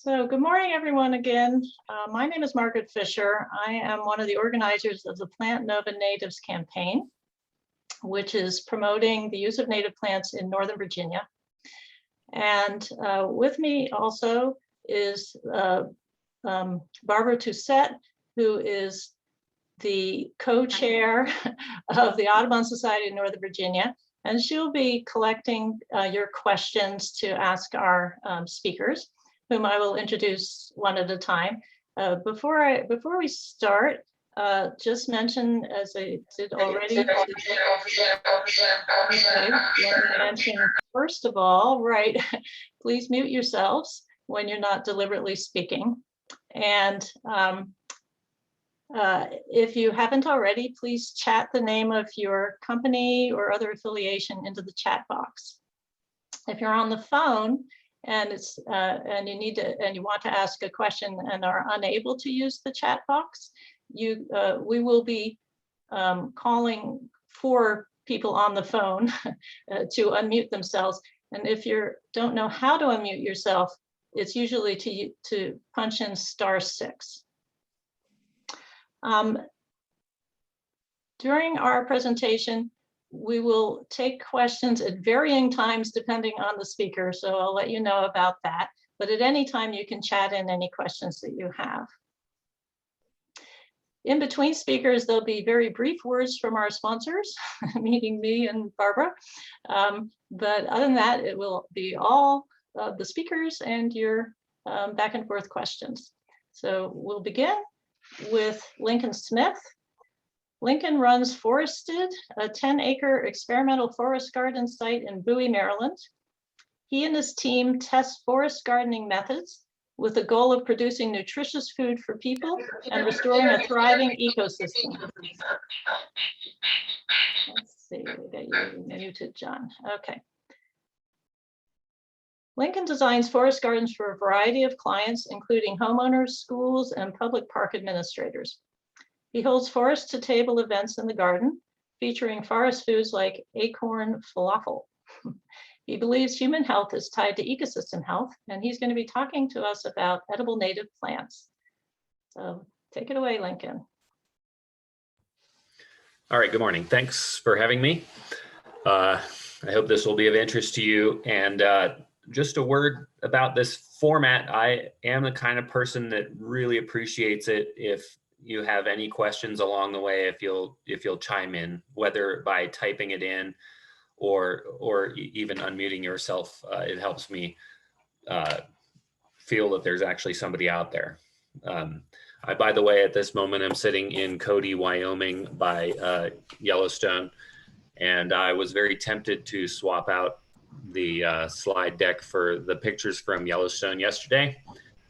So good morning, everyone, again. My name is Margaret Fisher. I am one of the organizers of the Plant Nova Natives campaign, which is promoting the use of native plants in Northern Virginia. And with me also is Barbara Toussette, who is the co-chair of the Audubon Society of Northern Virginia. And she'll be collecting your questions to ask our speakers, whom I will introduce one at a time. Before we start, just mention, as I did already, let me mention first of all, right, please mute yourselves when you're not deliberately speaking. And if you haven't already, please chat the name of your company or other affiliation into the chat box. If you're on the phone, and you want to ask a question and are unable to use the chat box, we will be calling for people on the phone to unmute themselves. And if you don't know how to unmute yourself, it's usually to punch in *6. During our presentation, we will take questions at varying times depending on the speaker, so I'll let you know about that. But at any time, you can chat in any questions that you have. In between speakers, there'll be very brief words from our sponsors, meaning me and Barbara. But other than that, it will be all the speakers and your back and forth questions. So we'll begin with Lincoln Smith. Lincoln runs Forested, a 10-acre experimental forest garden site in Bowie, Maryland. He and his team test forest gardening methods with the goal of producing nutritious food for people and restoring a thriving ecosystem. Let's see, we got you muted, John. Okay. Lincoln designs forest gardens for a variety of clients, including homeowners, schools, and public park administrators. He holds forest-to-table events in the garden, featuring forest foods like acorn falafel. He believes human health is tied to ecosystem health, and he's going to be talking to us about edible native plants. So take it away, Lincoln. All right, good morning. Thanks for having me. I hope this will be of interest to you. And just a word about this format. I am the kind of person that really appreciates it if you have any questions along the way, if you'll chime in, whether by typing it in or even unmuting yourself. It helps me feel that there's actually somebody out there. By the way, at this moment, I'm sitting in Cody, Wyoming by Yellowstone, and I was very tempted to swap out the slide deck for the pictures from Yellowstone yesterday.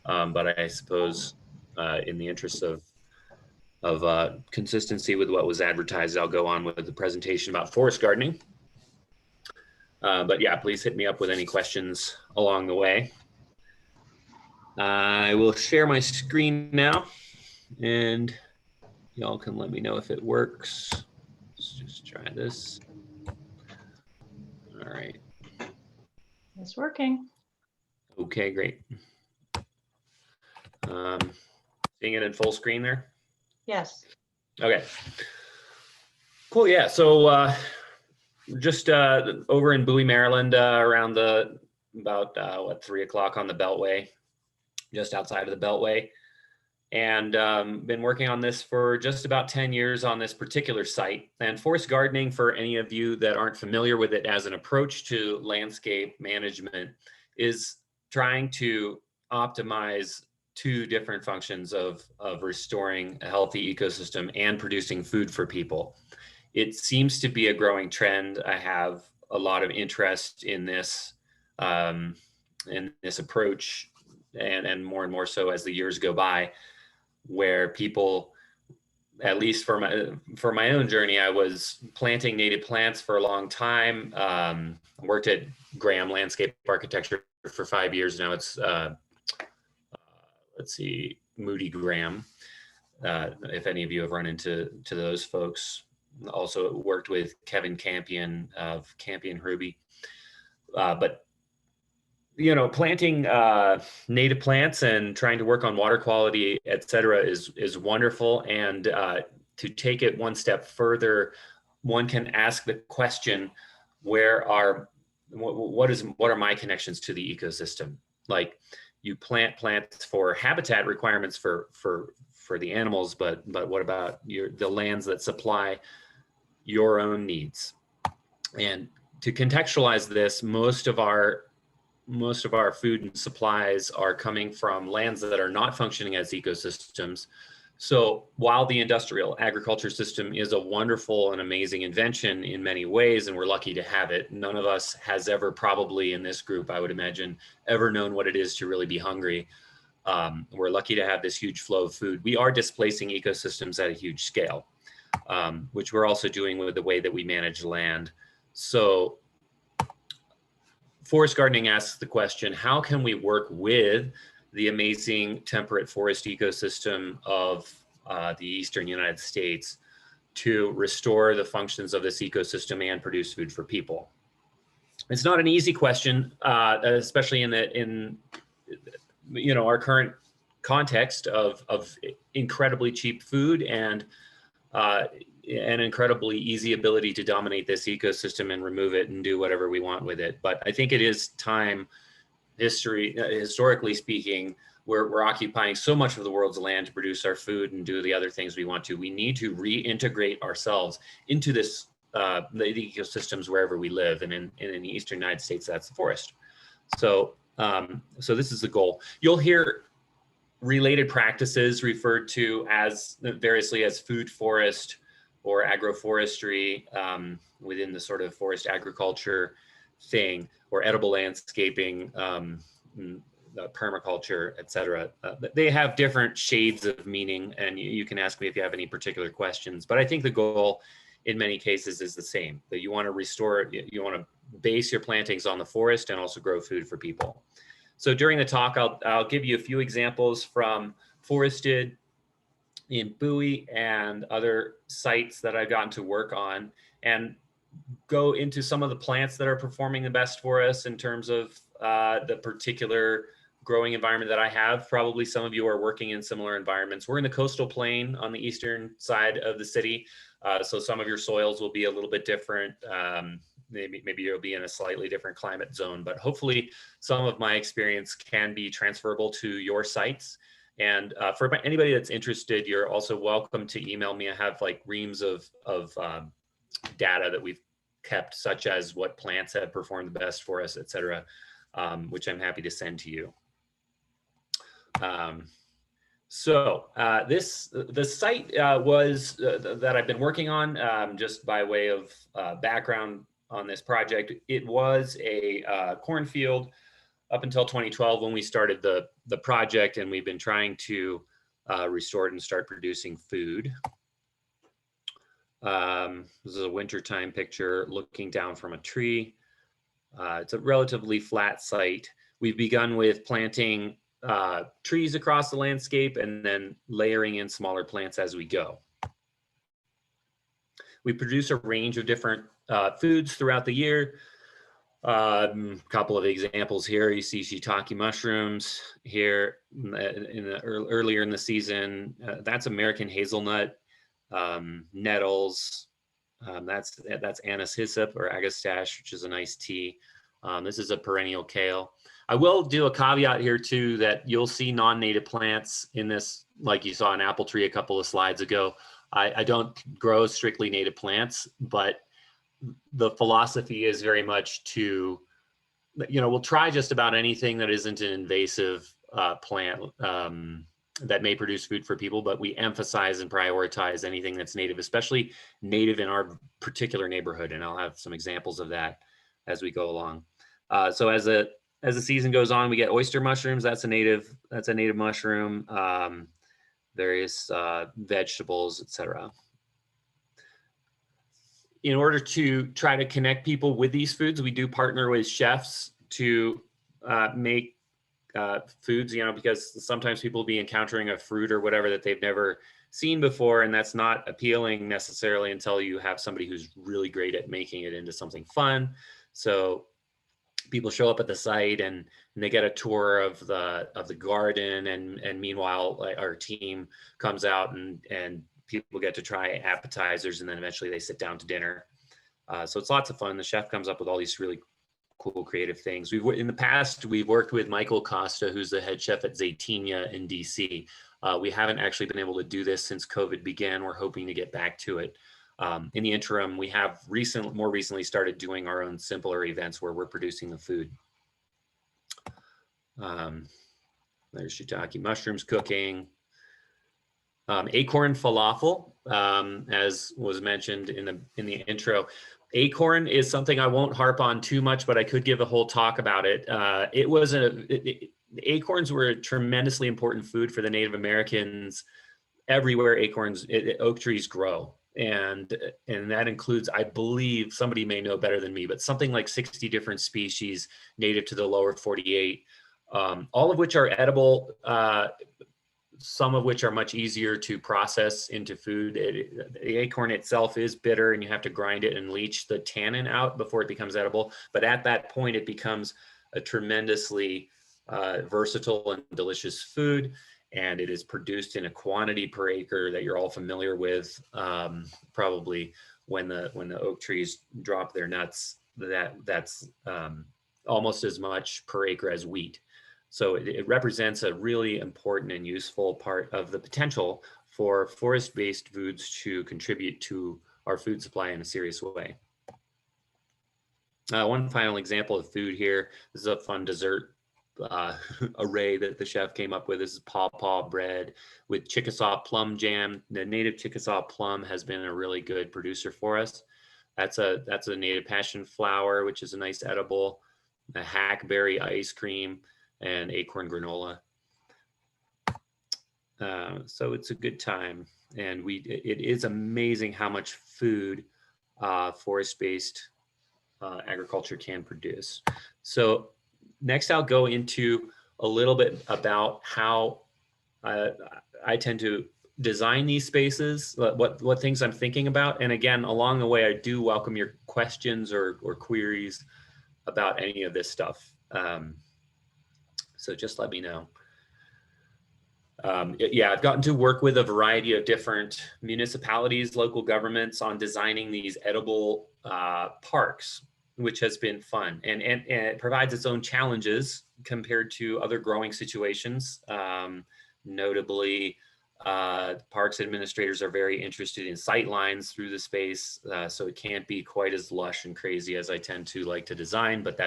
But I suppose in the interest of consistency with what was advertised, I'll go on with the presentation about forest gardening. But yeah, please hit me up with any questions along the way. I will share my screen now, and y'all can let me know if it works. Let's just try this. All right. It's working. Okay, great. Seeing it in full screen there? Yes. Okay. Cool. Yeah. So just over in Bowie, Maryland, around about 3 o'clock on the Beltway, just outside of the Beltway, and been working on this for just about 10 years on this particular site. And forest gardening, for any of you that aren't familiar with it as an approach to landscape management, is trying to optimize two different functions of restoring a healthy ecosystem and producing food for people. It seems to be a growing trend. I have a lot of interest in this approach, and more so as the years go by, where people, at least for my own journey, I was planting native plants for a long time. Worked at Graham Landscape Architecture for 5 years now. It's let's see, Moody Graham, if any of you have run into those folks. Also worked with Kevin Campion of Campion Ruby. But planting native plants and trying to work on water quality, et cetera, is wonderful. And to take it one step further, one can ask the question, what are my connections to the ecosystem? Like, you plant plants for habitat requirements for the animals, but what about the lands that supply your own needs? And to contextualize this, most of our food and supplies are coming from lands that are not functioning as ecosystems. So while the industrial agriculture system is a wonderful and amazing invention in many ways, and we're lucky to have it, none of us has ever, probably in this group, I would imagine, ever known what it is to really be hungry. We're lucky to have this huge flow of food. We are displacing ecosystems at a huge scale, which we're also doing with the way that we manage land. So forest gardening asks the question, how can we work with the amazing temperate forest ecosystem of the eastern United States to restore the functions of this ecosystem and produce food for people? It's not an easy question, especially in our current context of incredibly cheap food and an incredibly easy ability to dominate this ecosystem and remove it and do whatever we want with it. But I think it is time, historically speaking, we're occupying so much of the world's land to produce our food and do the other things we want to. We need to reintegrate ourselves into this the ecosystems wherever we live, and in the eastern United States, that's the forest. So this is the goal. You'll hear related practices referred to as variously as food forest or agroforestry within the sort of forest agriculture thing, or edible landscaping, permaculture, et cetera. They have different shades of meaning, and you can ask me if you have any particular questions. But I think the goal in many cases is the same, that you want to restore, you want to base your plantings on the forest and also grow food for people. So during the talk, I'll give you a few examples from forested in Bowie and other sites that I've gotten to work on, and go into some of the plants that are performing the best for us in terms of the particular growing environment that I have. Probably some of you are working in similar environments. We're in the coastal plain on the eastern side of the city, so some of your soils will be a little bit different. Maybe you'll be in a slightly different climate zone, but hopefully some of my experience can be transferable to your sites. And for anybody that's interested, you're also welcome to email me. I have like reams of data that we've kept, such as what plants have performed the best for us, et cetera, which I'm happy to send to you. The site was that I've been working on, just by way of background on this project. It was a cornfield up until 2012 when we started the project, and we've been trying to restore it and start producing food. This is a wintertime picture looking down from a tree. It's a relatively flat site. We've begun with planting trees across the landscape and then layering in smaller plants as we go. We produce a range of different foods throughout the year. Couple of examples here. You see shiitake mushrooms here earlier in the season. That's American hazelnut, nettles. That's anise hyssop or agastache, which is a nice tea. This is a perennial kale. I will do a caveat here too, that you'll see non-native plants in this, like you saw an apple tree a couple of slides ago. I don't grow strictly native plants, but the philosophy is very much to, we'll try just about anything that isn't an invasive plant that may produce food for people, but we emphasize and prioritize anything that's native, especially native in our particular neighborhood. And I'll have some examples of that as we go along. So as the season goes on, we get oyster mushrooms. That's a native mushroom. Various vegetables, etc. In order to try to connect people with these foods, we do partner with chefs to make foods, because sometimes people will be encountering a fruit or whatever that they've never seen before, and that's not appealing necessarily until you have somebody who's really great at making it into something fun. So people show up at the site and they get a tour of the garden, and meanwhile, like, our team comes out and people get to try appetizers, and then eventually they sit down to dinner. So it's lots of fun. The chef comes up with all these really cool creative things. In the past, we've worked with Michael Costa, who's the head chef at Zaytinya in DC. We haven't actually been able to do this since COVID began. We're hoping to get back to it. In the interim, we have more recently started doing our own simpler events where we're producing the food. There's shiitake mushrooms cooking. Acorn falafel, as was mentioned in the intro. Acorn is something I won't harp on too much, but I could give a whole talk about it. Acorns were a tremendously important food for the Native Americans everywhere oak trees grow. And that includes, I believe, somebody may know better than me, but something like 60 different species native to the lower 48, all of which are edible, some of which are much easier to process into food. The acorn itself is bitter, and you have to grind it and leach the tannin out before it becomes edible. But at that point, it becomes a tremendously versatile and delicious food. And it is produced in a quantity per acre that you're all familiar with. Probably when the oak trees drop their nuts, that's almost as much per acre as wheat. So it represents a really important and useful part of the potential for forest-based foods to contribute to our food supply in a serious way. One final example of food here. This is a fun dessert array that the chef came up with. This is pawpaw bread with Chickasaw plum jam. The native Chickasaw plum has been a really good producer for us. That's a native passion flower, which is a nice edible, a hackberry ice cream, and acorn granola. So it's a good time, and it is amazing how much food forest-based agriculture can produce. So next, I'll go into a little bit about how I tend to design these spaces, what things I'm thinking about. And again, along the way, I do welcome your questions or queries about any of this stuff. So just let me know. Yeah, I've gotten to work with a variety of different municipalities, local governments on designing these edible parks, which has been fun, and it provides its own challenges compared to other growing situations. Notably, parks administrators are very interested in sight lines through the space, so it can't be quite as lush and crazy as I tend to like to design, but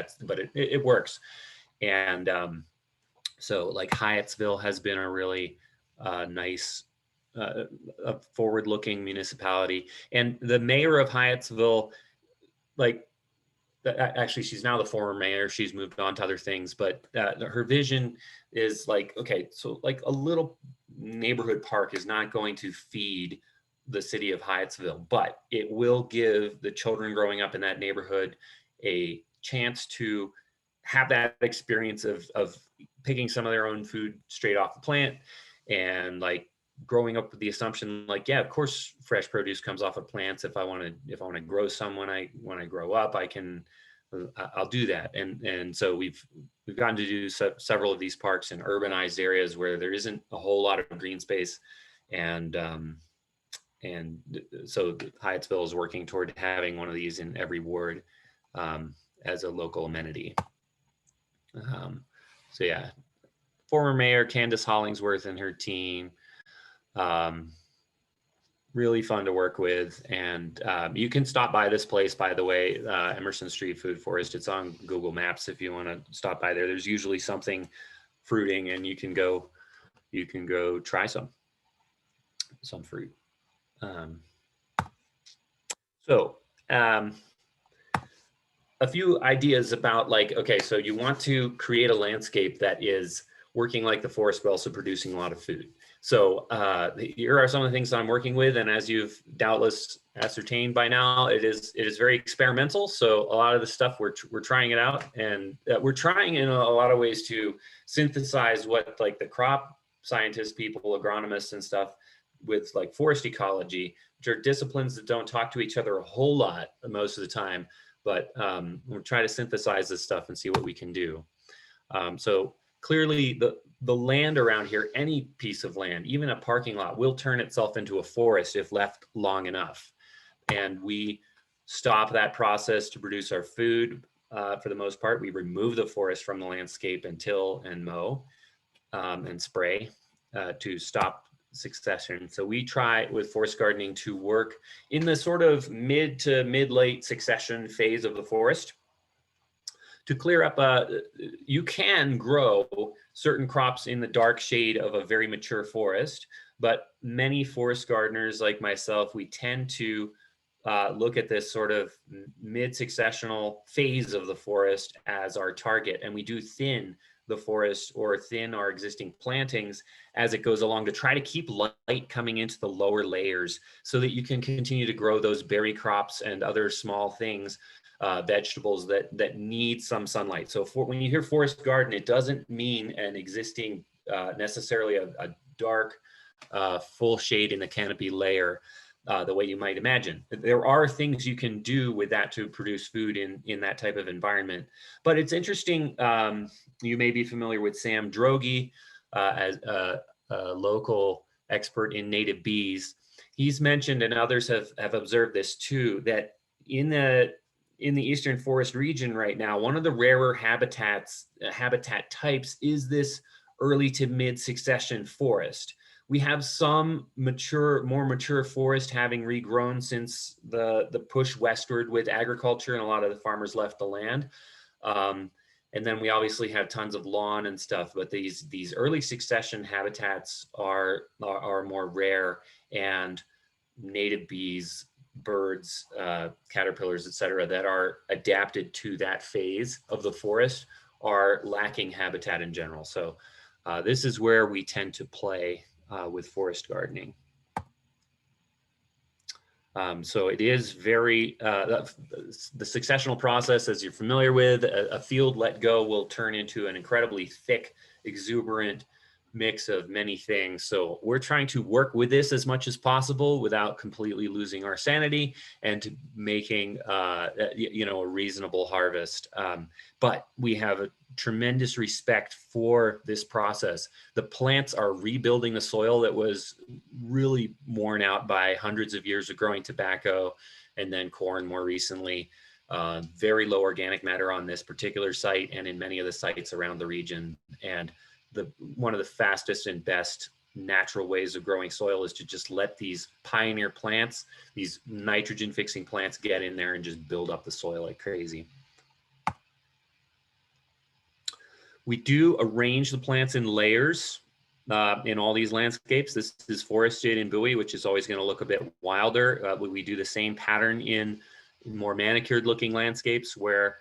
it works. And so like Hyattsville has been a really nice, forward-looking municipality, and the mayor of Hyattsville, like, actually, she's now the former mayor. She's moved on to other things, but her vision is like, okay, so like a little neighborhood park is not going to feed the city of Hyattsville, but it will give the children growing up in that neighborhood a chance to have that experience of picking some of their own food straight off the plant, and like growing up with the assumption, like, yeah, of course, fresh produce comes off of plants. If I want to grow some when I grow up, I'll do that. And so we've gotten to do several of these parks in urbanized areas where there isn't a whole lot of green space, and so Hyattsville is working toward having one of these in every ward as a local amenity. So yeah, former mayor Candace Hollingsworth and her team, really fun to work with. And you can stop by this place, by the way, Emerson Street Food Forest. It's on Google Maps if you want to stop by there. There's usually something fruiting, and you can go try some fruit. A few ideas about, like, okay, so you want to create a landscape that is working like the forest, but also producing a lot of food. So here are some of the things I'm working with, and as you've doubtless ascertained by now, it is very experimental. So a lot of the stuff we're trying it out, and we're trying in a lot of ways to synthesize what like the crop scientists, people, agronomists, and stuff with like forest ecology, which are disciplines that don't talk to each other a whole lot most of the time, but we'll try to synthesize this stuff and see what we can do. So clearly the land around here, any piece of land, even a parking lot, will turn itself into a forest if left long enough. And we stop that process to produce our food. For the most part, we remove the forest from the landscape and till and mow and spray to stop succession. So we try with forest gardening to work in the sort of mid to mid-late succession phase of the forest to clear up. You can grow certain crops in the dark shade of a very mature forest, but many forest gardeners like myself, we tend to look at this sort of mid-successional phase of the forest as our target, and we do thin the forest or thin our existing plantings as it goes along to try to keep light coming into the lower layers so that you can continue to grow those berry crops and other small things, vegetables that need some sunlight. So when you hear forest garden, it doesn't mean an existing necessarily a dark full shade in the canopy layer. The way you might imagine. There are things you can do with that to produce food in that type of environment. But it's interesting, you may be familiar with Sam Droege as a local expert in native bees. He's mentioned, and others have observed this too, that in the eastern forest region right now, one of the rarer habitat types is this early to mid succession forest. We have some more mature forest having regrown since the push westward with agriculture, and a lot of the farmers left the land. And then we obviously have tons of lawn and stuff, but these early succession habitats are more rare, and native bees, birds, caterpillars, etc., that are adapted to that phase of the forest are lacking habitat in general. So this is where we tend to play with forest gardening. So it is very, the successional process, as you're familiar with, a field let go will turn into an incredibly thick, exuberant mix of many things. So we're trying to work with this as much as possible without completely losing our sanity and to making, a reasonable harvest. But we have a tremendous respect for this process. The plants are rebuilding the soil that was really worn out by hundreds of years of growing tobacco and then corn more recently. Very low organic matter on this particular site and in many of the sites around the region. And one of the fastest and best natural ways of growing soil is to just let these pioneer plants, these nitrogen fixing plants, get in there and just build up the soil like crazy. We do arrange the plants in layers in all these landscapes. This is forested in Bowie, which is always going to look a bit wilder. We do the same pattern in more manicured looking landscapes where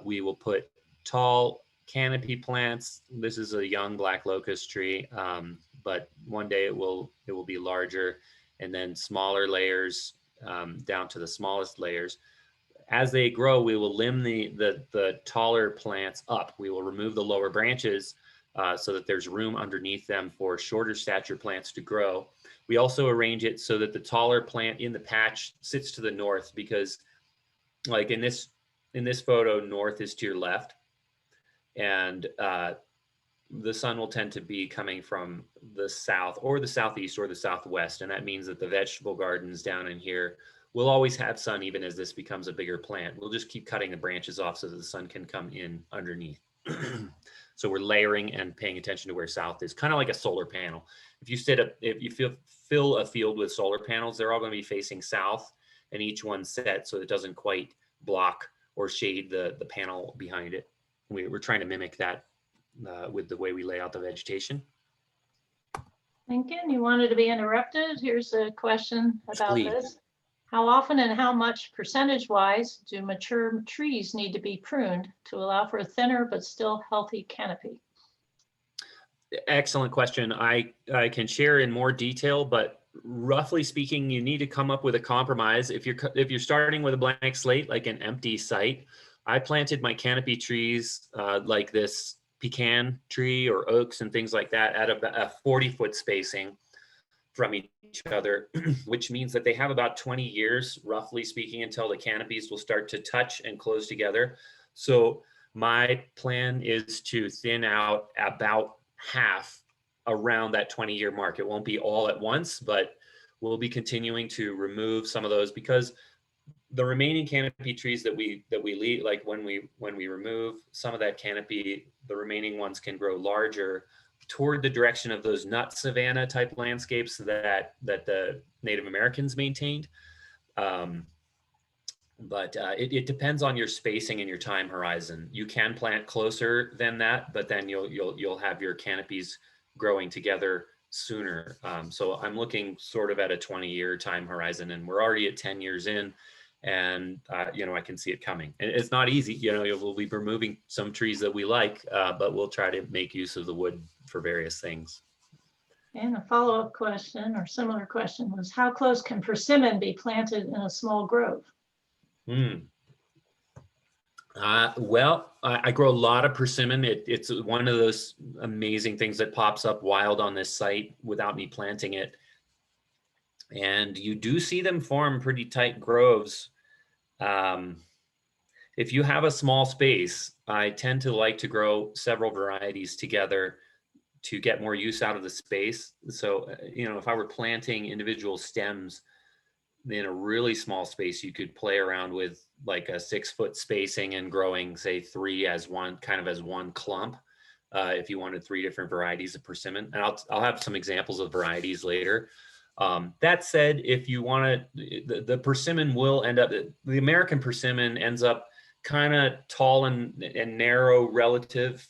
we will put tall canopy plants. This is a young black locust tree, but one day it will be larger, and then smaller layers down to the smallest layers. As they grow, we will limb the taller plants up. We will remove the lower branches so that there's room underneath them for shorter stature plants to grow. We also arrange it so that the taller plant in the patch sits to the north, because like in this photo, north is to your left, and the sun will tend to be coming from the south or the southeast or the southwest. And that means that the vegetable gardens down in here will always have sun, even as this becomes a bigger plant. We'll just keep cutting the branches off so that the sun can come in underneath. So we're layering and paying attention to where south is, kind of like a solar panel. If you fill a field with solar panels, they're all going to be facing south, and each one set so it doesn't quite block or shade the panel behind it. We're trying to mimic that with the way we lay out the vegetation. Lincoln, you wanted to be interrupted. Here's a question about this. How often and how much percentage-wise do mature trees need to be pruned to allow for a thinner but still healthy canopy? Excellent question. I can share in more detail, but roughly speaking, you need to come up with a compromise. If you're starting with a blank slate, like an empty site, I planted my canopy trees like this pecan tree or oaks and things like that at a 40-foot spacing. from each other, which means that they have about 20 years, roughly speaking, until the canopies will start to touch and close together. So my plan is to thin out about half around that 20-year mark. It won't be all at once, but we'll be continuing to remove some of those, because the remaining canopy trees that we leave, like when we remove some of that canopy, the remaining ones can grow larger toward the direction of those nut savanna type landscapes that the Native Americans maintained. But it depends on your spacing and your time horizon. You can plant closer than that, but then you'll have your canopies growing together sooner. So I'm looking sort of at a 20-year time horizon, and we're already at 10 years in, and I can see it coming. And it's not easy. We'll be removing some trees that we like, but we'll try to make use of the wood for various things. And a follow-up question or similar question was, how close can persimmon be planted in a small grove? Well, I grow a lot of persimmon. It's one of those amazing things that pops up wild on this site without me planting it. And you do see them form pretty tight groves. If you have a small space, I tend to like to grow several varieties together to get more use out of the space. So, if I were planting individual stems in a really small space, you could play around with like a 6-foot spacing and growing, say, 3 as one clump. If you wanted 3 different varieties of persimmon, and I'll have some examples of varieties later. That said, if you want to, the persimmon will end up, the American persimmon ends up kind of tall and narrow relative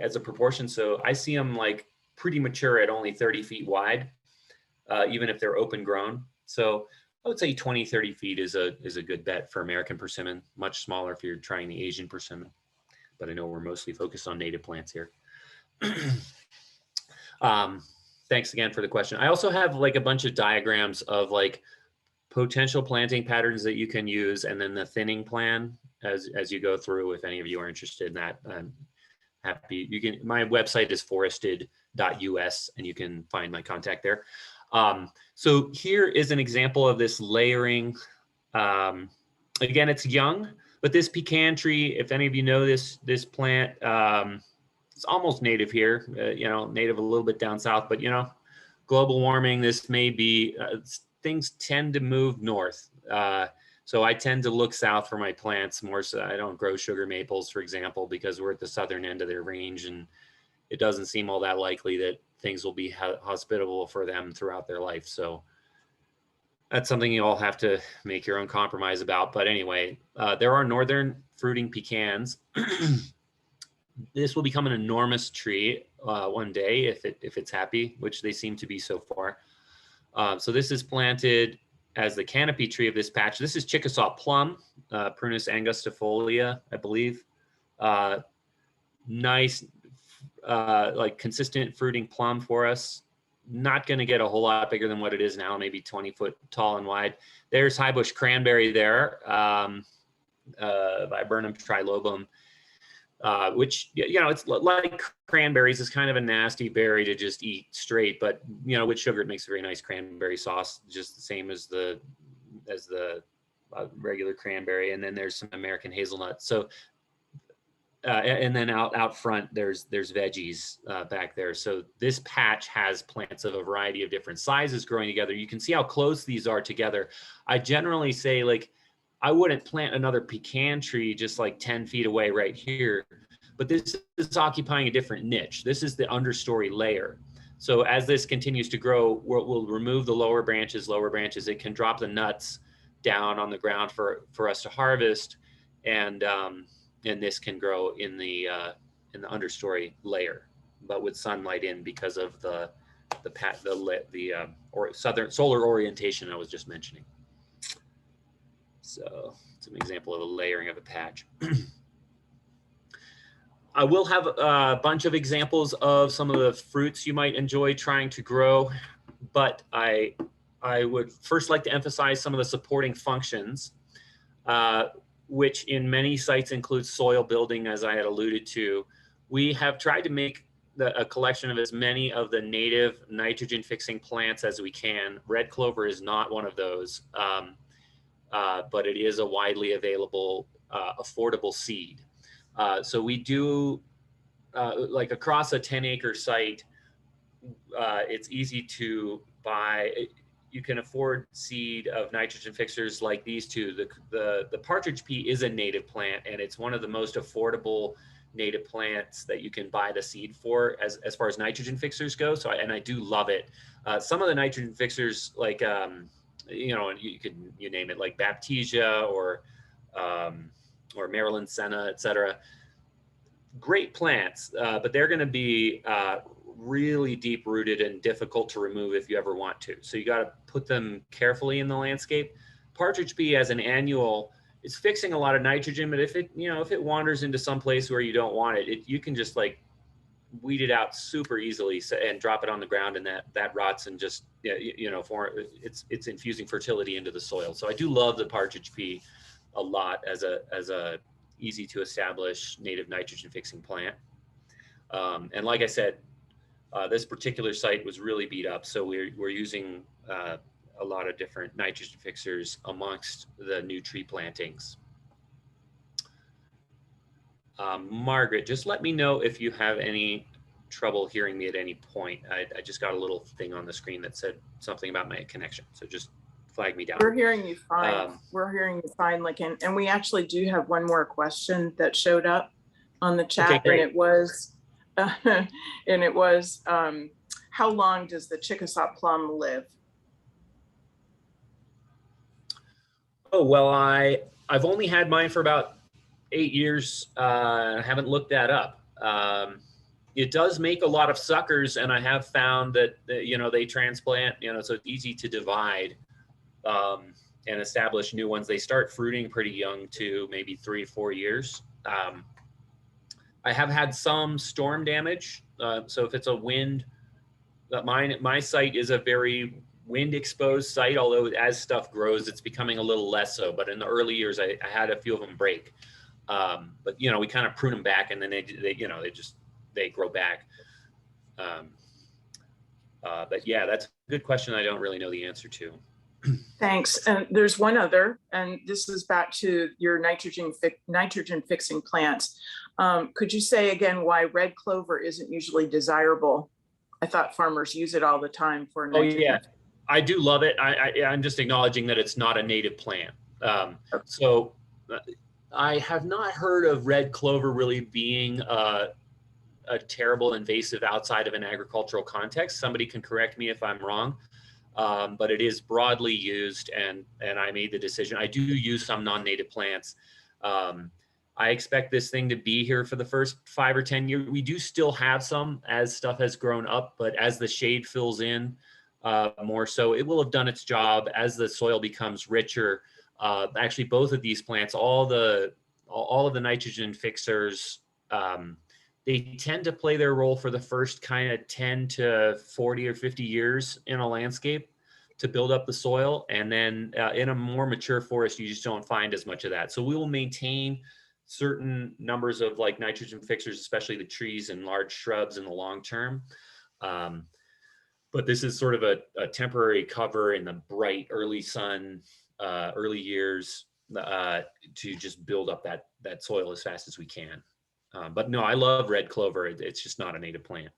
as a proportion. So I see them like pretty mature at only 30 feet wide, even if they're open grown. So I would say 20, 30 feet is a good bet for American persimmon, much smaller if you're trying the Asian persimmon. But I know we're mostly focused on native plants here. Thanks again for the question. I also have like a bunch of diagrams of like potential planting patterns that you can use, and then the thinning plan as you go through. If any of you are interested in that, I'm happy. My website is forested.us, and you can find my contact there. So here is an example of this layering. Again, it's young, but this pecan tree, if any of you know this plant, it's almost native here, native a little bit down south, but global warming, this may be, things tend to move north. So I tend to look south for my plants more. So I don't grow sugar maples, for example, because we're at the southern end of their range, and it doesn't seem all that likely that things will be hospitable for them throughout their life. So that's something you all have to make your own compromise about. But anyway, there are northern fruiting pecans. This will become an enormous tree one day if it's happy, which they seem to be so far. So this is planted as the canopy tree of this patch. This is Chickasaw plum, Prunus angustifolia, I believe. Nice, like consistent fruiting plum for us. Not going to get a whole lot bigger than what it is now, maybe 20 foot tall and wide. There's high bush cranberry there, Viburnum trilobum, which, it's like cranberries. Is kind of a nasty berry to just eat straight, but with sugar it makes a very nice cranberry sauce, just the same as the regular cranberry. And then there's some American hazelnut. So and then out front there's veggies back there. So this patch has plants of a variety of different sizes growing together. You can see how close these are together. I generally say, like, I wouldn't plant another pecan tree just like 10 feet away right here, but this is occupying a different niche. This is the understory layer. So as this continues to grow, we'll remove the lower branches. It can drop the nuts down on the ground for us to harvest, and this can grow in the understory layer, but with sunlight in, because of the southern solar orientation I was just mentioning. So it's an example of a layering of a patch. I will have a bunch of examples of some of the fruits you might enjoy trying to grow, but I would first like to emphasize some of the supporting functions, which in many sites includes soil building, as I had alluded to. We have tried to make a collection of as many of the native nitrogen fixing plants as we can. Red clover is not one of those, but it is a widely available, affordable seed. So we do, like across a 10-acre site, it's easy to buy. You can afford seed of nitrogen fixers like these two. The partridge pea is a native plant, and it's one of the most affordable native plants that you can buy the seed for as far as nitrogen fixers go. So, and I do love it. Some of the nitrogen fixers, like, you know, you name it, like Baptisia or Maryland Senna, et cetera. Great plants, but they're going to be really deep rooted and difficult to remove if you ever want to. So you got to put them carefully in the landscape. Partridge pea as an annual, it's fixing a lot of nitrogen, but if it, you know, if it wanders into some place where you don't want it, you can just like weed it out super easily and drop it on the ground, and that rots and just, you know, it's infusing fertility into the soil. So I do love the partridge pea a lot as a easy to establish native nitrogen fixing plant. And like I said, this particular site was really beat up, so we're using a lot of different nitrogen fixers amongst the new tree plantings. Margaret, just let me know if you have any trouble hearing me at any point. I just got a little thing on the screen that said something about my connection, so just flag me down. We're hearing you fine. We're hearing you fine, like, and we actually do have one more question that showed up on the chat, okay, and it was, how long does the Chickasaw plum live? Oh, well, I've only had mine for about 8 years. I haven't looked that up. It does make a lot of suckers, and I have found that, you know, they transplant, you know, so it's easy to divide and establish new ones. They start fruiting pretty young too, maybe 3 or 4 years. I have had some storm damage. So if it's a wind, my site is a very wind exposed site, although as stuff grows, it's becoming a little less so. But in the early years, I had a few of them break. But, you know, we kind of prune them back, and then they grow back. But yeah, that's a good question. I don't really know the answer to. Thanks. And there's one other, and this is back to your nitrogen fixing plants. Could you say again why red clover isn't usually desirable? I thought farmers use it all the time for nitrogen. Oh yeah, I do love it. I'm just acknowledging that it's not a native plant. So I have not heard of red clover really being a terrible invasive outside of an agricultural context. Somebody can correct me if I'm wrong. But it is broadly used, and I made the decision. I do use some non-native plants. I expect this thing to be here for the first 5 or 10 years. We do still have some as stuff has grown up, but as the shade fills in more so, it will have done its job as the soil becomes richer. Actually, both of these plants, all of the nitrogen fixers, they tend to play their role for the first kind of 10 to 40 or 50 years in a landscape to build up the soil. And then in a more mature forest, you just don't find as much of that. So we will maintain certain numbers of like nitrogen fixers, especially the trees and large shrubs in the long term. But this is sort of a temporary cover in the bright early sun, early years to just build up that soil as fast as we can. But no, I love red clover. It's just not a native plant.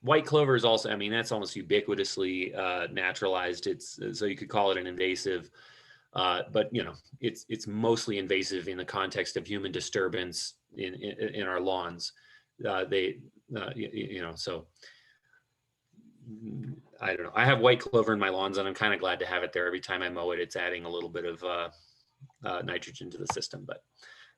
White clover is also, I mean, that's almost ubiquitously naturalized. So you could call it an invasive, but you know, it's mostly invasive in the context of human disturbance in our lawns. You know, so I don't know. I have white clover in my lawns, and I'm kind of glad to have it there. Every time I mow it, it's adding a little bit of nitrogen to the system, but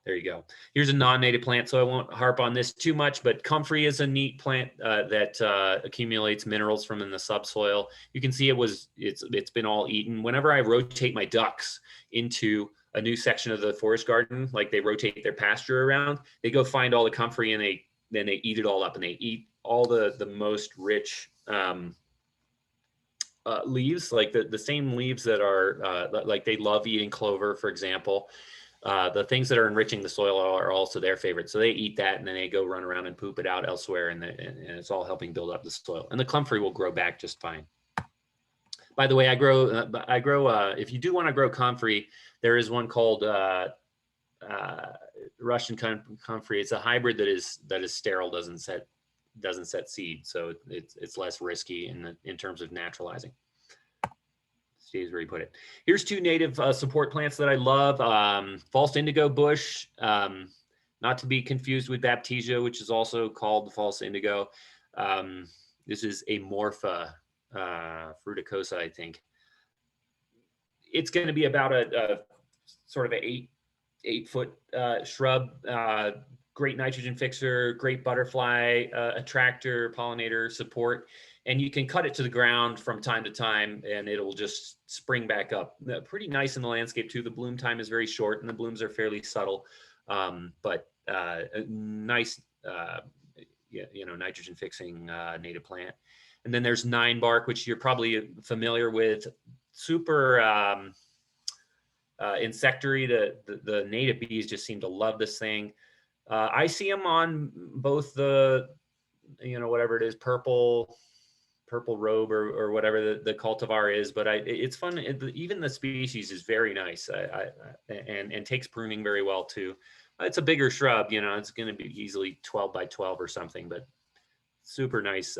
there you go. Here's a non-native plant, so I won't harp on this too much, but comfrey is a neat plant that accumulates minerals from in the subsoil. You can see it's been all eaten. Whenever I rotate my ducks into a new section of the forest garden, like they rotate their pasture around, they go find all the comfrey, and then they eat it all up, and they eat all the most rich leaves, like the same leaves that are like they love eating clover, for example. the things that are enriching the soil are also their favorite. So they eat that and then they go run around and poop it out elsewhere, and it's all helping build up the soil. And the comfrey will grow back just fine. By the way, I grow, if you do want to grow comfrey, there is one called Russian comfrey. It's a hybrid that is sterile, doesn't set seed, so it's less risky in terms of naturalizing. Stays where you put it. Here's two native support plants that I love. False indigo bush, not to be confused with baptisia, which is also called the false indigo. This is Amorpha fruticosa, I think. It's going to be about a sort of an 8-foot shrub. Great nitrogen fixer, great butterfly attractor, pollinator support. And you can cut it to the ground from time to time and it'll just spring back up. Pretty nice in the landscape too. The bloom time is very short and the blooms are fairly subtle, but a nice, nitrogen fixing native plant. And then there's 9-bark, which you're probably familiar with. Super insectary. The native bees just seem to love this thing. I see them on both the, whatever it is, purple robe or whatever the cultivar is, but it's fun. Even the species is very nice and takes pruning very well too. It's a bigger shrub, it's going to be easily 12 by 12 or something, but super nice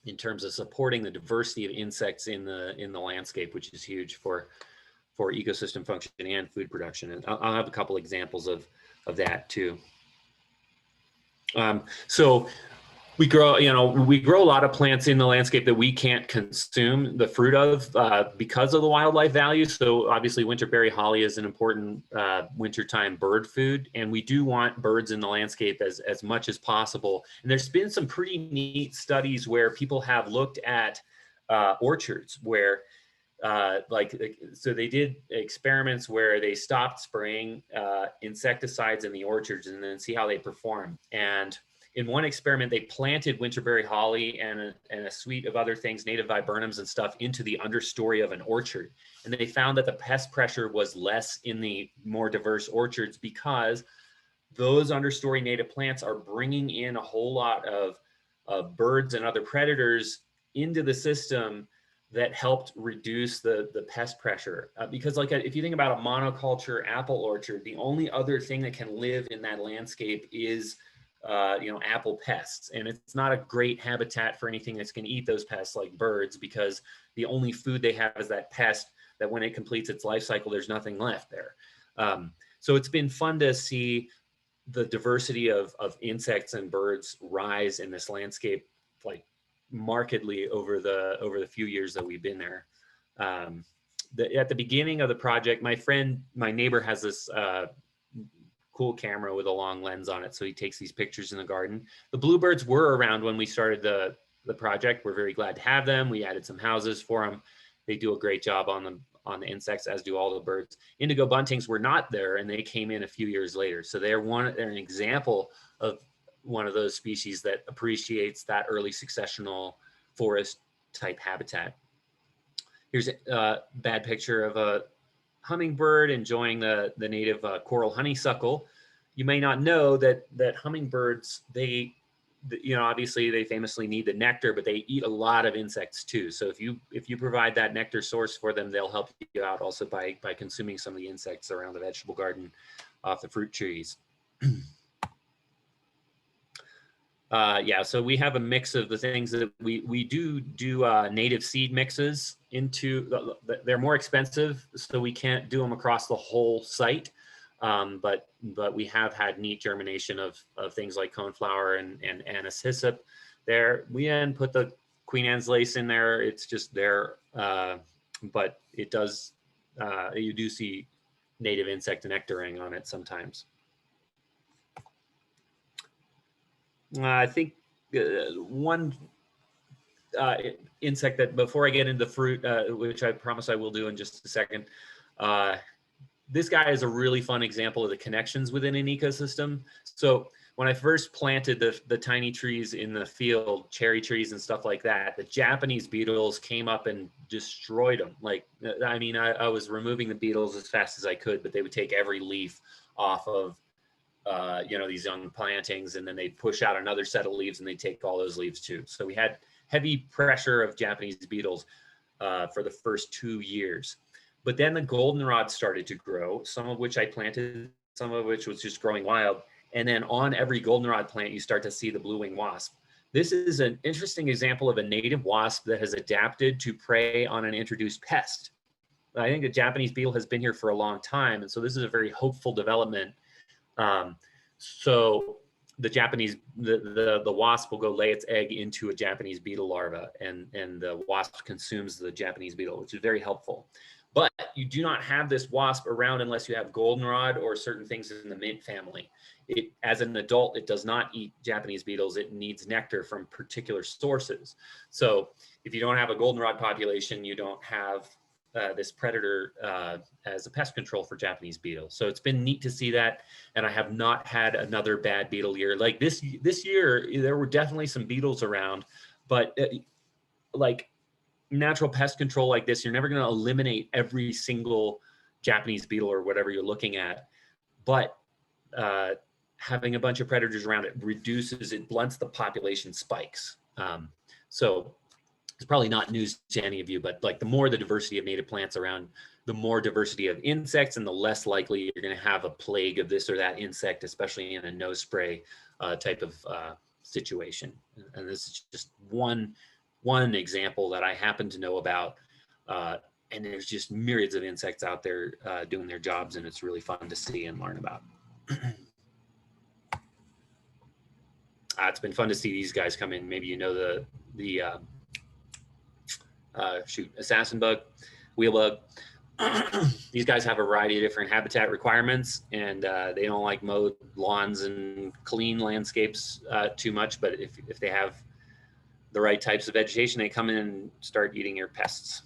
in terms of supporting the diversity of insects in the landscape, which is huge for ecosystem function and food production. And I'll have a couple examples of that too. So we grow a lot of plants in the landscape that we can't consume the fruit of because of the wildlife value. So obviously winterberry holly is an important wintertime bird food, and we do want birds in the landscape as much as possible. And there's been some pretty neat studies where people have looked at orchards where so they did experiments where they stopped spraying insecticides in the orchards and then see how they perform. And in one experiment, they planted winterberry holly and a suite of other things, native viburnums and stuff, into the understory of an orchard. And they found that the pest pressure was less in the more diverse orchards because those understory native plants are bringing in a whole lot of birds and other predators into the system that helped reduce the pest pressure. Because if you think about a monoculture apple orchard, the only other thing that can live in that landscape is apple pests. And it's not a great habitat for anything that's going to eat those pests like birds, because the only food they have is that pest that when it completes its life cycle, there's nothing left there. So it's been fun to see the diversity of insects and birds rise in this landscape like markedly over the few years that we've been there. At the beginning of the project, my neighbor has this cool camera with a long lens on it, so he takes these pictures in the garden. The bluebirds were around when we started the project. We're very glad to have them. We added some houses for them. They do a great job on the insects, as do all the birds. Indigo buntings were not there, and they came in a few years later. So they're an example of one of those species that appreciates that early successional forest type habitat. Here's a bad picture of a hummingbird enjoying the native coral honeysuckle. You may not know that hummingbirds, obviously they famously need the nectar, but they eat a lot of insects too. So if you provide that nectar source for them, they'll help you out also by consuming some of the insects around the vegetable garden off the fruit trees. So we have a mix of the things that we do native seed mixes into. They're more expensive, so we can't do them across the whole site. But we have had neat germination of things like coneflower and anise hyssop there. We then put the Queen Anne's lace in there. It's just there, but it does. You do see native insect nectaring on it sometimes. I think one insect that, before I get into fruit, which I promise I will do in just a second, this guy is a really fun example of the connections within an ecosystem. So when I first planted the tiny trees in the field, cherry trees and stuff like that, the Japanese beetles came up and destroyed them. Like, I mean, I was removing the beetles as fast as I could, but they would take every leaf off of, you know, these young plantings, and then they'd push out another set of leaves and they'd take all those leaves too. So we had heavy pressure of Japanese beetles for the first 2 years. But then the goldenrod started to grow, some of which I planted, some of which was just growing wild. And then on every goldenrod plant, you start to see the blue-winged wasp. This is an interesting example of a native wasp that has adapted to prey on an introduced pest. I think the Japanese beetle has been here for a long time, and so this is a very hopeful development. So the wasp will go lay its egg into a Japanese beetle larva, and the wasp consumes the Japanese beetle, which is very helpful. But you do not have this wasp around unless you have goldenrod or certain things in the mint family. As an adult, it does not eat Japanese beetles. It needs nectar from particular sources. So if you don't have a goldenrod population, you don't have this predator as a pest control for Japanese beetles. So it's been neat to see that. And I have not had another bad beetle year. Like this year, there were definitely some beetles around, but like natural pest control like this, you're never going to eliminate every single Japanese beetle or whatever you're looking at. But having a bunch of predators around it blunts the population spikes. So it's probably not news to any of you, but like the more the diversity of native plants around, the more diversity of insects, and the less likely you're going to have a plague of this or that insect, especially in a nose spray type of situation. And this is just one example that I happen to know about. And there's just myriads of insects out there doing their jobs, and it's really fun to see and learn about. It's been fun to see these guys come in. Maybe you know the assassin bug, wheel bug. These guys have a variety of different habitat requirements, and they don't like mowed lawns and clean landscapes too much. But if they have the right types of vegetation, they come in and start eating your pests.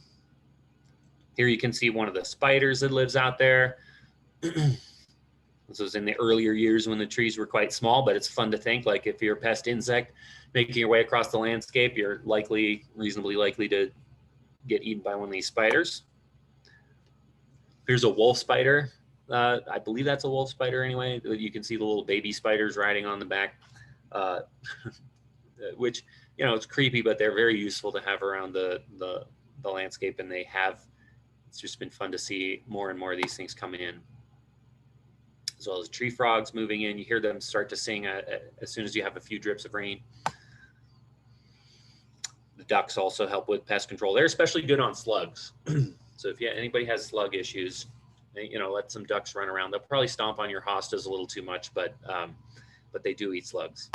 Here you can see one of the spiders that lives out there. This was in the earlier years when the trees were quite small, but it's fun to think, like, if you're a pest insect making your way across the landscape, you're reasonably likely to get eaten by one of these spiders. Here's a wolf spider. I believe that's a wolf spider anyway. You can see the little baby spiders riding on the back, which, you know, it's creepy, but they're very useful to have around the landscape, and it's just been fun to see more and more of these things coming in. As well as tree frogs moving in. You hear them start to sing as soon as you have a few drips of rain. The ducks also help with pest control. They're especially good on slugs. So if anybody has slug issues, you know, let some ducks run around. They'll probably stomp on your hostas a little too much, but they do eat slugs.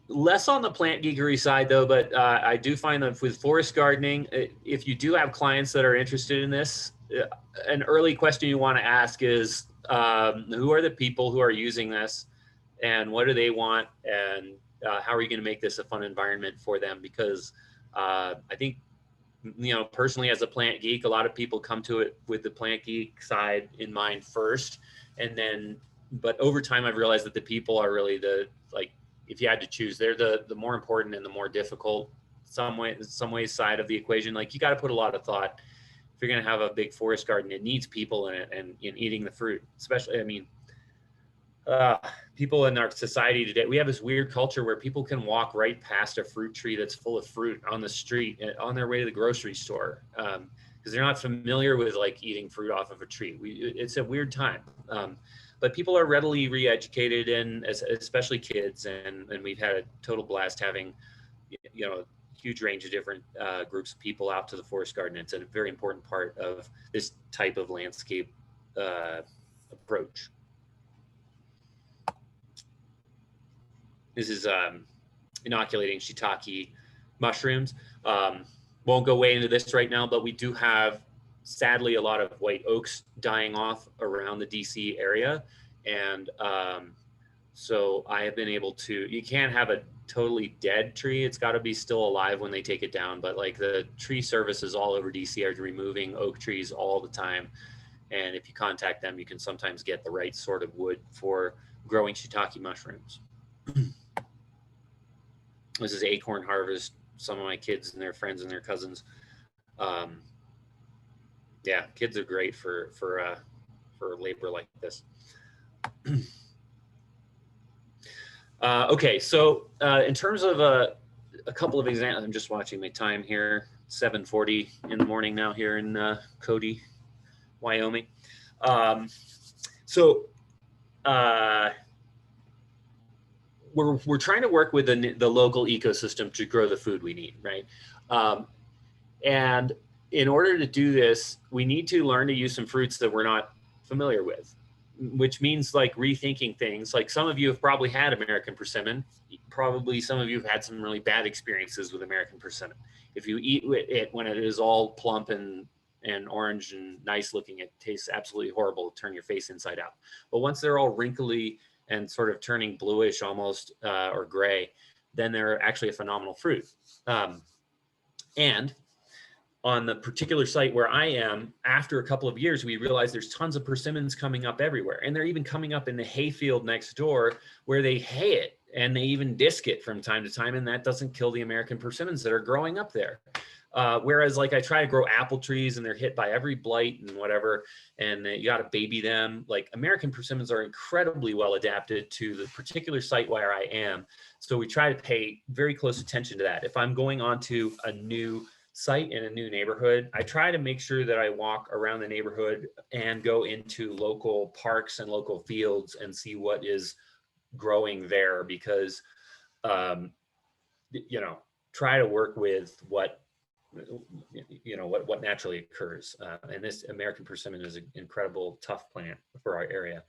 Less on the plant geekery side though, but I do find that with forest gardening, if you do have clients that are interested in this, an early question you want to ask is, who are the people who are using this, and what do they want, and how are you going to make this a fun environment for them? Because I think, you know, personally as a plant geek, a lot of people come to it with the plant geek side in mind first, and then, but over time I've realized that the people are really if you had to choose, they're the more important and the more difficult some ways side of the equation. Like, you got to put a lot of thought. If you're going to have a big forest garden, it needs people in it and in eating the fruit, especially, I mean, people in our society today, we have this weird culture where people can walk right past a fruit tree that's full of fruit on the street on their way to the grocery store, because they're not familiar with like eating fruit off of a tree. It's a weird time. But people are readily re-educated, and especially kids, and we've had a total blast having, you know, a huge range of different groups of people out to the forest garden. It's a very important part of this type of landscape approach. This is inoculating shiitake mushrooms. Won't go way into this right now, but we do have, sadly, a lot of white oaks dying off around the DC area. And so I have been able to, you can't have a totally dead tree. It's got to be still alive when they take it down. But like the tree services all over DC are removing oak trees all the time. And if you contact them, you can sometimes get the right sort of wood for growing shiitake mushrooms. This is Acorn Harvest. Some of my kids and their friends and their cousins. Yeah, kids are great for labor like this. Okay, so in terms of a couple of examples, I'm just watching my time here. 7:40 in the morning now here in Cody, Wyoming. We're trying to work with the local ecosystem to grow the food we need, right? And in order to do this, we need to learn to use some fruits that we're not familiar with, which means like rethinking things. Like some of you have probably had American persimmon. Probably some of you have had some really bad experiences with American persimmon. If you eat it when it is all plump and orange and nice looking, it tastes absolutely horrible. Turn your face inside out. But once they're all wrinkly and sort of turning bluish almost or gray, then they're actually a phenomenal fruit. And on the particular site where I am, after a couple of years, we realized there's tons of persimmons coming up everywhere. And they're even coming up in the hayfield next door where they hay it and they even disc it from time to time. And that doesn't kill the American persimmons that are growing up there. Whereas like I try to grow apple trees and they're hit by every blight and whatever, and you got to baby them. Like American persimmons are incredibly well adapted to the particular site where I am. So we try to pay very close attention to that. If I'm going onto a new site in a new neighborhood, I try to make sure that I walk around the neighborhood and go into local parks and local fields and see what is growing there, because try to work with what naturally occurs. And this American persimmon is an incredible tough plant for our area.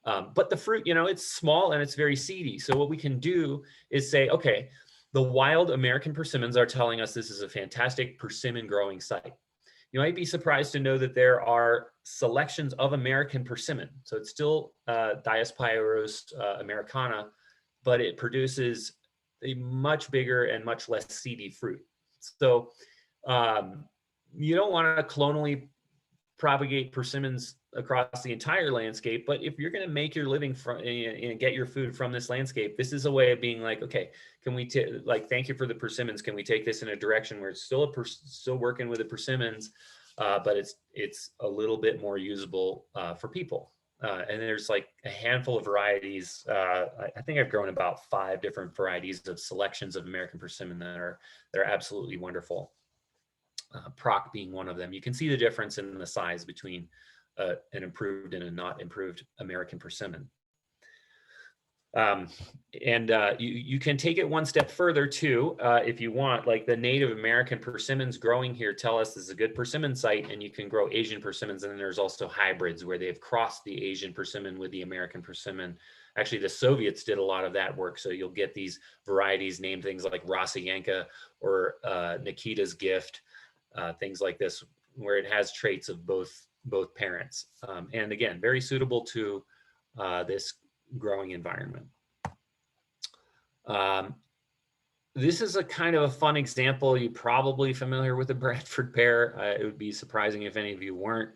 But the fruit, it's small and it's very seedy. So what we can do is say, okay, the wild American persimmons are telling us this is a fantastic persimmon growing site. You might be surprised to know that there are selections of American persimmon. So it's still Diospyros americana, but it produces a much bigger and much less seedy fruit. So you don't want to clonally propagate persimmons across the entire landscape, but if you're going to make your living from and get your food from this landscape, this is a way of being like, okay, can we thank you for the persimmons, can we take this in a direction where it's still working with the persimmons, but it's a little bit more usable for people. And there's like a handful of varieties. I think I've grown about 5 different varieties of selections of American persimmon that are absolutely wonderful. Proc being one of them. You can see the difference in the size between an improved and a not improved American persimmon. You can take it one step further too, if you want. Like the Native American persimmons growing here tell us this is a good persimmon site, and you can grow Asian persimmons. And then there's also hybrids where they've crossed the Asian persimmon with the American persimmon. Actually, the Soviets did a lot of that work. So you'll get these varieties named things like Rosyanka or Nikita's Gift, things like this, where it has traits of both parents. And again, very suitable to this growing environment. This is a kind of a fun example. You're probably familiar with the Bradford pear. It would be surprising if any of you weren't.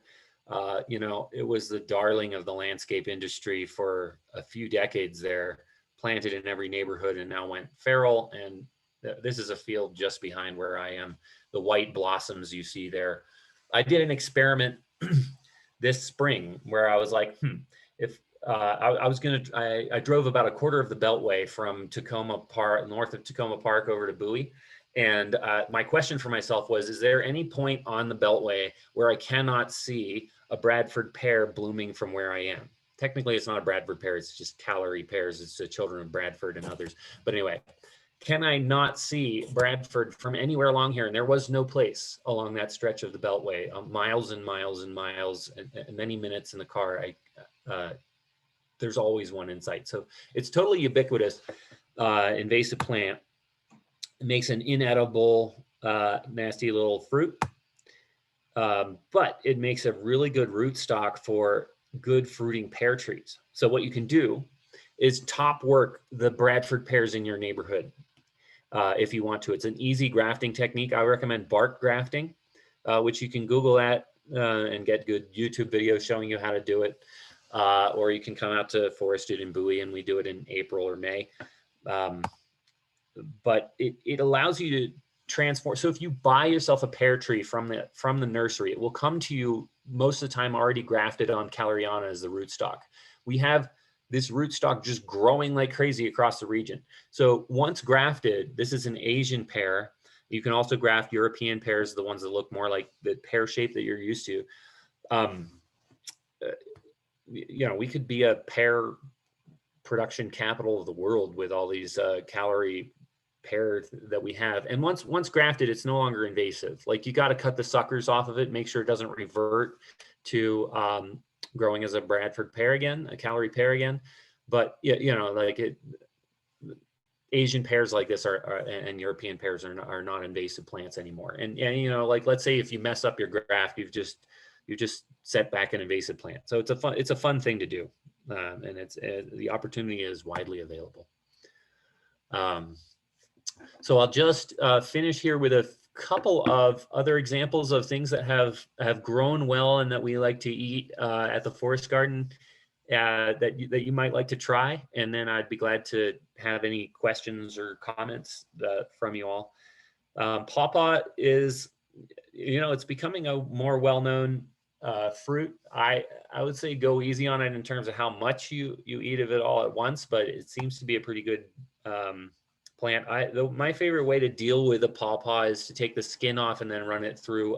It was the darling of the landscape industry for a few decades there, planted in every neighborhood, and now went feral. And this is a field just behind where I am. The white blossoms you see there. I did an experiment this spring where I was like, if I drove about a quarter of the Beltway from Tacoma Park, north of Tacoma Park, over to Bowie. And my question for myself was, is there any point on the Beltway where I cannot see a Bradford pear blooming from where I am? Technically, it's not a Bradford pear, it's just Callery pears. It's the children of Bradford and others. But anyway, can I not see Bradford from anywhere along here? And there was no place along that stretch of the Beltway, miles and miles and miles, and many minutes in the car. There's always one in sight. So it's totally ubiquitous, invasive plant. It makes an inedible, nasty little fruit, but it makes a really good rootstock for good fruiting pear trees. So what you can do is top work the Bradford pears in your neighborhood. If you want to. It's an easy grafting technique. I recommend bark grafting, which you can Google at. and get good YouTube videos showing you how to do it. Or you can come out to Forested in Bowie, and we do it in April or May. But it allows you to transform. So if you buy yourself a pear tree from the nursery, it will come to you most of the time already grafted on Caleriana as the rootstock. We have this rootstock just growing like crazy across the region. So once grafted, this is an Asian pear. You can also graft European pears, the ones that look more like the pear shape that you're used to. You know, we could be a pear production capital of the world with all these calorie pear that we have. And once grafted, it's no longer invasive. Like, you got to cut the suckers off of it, make sure it doesn't revert to growing as a Bradford pear again, a calorie pear again. But you know, like Asian pears like this and European pears are not invasive plants anymore. And you know, like, let's say if you mess up your graft, you just set back an invasive plant. So it's a fun thing to do, and the opportunity is widely available. So I'll just finish here with a couple of other examples of things that have grown well and that we like to eat at the Forest Garden that you might like to try. And then I'd be glad to have any questions or comments from you all. Pawpaw is, you know, it's becoming a more well-known fruit. I would say go easy on it in terms of how much you eat of it all at once, but it seems to be a pretty good plant. My favorite way to deal with a pawpaw is to take the skin off and then run it through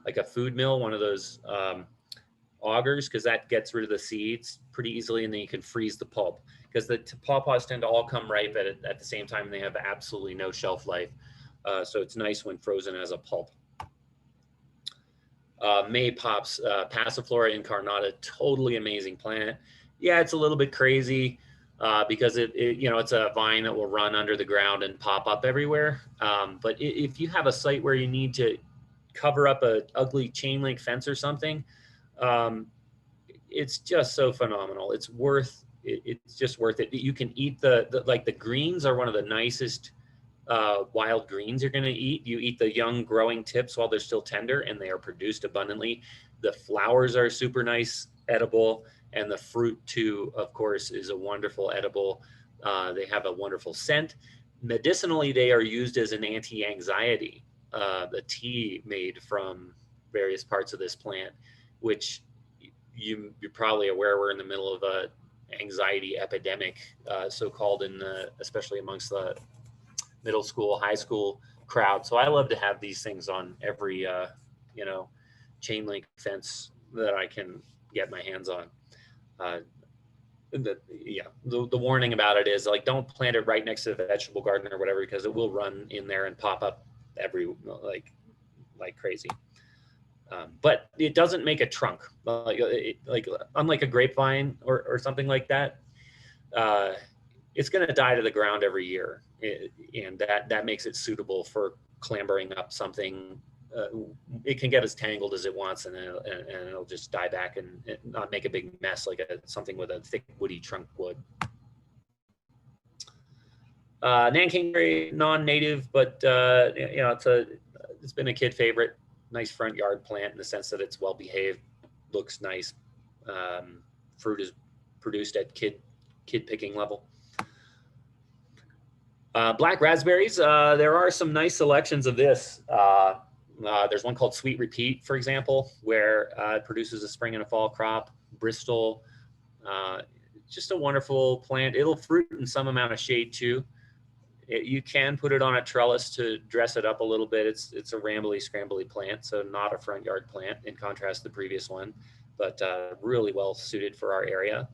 like a food mill, one of those augers, because that gets rid of the seeds pretty easily, and then you can freeze the pulp, because the pawpaws tend to all come ripe at the same time, and they have absolutely no shelf life. So it's nice when frozen as a pulp. Maypops, Passiflora incarnata, totally amazing plant. Yeah, it's a little bit crazy because you know, it's a vine that will run under the ground and pop up everywhere. But if you have a site where you need to cover up a ugly chain link fence or something, it's just so phenomenal. It's just worth it. You can eat the greens are one of the nicest wild greens you're going to eat. You eat the young growing tips while they're still tender, and they are produced abundantly. The flowers are super nice, edible, and the fruit too, of course, is a wonderful edible. They have a wonderful scent. Medicinally, they are used as an anti-anxiety. The tea made from various parts of this plant, which you're probably aware we're in the middle of a anxiety epidemic, so-called, especially amongst the middle school, high school crowd. So I love to have these things on every, you know, chain link fence that I can get my hands on. The warning about it is, like, don't plant it right next to the vegetable garden or whatever, because it will run in there and pop up like crazy. But it doesn't make a trunk, like unlike a grapevine or something like that. It's going to die to the ground every year, and that makes it suitable for clambering up something. It can get as tangled as it wants, and it'll just die back and not make a big mess like something with a thick woody trunk would. Nanking berry, non-native, but you know, it's been a kid favorite. Nice front yard plant in the sense that it's well behaved, looks nice. Fruit is produced at kid picking level. Black raspberries, there are some nice selections of this. There's one called Sweet Repeat, for example, where it produces a spring and a fall crop. Bristol, just a wonderful plant. It'll fruit in some amount of shade too. You can put it on a trellis to dress it up a little bit. It's a rambly, scrambly plant, so not a front yard plant in contrast to the previous one, but really well suited for our area.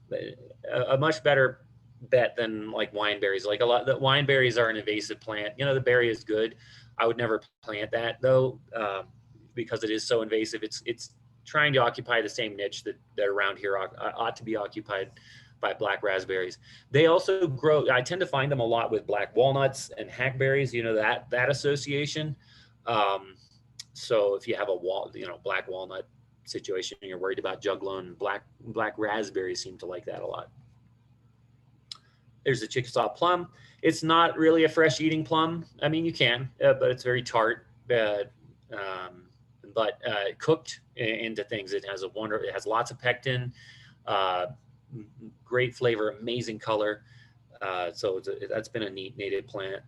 A much better bet than like wineberries. Like the wineberries are an invasive plant. You know, the berry is good. I would never plant that though, because it is so invasive. It's trying to occupy the same niche that around here ought to be occupied by black raspberries. They also grow, I tend to find them a lot with black walnuts and hackberries, you know, that association. So if you have a black walnut situation and you're worried about juglone, black raspberries seem to like that a lot. There's the Chickasaw plum. It's not really a fresh eating plum. I mean, you can, but it's very tart, but but cooked into things, it has lots of pectin, great flavor, amazing color. So that's been a neat native plant.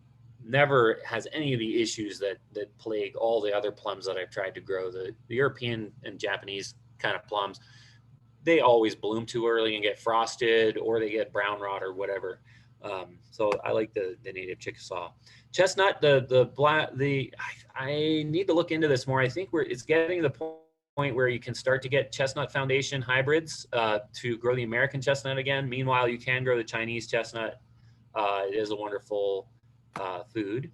Never has any of the issues that plague all the other plums that I've tried to grow. The European and Japanese kind of plums, they always bloom too early and get frosted, or they get brown rot or whatever. So I like the native Chickasaw. Chestnut, I need to look into this more. I think it's getting to the point where you can start to get chestnut foundation hybrids to grow the American chestnut again. Meanwhile, you can grow the Chinese chestnut. It is a wonderful food.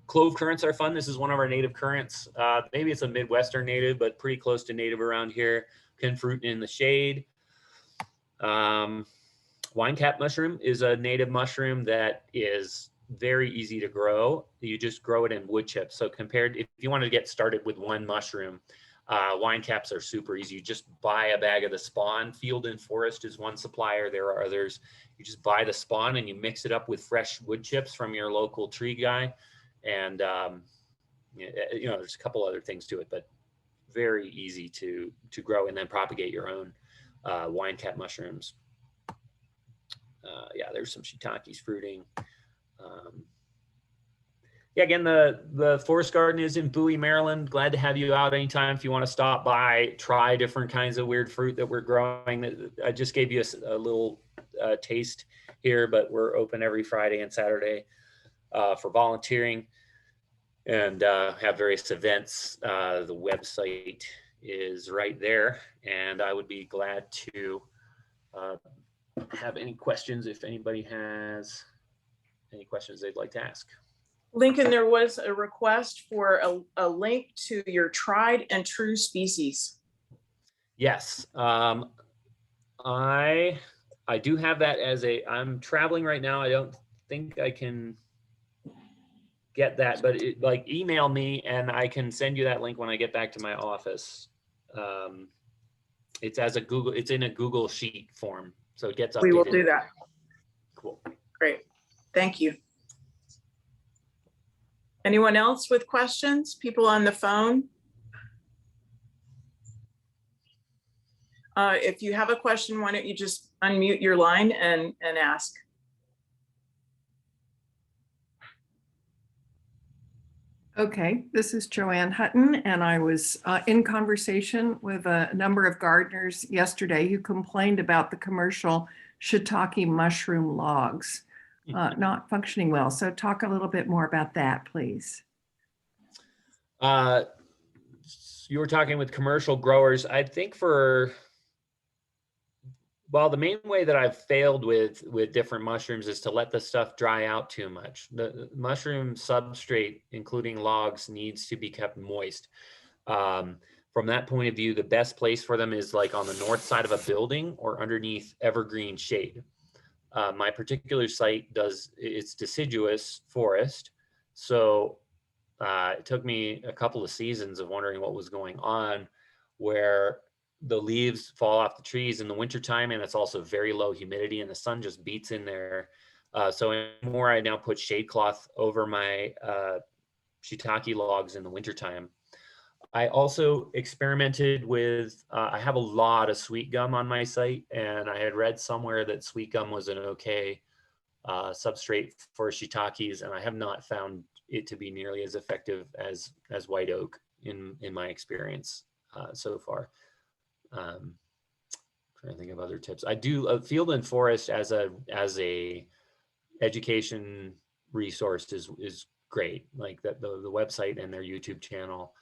Clove currants are fun. This is one of our native currants. Maybe it's a Midwestern native, but pretty close to native around here. Can fruit in the shade. Wine cap mushroom is a native mushroom that is very easy to grow. You just grow it in wood chips. So if you want to get started with one mushroom, wine caps are super easy. You just buy a bag of the spawn. Field and Forest is one supplier. There are others. You just buy the spawn and you mix it up with fresh wood chips from your local tree guy. And, there's a couple other things to it, but very easy to grow and then propagate your own wine cap mushrooms. There's some shiitakes fruiting. Again, the forest garden is in Bowie, Maryland. Glad to have you out anytime if you want to stop by, try different kinds of weird fruit that we're growing. I just gave you a little taste here, but we're open every Friday and Saturday for volunteering, and have various events. The website is right there, and I would be glad to have any questions if anybody has any questions they'd like to ask. Lincoln, there was a request for a link to your tried and true species. Yes, I do have that I'm traveling right now. I don't think I can get that, but email me and I can send you that link when I get back to my office. It's in a Google Sheet form, so it gets updated. We will do that. Cool. Great. Thank you. Anyone else with questions? People on the phone? If you have a question, why don't you just unmute your line and ask? Okay, this is Joanne Hutton, and I was in conversation with a number of gardeners yesterday who complained about the commercial shiitake mushroom logs not functioning well. So talk a little bit more about that, please. You were talking with commercial growers. I think the main way that I've failed with different mushrooms is to let the stuff dry out too much. The mushroom substrate, including logs, needs to be kept moist. From that point of view, the best place for them is like on the north side of a building or underneath evergreen shade. My particular site it's deciduous forest. So it took me a couple of seasons of wondering what was going on, where the leaves fall off the trees in the wintertime, and it's also very low humidity and the sun just beats in there. So anymore, I now put shade cloth over my shiitake logs in the wintertime. I also experimented with, I have a lot of sweet gum on my site, and I had read somewhere that sweet gum was an okay substrate for shiitakes, and I have not found it to be nearly as effective as white oak in my experience so far. Trying to think of other tips. I do Field and Forest as a education resource is great. Like that the website and their YouTube channel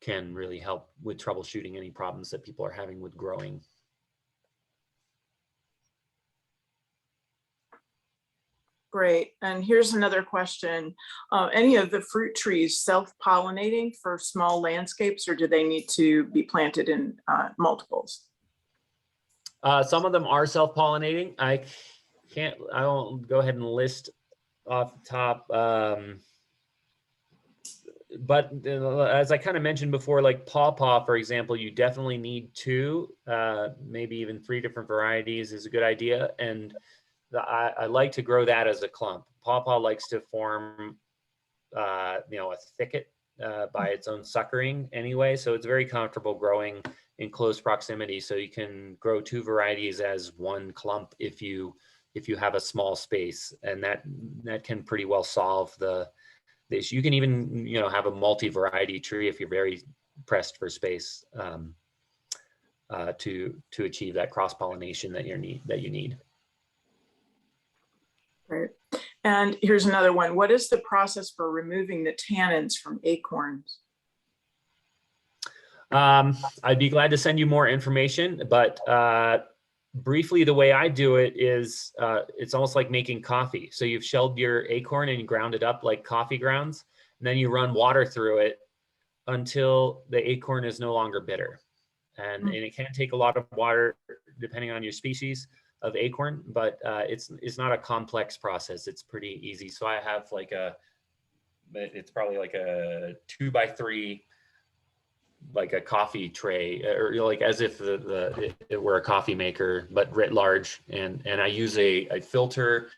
can really help with troubleshooting any problems that people are having with growing. Great. And here's another question. Any of the fruit trees self-pollinating for small landscapes, or do they need to be planted in multiples? Some of them are self-pollinating. I won't go ahead and list off the top. But as I kind of mentioned before, like pawpaw, for example, you definitely need 2, maybe even 3 different varieties is a good idea. And I like to grow that as a clump. Pawpaw likes to form, a thicket by its own suckering anyway. So it's very comfortable growing in close proximity. So you can grow 2 varieties as one clump if you have a small space, and that can pretty well solve the issue. You can even, have a multi-variety tree if you're very pressed for space to achieve that cross-pollination that you need. Right. And here's another one. What is the process for removing the tannins from acorns? I'd be glad to send you more information, but briefly, the way I do it is it's almost like making coffee. So you've shelled your acorn and you ground it up like coffee grounds, and then you run water through it until the acorn is no longer bitter. And it can take a lot of water depending on your species of acorn, but it's not a complex process. It's pretty easy. So I have it's probably like a 2x3, like a coffee tray, or like as if it were a coffee maker, but writ large. And I use a filter.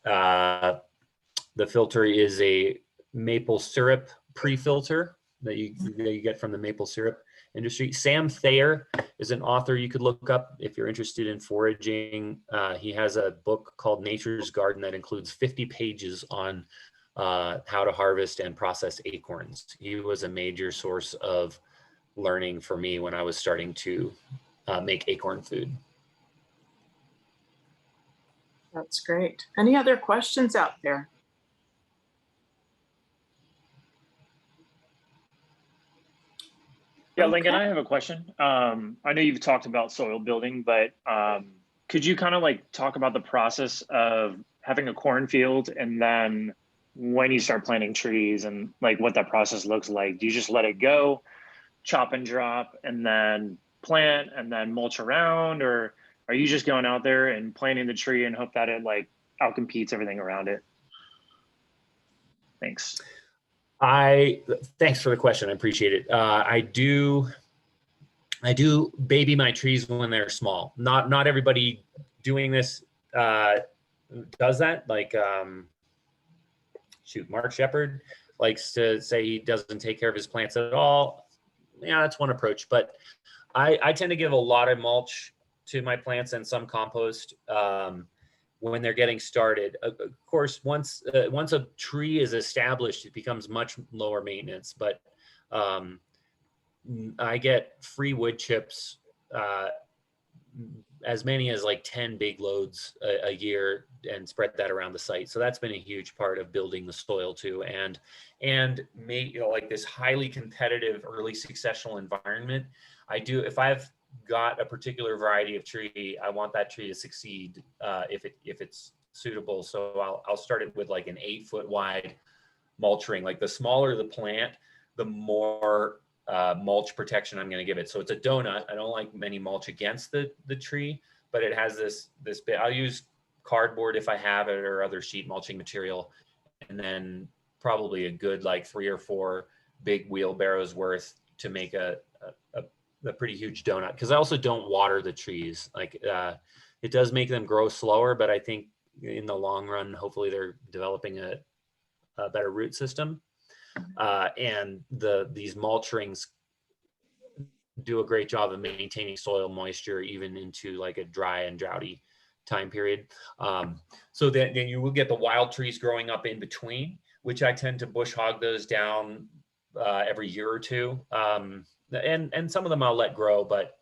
The filter is a maple syrup pre-filter that you get from the maple syrup industry. Sam Thayer is an author you could look up if you're interested in foraging. He has a book called Nature's Garden that includes 50 pages on how to harvest and process acorns. He was a major source of learning for me when I was starting to make acorn food. That's great. Any other questions out there? Yeah, Lincoln, I have a question. I know you've talked about soil building, but could you kind of like talk about the process of having a cornfield and then when you start planting trees and like what that process looks like? Do you just let it go, chop and drop, and then plant and then mulch around? Or are you just going out there and planting the tree and hope that it like outcompetes everything around it? Thanks. Thanks for the question. I appreciate it. I do baby my trees when they're small. Not everybody doing this does that. Like, Mark Shepard likes to say he doesn't take care of his plants at all. Yeah, that's one approach. But I tend to give a lot of mulch to my plants and some compost when they're getting started. Of course, once a tree is established, it becomes much lower maintenance. But I get free wood chips, as many as like 10 big loads a year, and spread that around the site. So that's been a huge part of building the soil too, and make like this highly competitive early successional environment. If I've got a particular variety of tree, I want that tree to succeed if it's suitable. So I'll start it with like an 8-foot wide mulch ring. Like the smaller the plant, the more mulch protection I'm going to give it. So it's a donut. I don't like many mulch against the tree, but it has this bit. I'll use cardboard if I have it, or other sheet mulching material, and then probably a good like 3 or 4 big wheelbarrows worth to make a pretty huge donut. Because I also don't water the trees. Like it does make them grow slower, but I think in the long run, hopefully they're developing a better root system. And these mulch rings do a great job of maintaining soil moisture even into like a dry and droughty time period. So then you will get the wild trees growing up in between, which I tend to bush hog those down every year or two. And some of them I'll let grow, but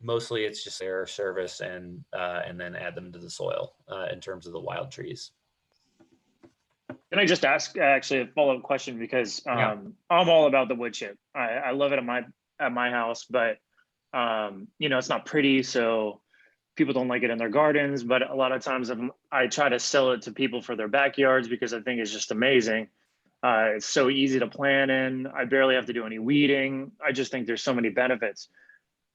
mostly it's just their service, and then add them to the soil in terms of the wild trees. Can I just ask actually a follow-up question? Because I'm all about the wood chip. I love it at my house, but it's not pretty, so people don't like it in their gardens. But a lot of times I try to sell it to people for their backyards because I think it's just amazing. It's so easy to plant in. I barely have to do any weeding. I just think there's so many benefits.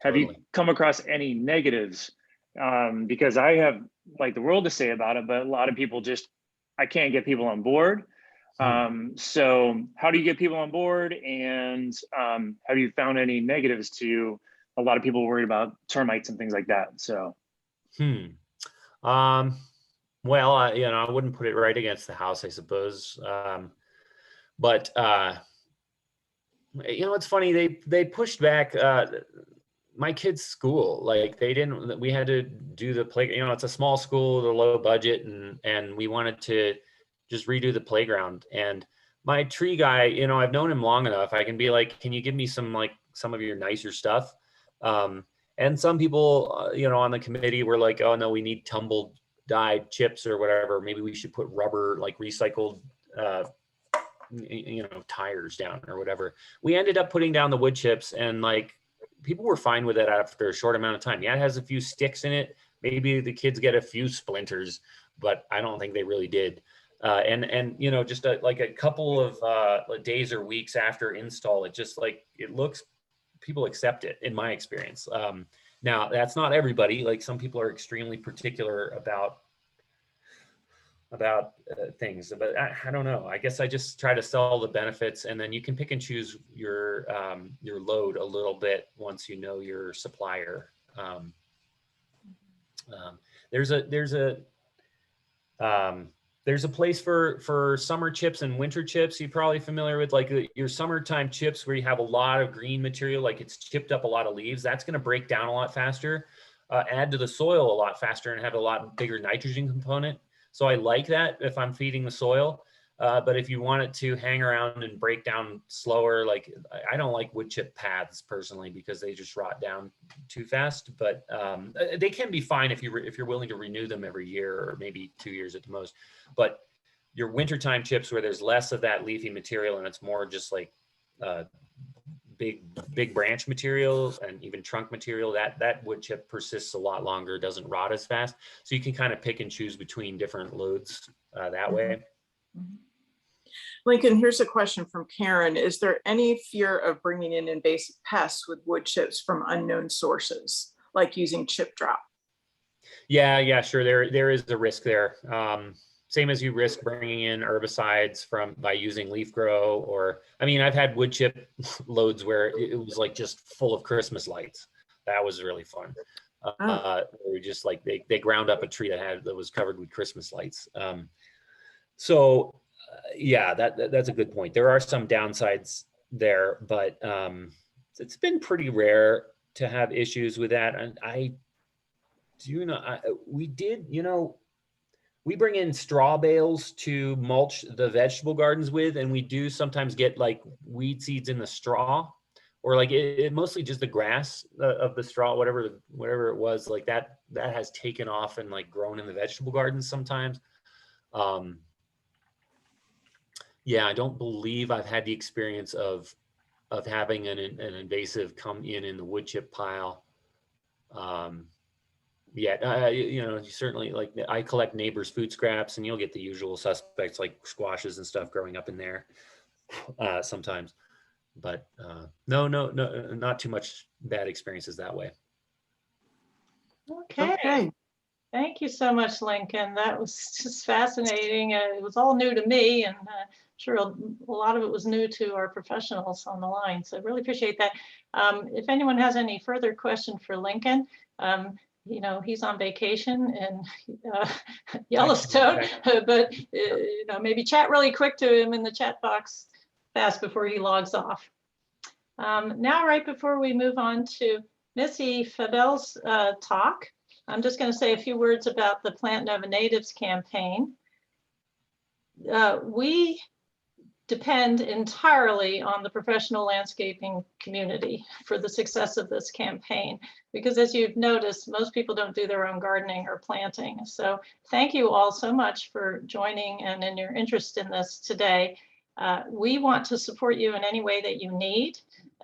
Have you come across any negatives? Because I have like the world to say about it, but a lot of people I can't get people on board. So how do you get people on board? And have you found any negatives to a lot of people worried about termites and things like that? So. Well, I wouldn't put it right against the house, I suppose. But You know, it's funny, they pushed back my kids' school. Like they didn't, we had to do the play, you know, it's a small school, the low budget, and we wanted to just redo the playground. And my tree guy, you know, I've known him long enough. I can be like, can you give me some of your nicer stuff? And some people, you know, on the committee were like, oh no, we need tumbled dyed chips or whatever. Maybe we should put rubber, like recycled, you know, tires down or whatever. We ended up putting down the wood chips, and like people were fine with it after a short amount of time. Yeah, it has a few sticks in it. Maybe the kids get a few splinters, but I don't think they really did. And you know, just like a couple of days or weeks after install, it just like it looks, people accept it in my experience. Now that's not everybody. Like some people are extremely particular about things, but I don't know. I guess I just try to sell the benefits, and then you can pick and choose your load a little bit once you know your supplier. There's a place for summer chips and winter chips. You're probably familiar with like your summertime chips where you have a lot of green material, like it's chipped up a lot of leaves. That's going to break down a lot faster, add to the soil a lot faster, and have a lot bigger nitrogen component. So I like that if I'm feeding the soil. But if you want it to hang around and break down slower, like I don't like wood chip paths personally because they just rot down too fast. But they can be fine if you're willing to renew them every year or maybe 2 years at the most. But your wintertime chips where there's less of that leafy material and it's more just like big branch material and even trunk material, that wood chip persists a lot longer, doesn't rot as fast. So you can kind of pick and choose between different loads that way. Lincoln, here's a question from Karen. Is there any fear of bringing in invasive pests with wood chips from unknown sources, like using chip drop? Yeah, sure. There is a risk there. Same as you risk bringing in herbicides by using leaf grow, or, I mean, I've had wood chip loads where it was like just full of Christmas lights. That was really fun. We just like, they ground up a tree that was covered with Christmas lights. Yeah, that's a good point. There are some downsides there, but it's been pretty rare to have issues with that. And I do know, we bring in straw bales to mulch the vegetable gardens with, and we do sometimes get like weed seeds in the straw, or like it mostly just the grass of the straw, whatever it was, like that has taken off and like grown in the vegetable gardens sometimes. Yeah, I don't believe I've had the experience of having an invasive come in the wood chip pile. Yeah, you certainly, like, I collect neighbors' food scraps, and you'll get the usual suspects like squashes and stuff growing up in there sometimes. But no, not too much bad experiences that way. Okay. Thank you so much, Lincoln. That was just fascinating. It was all new to me, and sure a lot of it was new to our professionals on the line. So I really appreciate that. If anyone has any further question for Lincoln, he's on vacation in Yellowstone, but maybe chat really quick to him in the chat box fast before he logs off. Now, right before we move on to Missy Fabel's talk, I'm just going to say a few words about the Plant Nova Natives campaign. We depend entirely on the professional landscaping community for the success of this campaign, because as you've noticed, most people don't do their own gardening or planting. So thank you all so much for joining and in your interest in this today. We want to support you in any way that you need.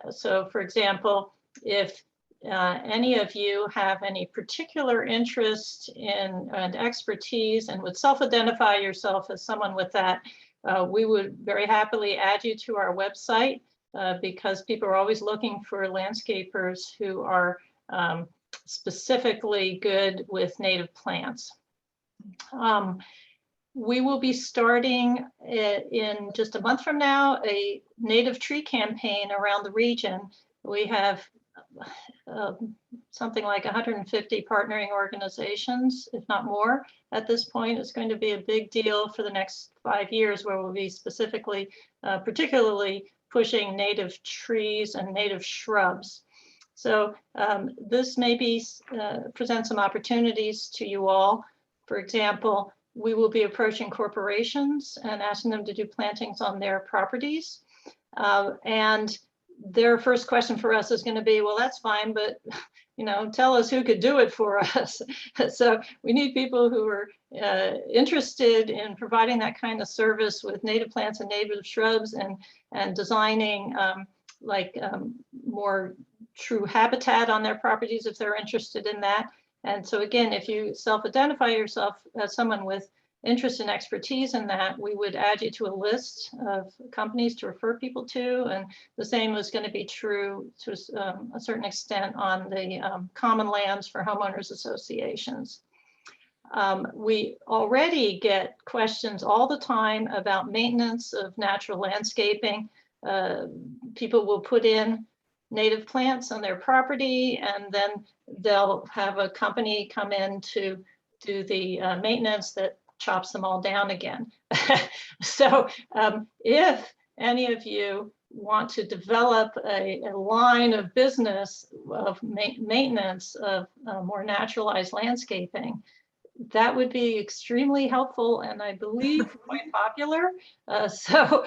So for example, if any of you have any particular interest in and expertise and would self-identify yourself as someone with that, we would very happily add you to our website because people are always looking for landscapers who are specifically good with native plants. We will be starting in just a month from now a native tree campaign around the region. We have something like 150 partnering organizations, if not more, at this point. It's going to be a big deal for the next 5 years, where we'll be specifically, particularly pushing native trees and native shrubs. So this maybe presents some opportunities to you all. For example, we will be approaching corporations and asking them to do plantings on their properties. And their first question for us is going to be, well, that's fine, but tell us who could do it for us. So we need people who are interested in providing that kind of service with native plants and native shrubs, and designing more true habitat on their properties if they're interested in that. And so again, if you self-identify yourself as someone with interest and expertise in that, we would add you to a list of companies to refer people to. And the same is going to be true to a certain extent on the common lands for homeowners associations. We already get questions all the time about maintenance of natural landscaping. People will put in native plants on their property, and then they'll have a company come in to do the maintenance that chops them all down again. So if any of you want to develop a line of business of maintenance of more naturalized landscaping, that would be extremely helpful, and I believe quite popular. So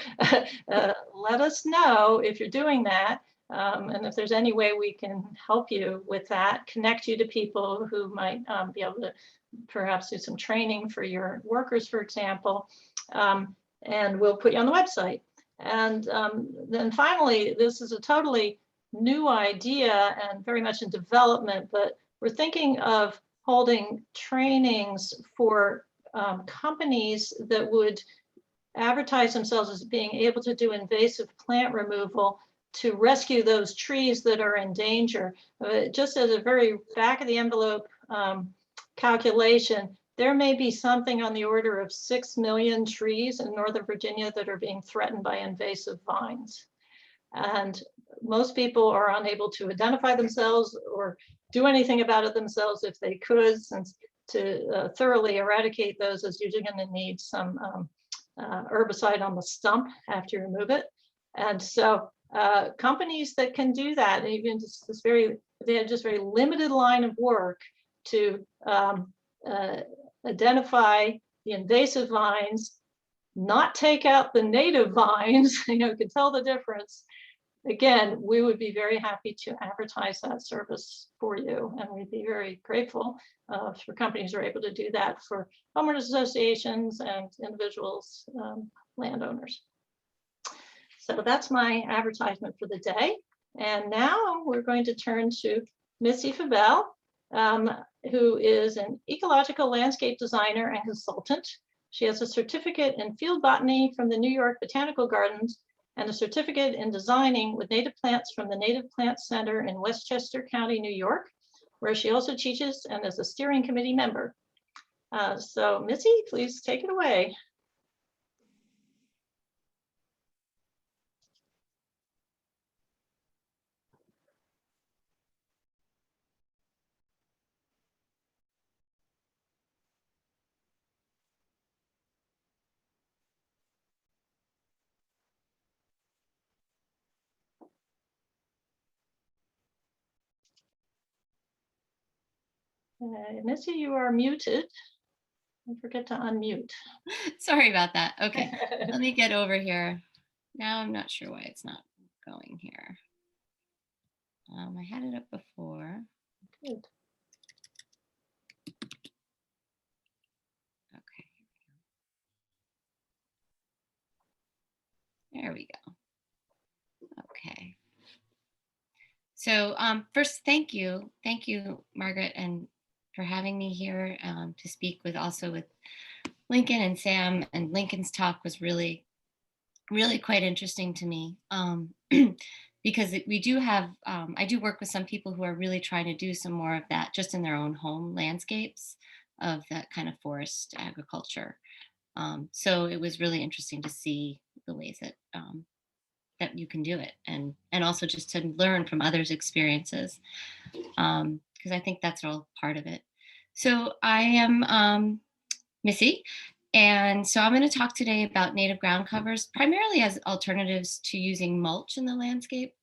let us know if you're doing that. And if there's any way we can help you with that, connect you to people who might be able to perhaps do some training for your workers, for example, and we'll put you on the website. And then finally, this is a totally new idea and very much in development, but we're thinking of holding trainings for companies that would advertise themselves as being able to do invasive plant removal to rescue those trees that are in danger. Just as a very back of the envelope calculation, there may be something on the order of 6 million trees in Northern Virginia that are being threatened by invasive vines. And most people are unable to identify themselves or do anything about it themselves if they could, since to thoroughly eradicate those is usually going to need some herbicide on the stump after you remove it. And so companies that can do that, even they have just very limited line of work to identify the invasive vines, not take out the native vines, can tell the difference. Again, we would be very happy to advertise that service for you, and we'd be very grateful for companies who are able to do that for homeowners associations and individuals, landowners. So that's my advertisement for the day. And now we're going to turn to Missy Fabel, who is an ecological landscape designer and consultant. She has a certificate in field botany from the New York Botanical Gardens and a certificate in designing with native plants from the Native Plant Center in Westchester County, New York, where she also teaches and is a steering committee member. So Missy, please take it away. Missy, you are muted. Don't forget to unmute. Sorry about that. Okay, let me get over here. Now I'm not sure why it's not going here. I had it up before. Good. Okay. There we go. Okay. So first, thank you, Margaret, and for having me here to speak with Lincoln and Sam. And Lincoln's talk was really quite interesting to me because we do have, I do work with some people who are really trying to do some more of that just in their own home landscapes of that kind of forest agriculture. So it was really interesting to see the ways that that you can do it, and also just to learn from others' experiences, because I think that's all part of it. So I am Missy, And so I'm going to talk today about native ground covers, primarily as alternatives to using mulch in the landscape.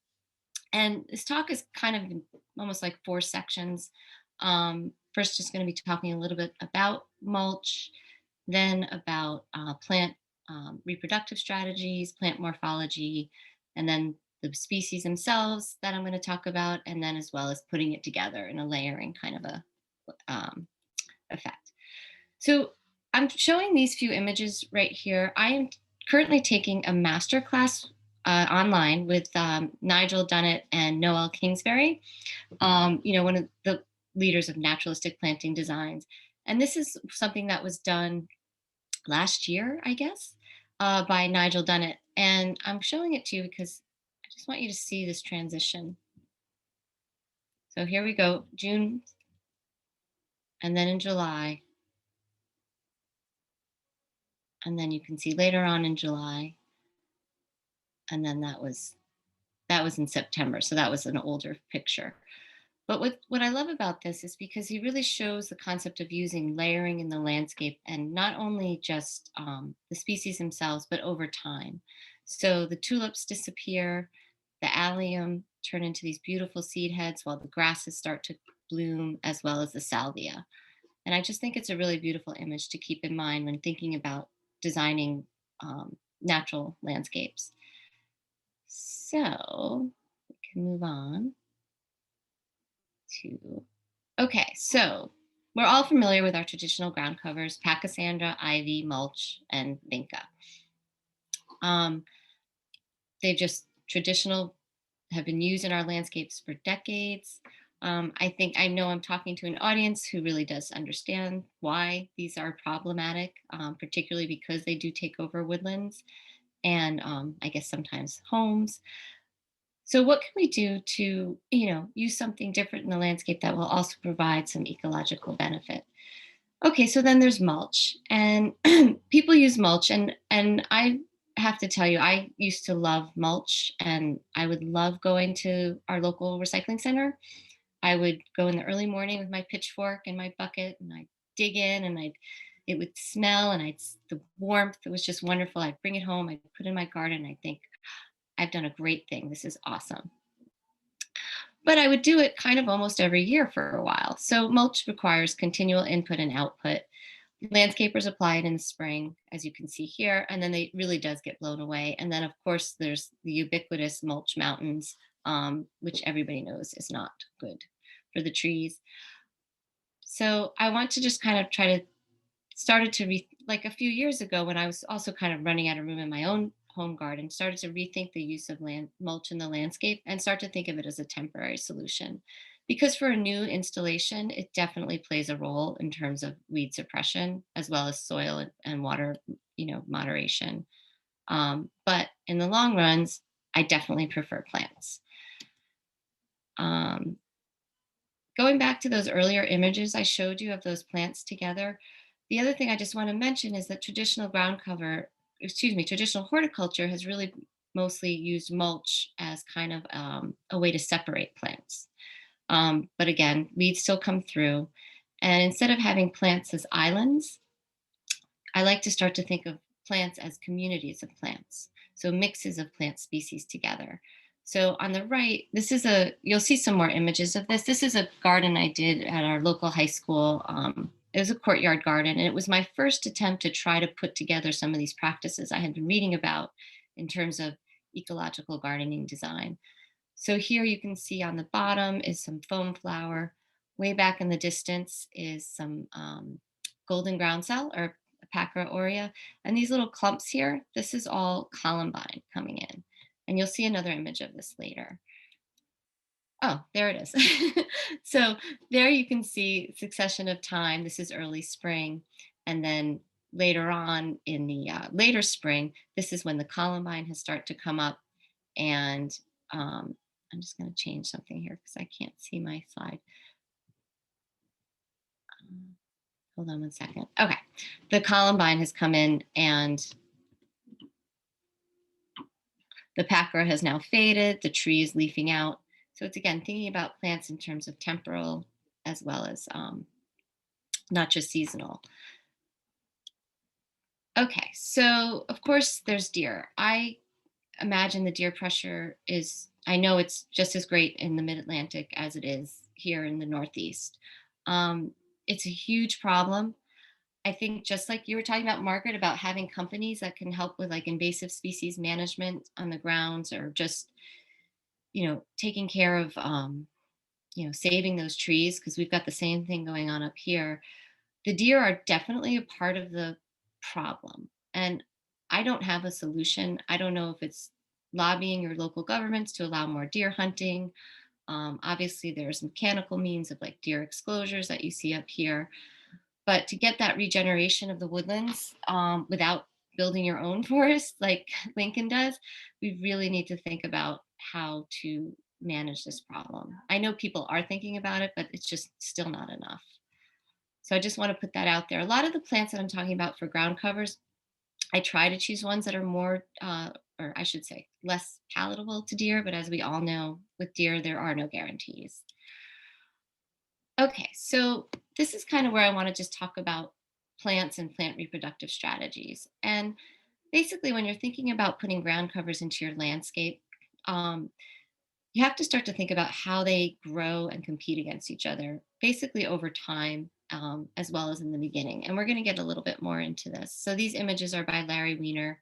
And this talk is kind of almost like 4 sections. First, just going to be talking a little bit about mulch, then about plant reproductive strategies, plant morphology, and then the species themselves that I'm going to talk about, and then as well as putting it together in a layering kind of a effect. So I'm showing these few images right here. I am currently taking a master class online with Nigel Dunnett and Noel Kingsbury, one of the leaders of naturalistic planting designs. And this is something that was done last year, I guess, by Nigel Dunnett. And I'm showing it to you because I just want you to see this transition. So here we go, June, and then in July. And then you can see later on in July. And then that was in September. So that was an older picture. But what I love about this is because he really shows the concept of using layering in the landscape, and not only just the species themselves, but over time. So the tulips disappear, the allium turn into these beautiful seed heads while the grasses start to bloom, as well as the salvia. And I just think it's a really beautiful image to keep in mind when thinking about designing natural landscapes. So we can move on to, okay, so we're all familiar with our traditional ground covers: pachysandra, ivy, mulch, and vinca. They've just have been used in our landscapes for decades. I know I'm talking to an audience who really does understand why these are problematic, particularly because they do take over woodlands and I guess sometimes homes. So what can we do to, use something different in the landscape that will also provide some ecological benefit? Okay, so then there's mulch, and people use mulch, and I have to tell you, I used to love mulch, and I would love going to our local recycling center. I would go in the early morning with my pitchfork and my bucket, and I'd dig in, and it would smell, and the warmth, it was just wonderful. I'd bring it home, I'd put it in my garden, and I'd think, I've done a great thing. This is awesome. But I would do it kind of almost every year for a while. So mulch requires continual input and output. Landscapers apply it in the spring, as you can see here, and then it really does get blown away. And then, of course, there's the ubiquitous mulch mountains, which everybody knows is not good for the trees. So I want to just kind of started to like a few years ago, when I was also kind of running out of room in my own home garden, started to rethink the use of mulch in the landscape and start to think of it as a temporary solution. Because for a new installation, it definitely plays a role in terms of weed suppression, as well as soil and water, moderation. But in the long runs, I definitely prefer plants. Going back to those earlier images I showed you of those plants together, the other thing I just want to mention is that traditional horticulture has really mostly used mulch as kind of a way to separate plants. But again, weeds still come through. And instead of having plants as islands, I like to start to think of plants as communities of plants. So mixes of plant species together. So on the right, you'll see some more images of this. This is a garden I did at our local high school. It was a courtyard garden, and it was my first attempt to try to put together some of these practices I had been reading about in terms of ecological gardening design. So here you can see on the bottom is some foam flower. Way back in the distance is some golden groundsel, or Pacra aurea. And these little clumps here, this is all columbine coming in. And you'll see another image of this later. Oh, there it is. So there you can see succession of time. This is early spring. And then later on in the later spring, this is when the columbine has started to come up. And I'm just going to change something here because I can't see my slide. Hold on one second. Okay, the columbine has come in, and the Pacra has now faded, the tree is leafing out. So it's, again, thinking about plants in terms of temporal as well as not just seasonal. Okay, so of course there's deer. I imagine the deer pressure is, I know it's just as great in the mid-Atlantic as it is here in the Northeast. Um, it's a huge problem. I think just like you were talking about, Margaret, about having companies that can help with like invasive species management on the grounds, or just, taking care of, saving those trees, because we've got the same thing going on up here. The deer are definitely a part of the problem. And I don't have a solution. I don't know if it's lobbying your local governments to allow more deer hunting. Obviously, there's mechanical means of like deer exclosures that you see up here. But to get that regeneration of the woodlands without building your own forest like Lincoln does, we really need to think about how to manage this problem. I know people are thinking about it, but it's just still not enough. So I just want to put that out there. A lot of the plants that I'm talking about for ground covers, I try to choose ones that are more, or I should say, less palatable to deer. But as we all know, with deer, there are no guarantees. Okay, so this is kind of where I want to just talk about plants and plant reproductive strategies. And basically, when you're thinking about putting ground covers into your landscape, um, you have to start to think about how they grow and compete against each other, basically over time, as well as in the beginning. And we're going to get a little bit more into this. So these images are by Larry Weiner,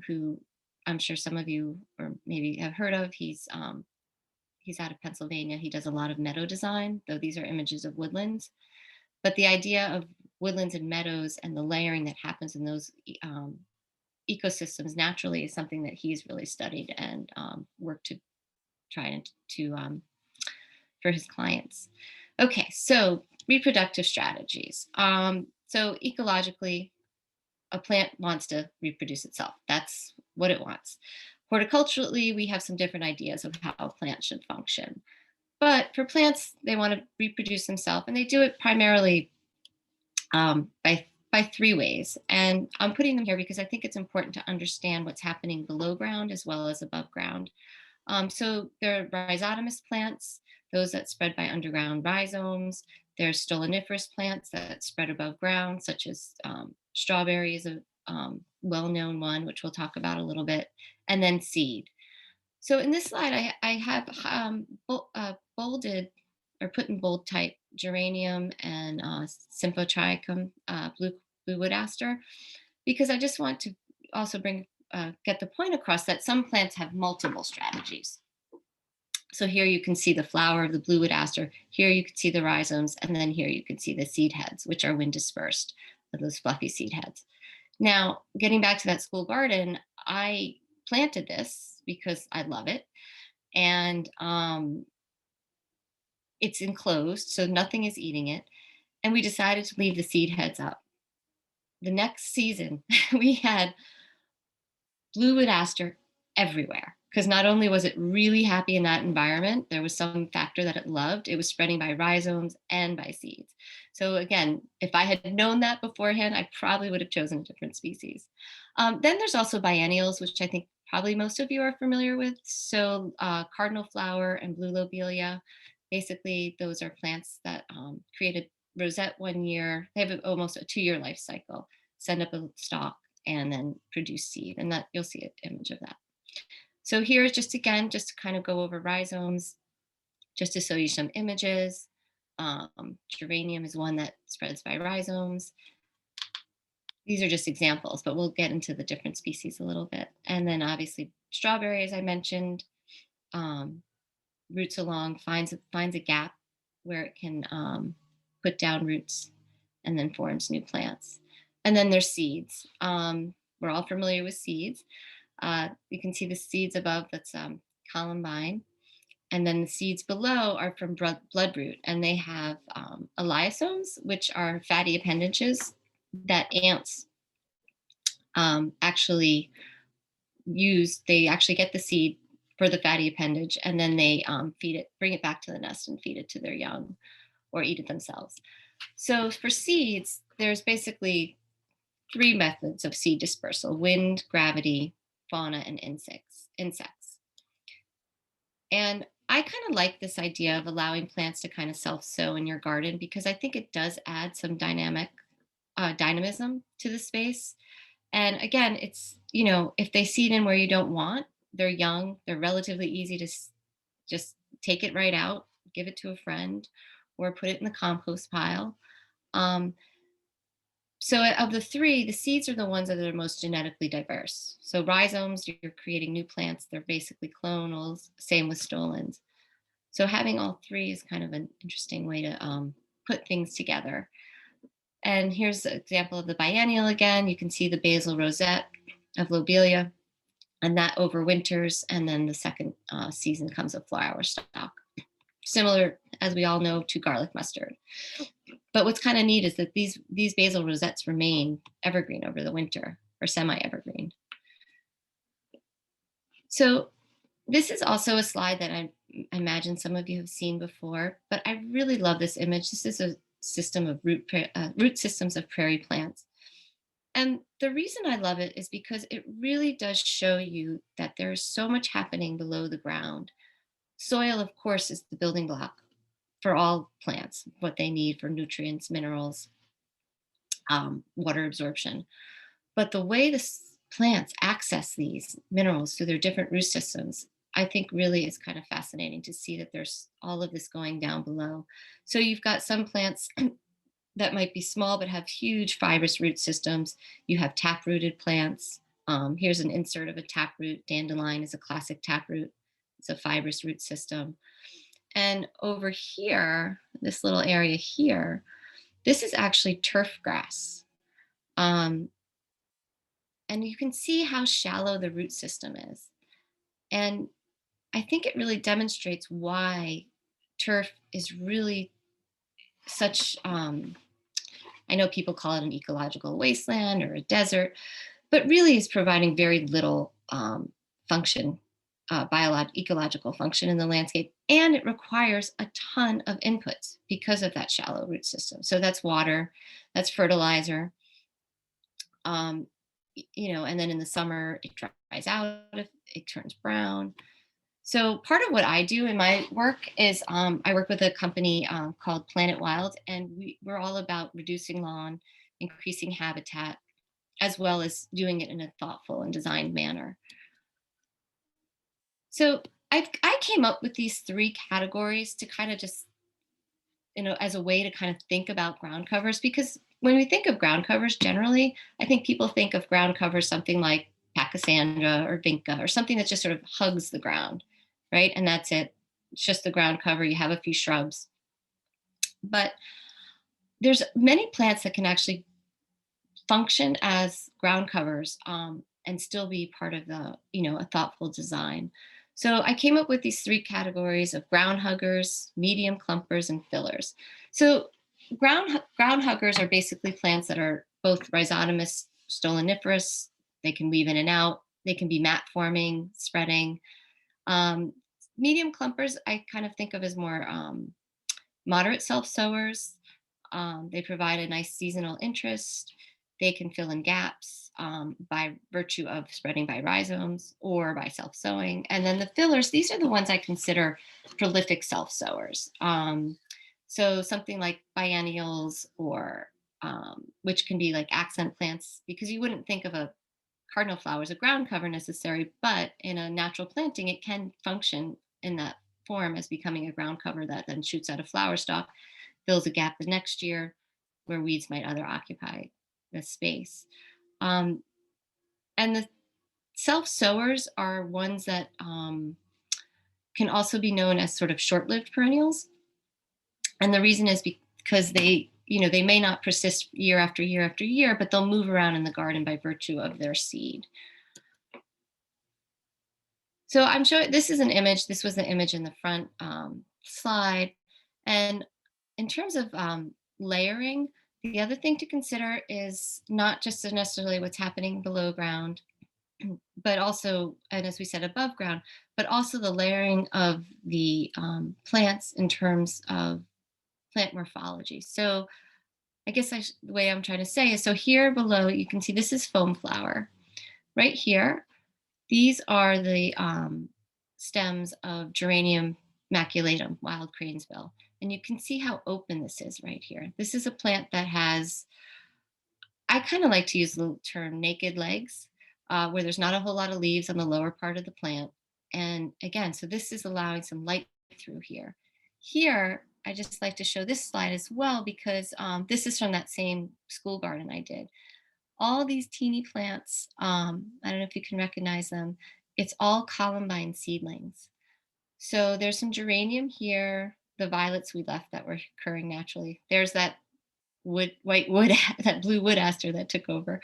who I'm sure some of you or maybe have heard of. He's out of Pennsylvania. He does a lot of meadow design, though these are images of woodlands. But the idea of woodlands and meadows and the layering that happens in those ecosystems naturally is something that he's really studied and worked to try to for his clients. Okay, so reproductive strategies. So ecologically, a plant wants to reproduce itself. That's what it wants. Horticulturally, we have some different ideas of how a plant should function. But for plants, they want to reproduce themselves, and they do it primarily by three ways. And I'm putting them here because I think it's important to understand what's happening below ground as well as above ground. So there are rhizotomous plants, those that spread by underground rhizomes. There's stoloniferous plants that spread above ground, such as strawberry is a well-known one, which we'll talk about a little bit, and then seed. So in this slide, I have bolded or put in bold type geranium and symphotrichum, blue wood aster, because I just want to also get the point across that some plants have multiple strategies. So here you can see the flower of the blue wood aster. Here you can see the rhizomes, and then here you can see the seed heads, which are wind dispersed, those fluffy seed heads. Now, getting back to that school garden, I planted this because I love it. And it's enclosed, so nothing is eating it. And we decided to leave the seed heads up. The next season, we had blue wood aster everywhere, because not only was it really happy in that environment, there was some factor that it loved. It was spreading by rhizomes and by seeds. So again, if I had known that beforehand, I probably would have chosen a different species. Then there's also biennials, which I think probably most of you are familiar with. So cardinal flower and blue lobelia, basically those are plants that create a rosette 1 year. They have almost a 2-year life cycle, send up a stalk, and then produce seed. And that you'll see an image of that. So here's just again, just to kind of go over rhizomes, just to show you some images. Geranium is one that spreads by rhizomes. These are just examples, but we'll get into the different species a little bit. And then obviously strawberry, as I mentioned, roots along, finds a gap where it can put down roots and then forms new plants. And then there's seeds. We're all familiar with seeds. You can see the seeds above, that's columbine. And then the seeds below are from bloodroot, and they have elaiosomes, which are fatty appendages that ants actually use. They actually get the seed for the fatty appendage, and then they feed it, bring it back to the nest and feed it to their young or eat it themselves. So for seeds, there's basically 3 methods of seed dispersal: wind, gravity, fauna, and insects. And I kind of like this idea of allowing plants to kind of self-sow in your garden, because I think it does add some dynamism to the space. And again, it's, if they seed in where you don't want, they're young, they're relatively easy to just take it right out, give it to a friend, or put it in the compost pile. So of the three, the seeds are the ones that are most genetically diverse. So rhizomes, you're creating new plants. They're basically clonals. Same with stolons. So having all three is kind of an interesting way to put things together. And here's an example of the biennial again. You can see the basal rosette of lobelia, and that overwinters. And then the second season comes a flower stalk. Similar, as we all know, to garlic mustard. But what's kind of neat is that these basal rosettes remain evergreen over the winter, or semi-evergreen. So this is also a slide that I imagine some of you have seen before, but I really love this image. This is a system of root systems of prairie plants. And the reason I love it is because it really does show you that there's so much happening below the ground. Soil, of course, is the building block for all plants, what they need for nutrients, minerals, water absorption. But the way the plants access these minerals through their different root systems, I think really is kind of fascinating to see that there's all of this going down below. So you've got some plants that might be small but have huge fibrous root systems. You have tap-rooted plants. Here's an insert of a taproot. Dandelion is a classic taproot. It's a fibrous root system. And over here, this little area here, this is actually turf grass. And you can see how shallow the root system is. And I think it really demonstrates why turf is really such, I know people call it an ecological wasteland or a desert, but really is providing very little function, ecological function in the landscape. And it requires a ton of inputs because of that shallow root system. So that's water, that's fertilizer, and then in the summer it dries out, it turns brown. So part of what I do in my work is I work with a company called Planet Wild, and we're all about reducing lawn, increasing habitat, as well as doing it in a thoughtful and designed manner. So I came up with these three categories to kind of just, as a way to kind of think about ground covers, because when we think of ground covers, generally, I think people think of ground covers something like Pachysandra or Vinca, or something that just sort of hugs the ground, right? And that's it. It's just the ground cover. You have a few shrubs. But there's many plants that can actually function as ground covers and still be part of the, a thoughtful design. So I came up with these three categories of ground huggers, medium clumpers, and fillers. So ground huggers are basically plants that are both rhizotomous, stoloniferous. They can weave in and out. They can be mat forming, spreading. Medium clumpers I kind of think of as more moderate self-sowers. They provide a nice seasonal interest. They can fill in gaps by virtue of spreading by rhizomes or by self-sowing. And then the fillers, these are the ones I consider prolific self-sowers. So something like biennials, or which can be like accent plants, because you wouldn't think of a cardinal flower as a ground cover necessary, but in a natural planting, it can function in that form as becoming a ground cover that then shoots out a flower stalk, fills a gap the next year where weeds might other occupy the space. And the self-sowers are ones that can also be known as sort of short-lived perennials. And the reason is because they may not persist year after year after year, but they'll move around in the garden by virtue of their seed. So I'm showing, this is an image, this was the image in the front slide. And in terms of layering, the other thing to consider is not just necessarily what's happening below ground, but also, and as we said, above ground, but also the layering of the plants in terms of plant morphology. So I guess the way I'm trying to say is, so here below, you can see this is foam flower. Right here, these are the stems of Geranium maculatum, wild cranesbill. And you can see how open this is right here. This is a plant that has I kind of like to use the term naked legs, where there's not a whole lot of leaves on the lower part of the plant. And again, so this is allowing some light through here. Here, I just like to show this slide as well, because this is from that same school garden I did. All these teeny plants, I don't know if you can recognize them. It's all columbine seedlings. So there's some geranium here, the violets we left that were occurring naturally. There's that white wood, that blue wood aster that took over.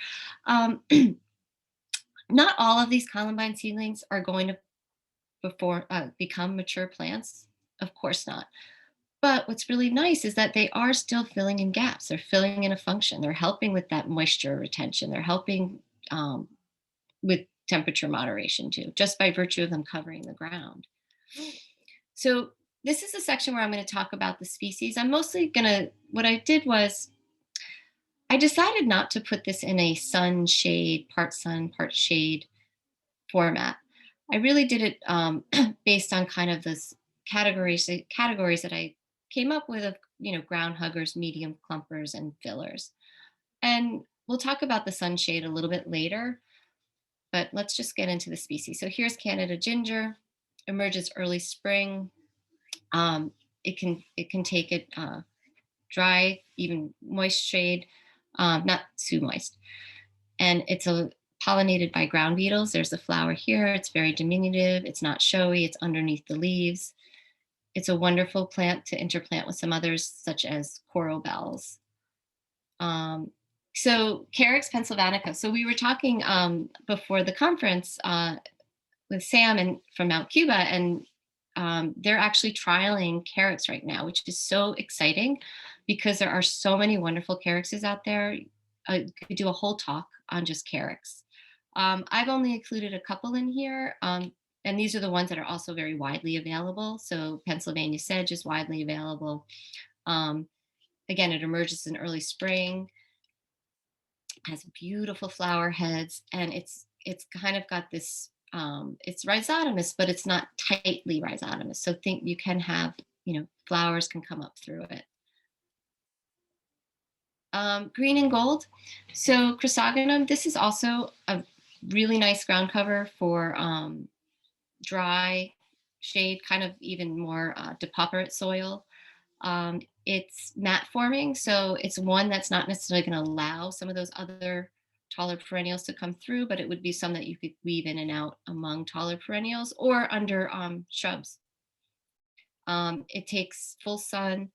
Not all of these columbine seedlings are going to become mature plants. Of course not. But what's really nice is that they are still filling in gaps. They're filling in a function. They're helping with that moisture retention. They're helping with temperature moderation too, just by virtue of them covering the ground. So this is the section where I'm going to talk about the species. I'm mostly what I did was I decided not to put this in a sun shade, part shade format. I really did it based on kind of this categories that I came up with of, ground huggers, medium clumpers, and fillers. And we'll talk about the sunshade a little bit later, but let's just get into the species. So here's Canada ginger, emerges early spring. It can take it dry, even moist shade, not too moist. And it's pollinated by ground beetles. There's a flower here. It's very diminutive. It's not showy. It's underneath the leaves. It's a wonderful plant to interplant with some others, such as coral bells. So Carex pennsylvanica. So we were talking before the conference with Sam from Mount Cuba, and they're actually trialing Carex right now, which is so exciting because there are so many wonderful Carexes out there. I could do a whole talk on just Carex. I've only included a couple in here, and these are the ones that are also very widely available. So Pennsylvania sedge is widely available. Again, it emerges in early spring, has beautiful flower heads, and it's kind of got this, it's rhizotomous, but it's not tightly rhizotomous. So you can have, flowers can come up through it. Green and gold. So chrysogonum, this is also a really nice ground cover for dry shade, kind of even more depauperate soil. It's mat forming, so it's one that's not necessarily going to allow some of those other taller perennials to come through, but it would be some that you could weave in and out among taller perennials or under shrubs. It takes full sun,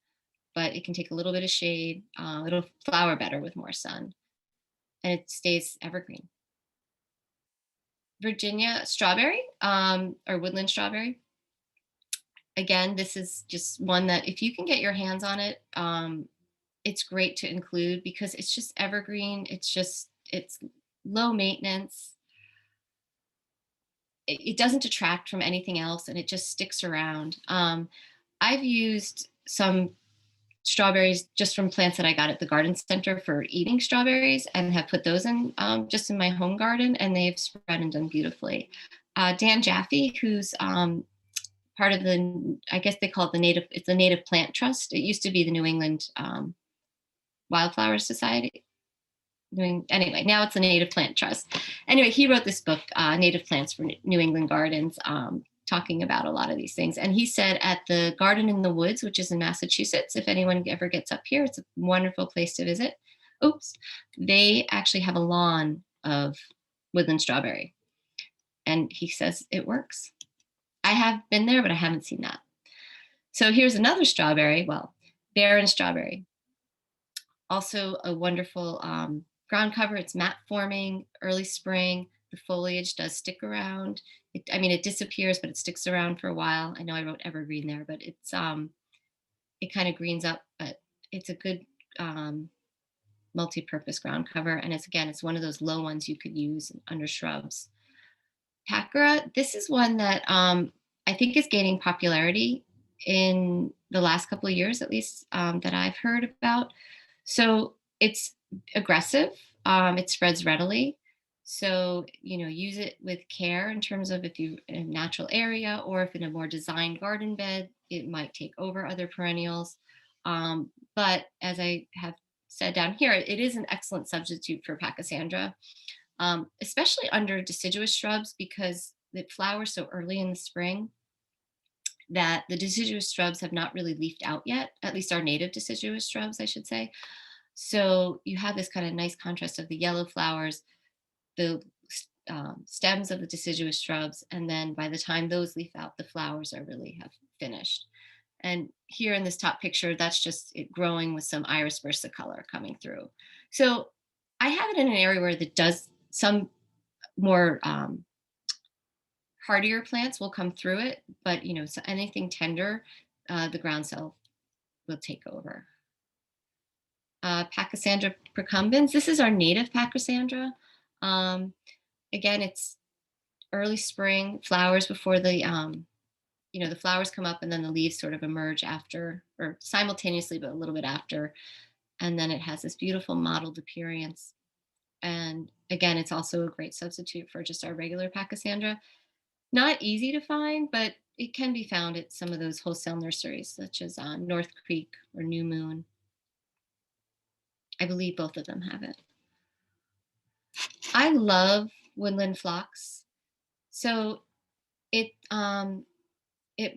but it can take a little bit of shade. It'll flower better with more sun, and it stays evergreen. Virginia strawberry, or woodland strawberry. Again, this is just one that if you can get your hands on it, it's great to include because it's just evergreen. It's low maintenance. It doesn't detract from anything else, and it just sticks around. I've used some strawberries just from plants that I got at the garden center for eating strawberries and have put those in just in my home garden, and they've spread and done beautifully. Dan Jaffe, who's part of I guess they call it it's the Native Plant Trust. It used to be the New England Wildflower Society. Anyway, now it's the Native Plant Trust. Anyway, he wrote this book, Native Plants for New England Gardens, talking about a lot of these things. And he said at the Garden in the Woods, which is in Massachusetts, if anyone ever gets up here, it's a wonderful place to visit. Oops, they actually have a lawn of woodland strawberry. And he says it works. I have been there, but I haven't seen that. So here's another strawberry, barren strawberry. Also a wonderful ground cover. It's mat forming, early spring. The foliage does stick around. It disappears, but it sticks around for a while. I know I wrote evergreen there, but it's it kind of greens up, but it's a good multi-purpose ground cover. And it's one of those low ones you could use under shrubs. Pacra, this is one that I think is gaining popularity in the last couple of years, at least that I've heard about. So it's aggressive. It spreads readily. So, use it with care in terms of if you're in a natural area or if in a more designed garden bed, it might take over other perennials. But as I have said down here, it is an excellent substitute for Pachysandra, especially under deciduous shrubs because it flowers so early in the spring that the deciduous shrubs have not really leafed out yet, at least our native deciduous shrubs, I should say. So you have this kind of nice contrast of the yellow flowers, the stems of the deciduous shrubs, and then by the time those leaf out, the flowers are really have finished. And here in this top picture, that's just it growing with some iris versicolor coming through. So I have it in an area where that does some more hardier plants will come through it, but you know, so anything tender, the ground cell will take over. Pachysandra procumbens. This is our native Pachysandra. Again, it's early spring, flowers before the, you know, the flowers come up and then the leaves sort of emerge after or simultaneously, but a little bit after. And then it has this beautiful mottled appearance. And again, it's also a great substitute for just our regular Pachysandra. Not easy to find, but it can be found at some of those wholesale nurseries, such as North Creek or New Moon. I believe both of them have it. I love woodland phlox. So it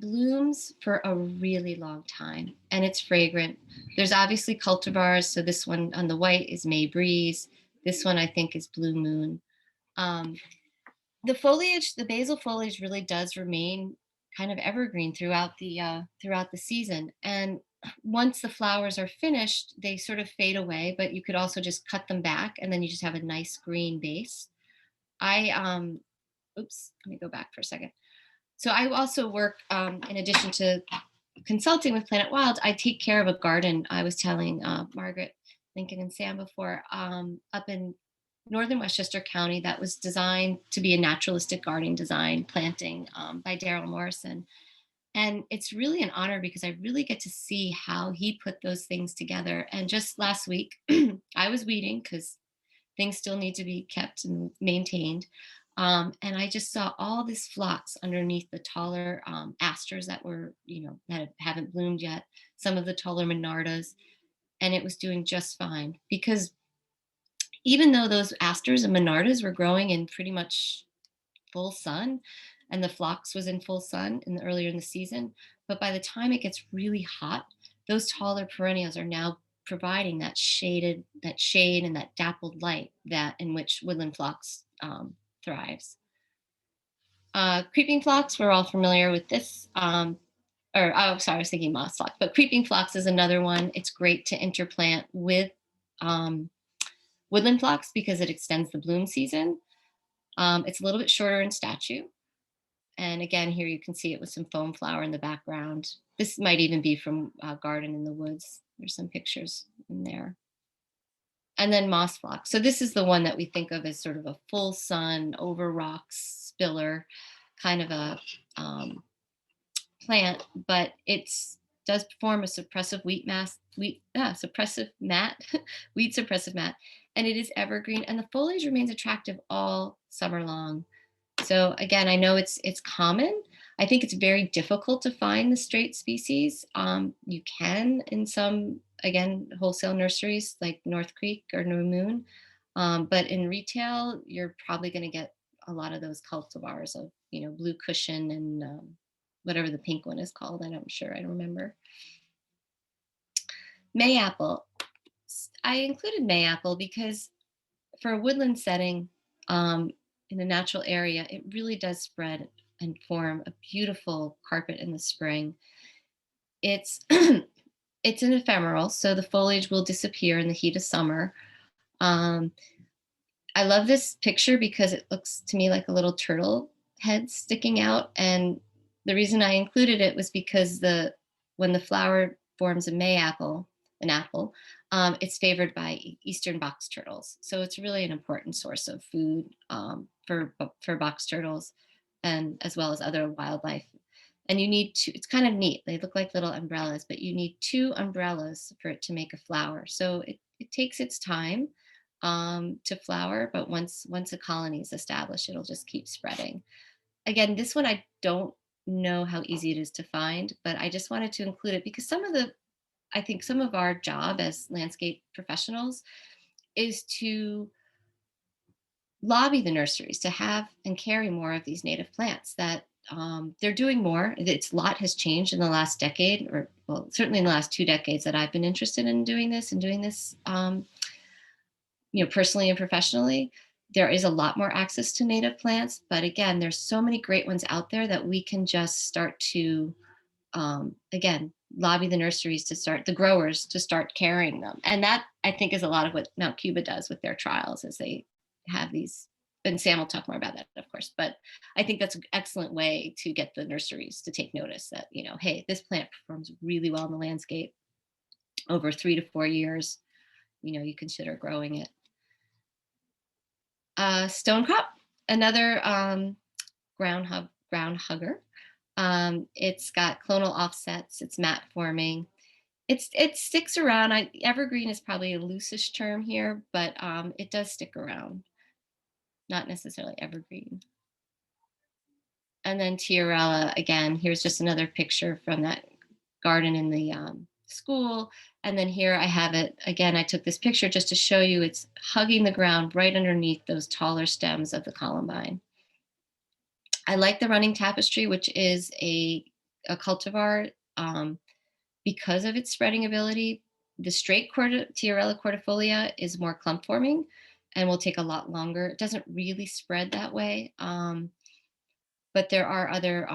blooms for a really long time and it's fragrant. There's obviously cultivars. So this one on the white is May Breeze. This one I think is Blue Moon. The foliage, the basal foliage really does remain kind of evergreen throughout the season. And once the flowers are finished, they sort of fade away, but you could also just cut them back and then you just have a nice green base. Oops, let me go back for a second. So I also work, in addition to consulting with Planet Wild, I take care of a garden. I was telling Margaret, Lincoln, and Sam before, up in northern Westchester County that was designed to be a naturalistic gardening design planting by Daryl Morrison. And it's really an honor because I really get to see how he put those things together. And just last week, I was weeding because things still need to be kept and maintained. And I just saw all this phlox underneath the taller asters that were, you know, that haven't bloomed yet, some of the taller monardas, and it was doing just fine because even though those asters and monardas were growing in pretty much full sun and the phlox was in full sun earlier in the season, but by the time it gets really hot, those taller perennials are now providing that shade and that dappled light that in which woodland phlox thrives. Creeping phlox, we're all familiar with this. Sorry, I was thinking moss phlox, but creeping phlox is another one. It's great to interplant with woodland phlox because it extends the bloom season. It's a little bit shorter in stature. And again, here you can see it with some foam flower in the background. This might even be from Garden in the Woods. There's some pictures in there. And then moss phlox. So this is the one that we think of as sort of a full sun over rocks spiller kind of a plant, but it does form a suppressive weed suppressive mat, and it is evergreen, and the foliage remains attractive all summer long. So again, I know it's common. I think it's very difficult to find the straight species. You can in some, again, wholesale nurseries like North Creek or New Moon, but in retail, you're probably going to get a lot of those cultivars of, you know, blue cushion and whatever the pink one is called. I don't remember. Mayapple. I included mayapple because for a woodland setting in a natural area, it really does spread and form a beautiful carpet in the spring. It's it's an ephemeral, so the foliage will disappear in the heat of summer. I love this picture because it looks to me like a little turtle head sticking out. And the reason I included it was because when the flower forms an apple, it's favored by eastern box turtles. So it's really an important source of food for box turtles and as well as other wildlife. And you need it's kind of neat. They look like little umbrellas, but you need 2 umbrellas for it to make a flower. So it takes its time to flower, but once a colony is established, it'll just keep spreading. Again, this one, I don't know how easy it is to find, but I just wanted to include it because some of the I think some of our job as landscape professionals is to lobby the nurseries to have and carry more of these native plants. That they're doing more. It's a lot has changed in the last decade, or well, certainly in the last 2 decades that I've been interested in doing this personally and professionally. There is a lot more access to native plants, but again, there's so many great ones out there that we can just start to, again, lobby the nurseries to start, the growers to start carrying them. And that, I think, is a lot of what Mount Cuba does with their trials, is they have these, and Sam will talk more about that, of course, but I think that's an excellent way to get the nurseries to take notice that, hey, this plant performs really well in the landscape over 3 to 4 years, you consider growing it. Stonecrop, another ground hugger. It's got clonal offsets. It's mat forming. It sticks around. Evergreen is probably a loosest term here, but it does stick around. Not necessarily evergreen. And then Tiarella, again, here's just another picture from that garden in the school. And then here I have it again. I took this picture just to show you it's hugging the ground right underneath those taller stems of the columbine. I like the running tapestry, which is a cultivar because of its spreading ability. The straight Tiarella cordifolia is more clump forming and will take a lot longer. It doesn't really spread that way. But there are other,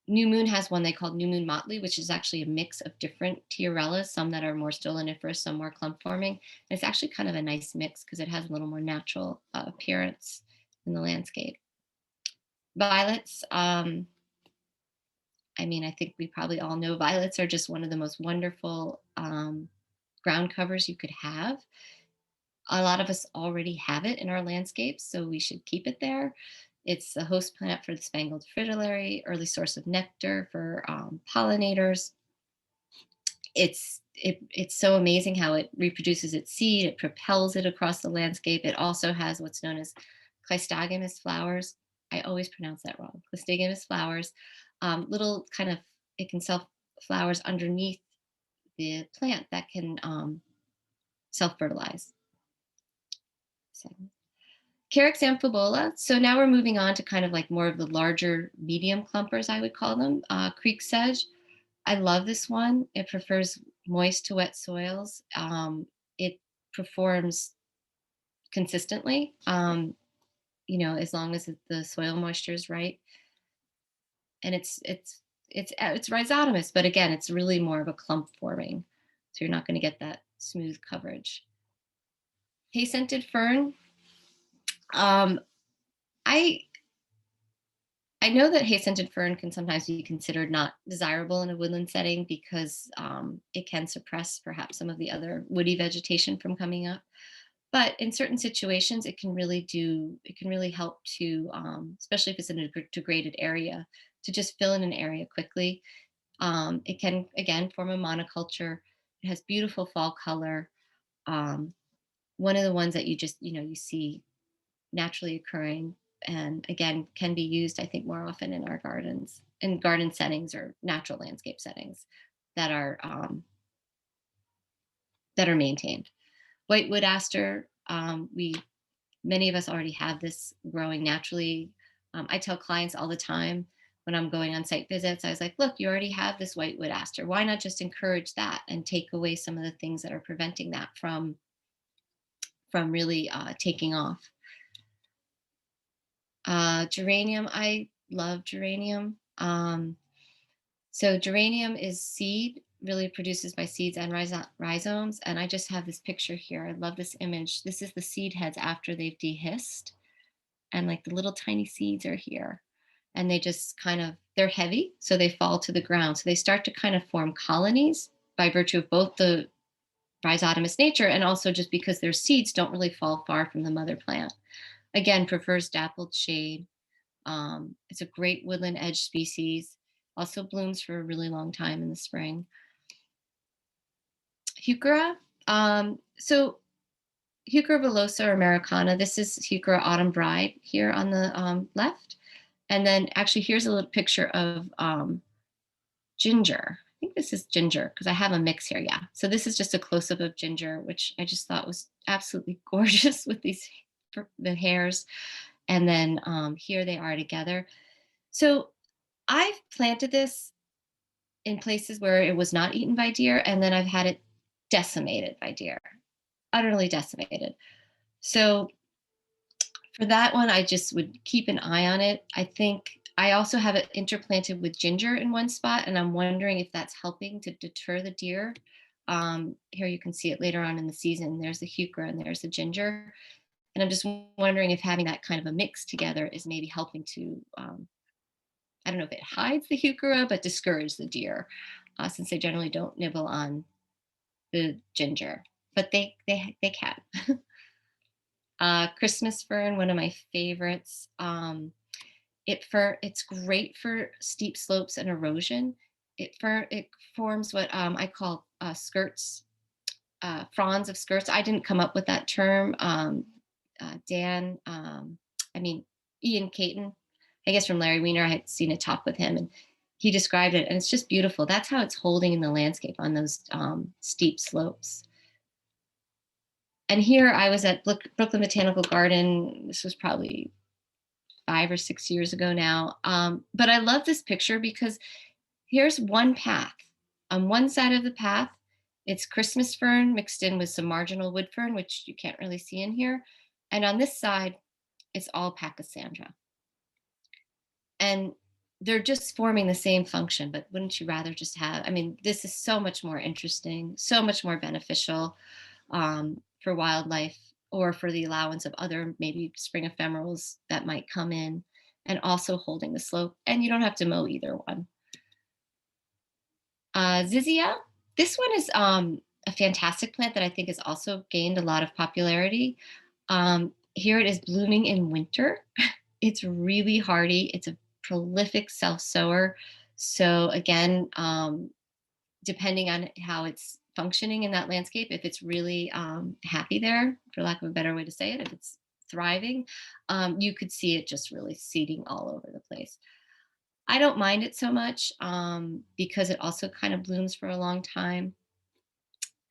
New Moon has one they call New Moon Motley, which is actually a mix of different Tiarellas, some that are more stoloniferous, some more clump forming. And it's actually kind of a nice mix because it has a little more natural appearance in the landscape. Violets, I think we probably all know violets are just one of the most wonderful ground covers you could have. A lot of us already have it in our landscapes, so we should keep it there. It's a host plant for the spangled fritillary, early source of nectar for pollinators. It's so amazing how it reproduces its seed. It propels it across the landscape. It also has what's known as cleistogamous flowers. I always pronounce that wrong. Cleistogamous flowers, little kind of, it can self flowers underneath the plant that can self-fertilize. Carex amphibola. So now we're moving on to kind of like more of the larger medium clumpers, I would call them. Creek sedge. I love this one. It prefers moist to wet soils. It performs consistently, as long as the soil moisture is right. And it's rhizotomous, but again, it's really more of a clump forming. So you're not going to get that smooth coverage. Hay-scented fern. I know that hay-scented fern can sometimes be considered not desirable in a woodland setting because it can suppress perhaps some of the other woody vegetation from coming up. But in certain situations, it can really help to, especially if it's in a degraded area, to just fill in an area quickly. It can, again, form a monoculture. It has beautiful fall color. One of the ones that you just, you see naturally occurring, and again, can be used, I think, more often in our gardens, in garden settings or natural landscape settings that are maintained. White wood aster, many of us already have this growing naturally. I tell clients all the time when I'm going on site visits, I was like, look, you already have this white wood aster. Why not just encourage that and take away some of the things that are preventing that from really taking off? Geranium, I love geranium. So geranium is seed, really produces by seeds and rhizomes. And I just have this picture here. I love this image. This is the seed heads after they've dehissed. And like the little tiny seeds are here. And they just they're heavy, so they fall to the ground. So they start to kind of form colonies by virtue of both the rhizotomous nature and also just because their seeds don't really fall far from the mother plant. Again, prefers dappled shade. It's a great woodland edge species. Also blooms for a really long time in the spring. Heuchera. So Heuchera villosa or americana. This is Heuchera autumn bride here on the left. And then actually here's a little picture of ginger. think this is ginger because I have a mix here. Yeah. So this is just a close up of ginger, which I just thought was absolutely gorgeous with the hairs. And then here they are together. So I've planted this in places where it was not eaten by deer, and then I've had it decimated by deer, utterly decimated. So for that one, I just would keep an eye on it. I think I also have it interplanted with ginger in one spot, and I'm wondering if that's helping to deter the deer. Here you can see it later on in the season. There's the heuchera and there's the ginger. And I'm just wondering if having that kind of a mix together is maybe helping to, I don't know if it hides the heuchera, but discourage the deer, since they generally don't nibble on the ginger, but they can. Christmas fern, one of my favorites. It's great for steep slopes and erosion. It forms what I call skirts, fronds of skirts. I didn't come up with that term. Ian Caton, I guess from Larry Weiner, I had seen a talk with him and he described it, and it's just beautiful. That's how it's holding in the landscape on those steep slopes. And here I was at Brooklyn Botanical Garden. This was probably 5 or 6 years ago now. But I love this picture because here's one path. On one side of the path, it's Christmas fern mixed in with some marginal wood fern, which you can't really see in here. And on this side, it's all Pachysandra. And they're just forming the same function, but wouldn't you rather just have, this is so much more interesting, so much more beneficial for wildlife or for the allowance of other maybe spring ephemerals that might come in, and also holding the slope. And you don't have to mow either one. Zizia, this one is a fantastic plant that I think has also gained a lot of popularity. Here it is blooming in winter. It's really hardy. It's a prolific self-sower. So again, depending on how it's functioning in that landscape, if it's really happy there, for lack of a better way to say it, if it's thriving, you could see it just really seeding all over the place. I don't mind it so much because it also kind of blooms for a long time.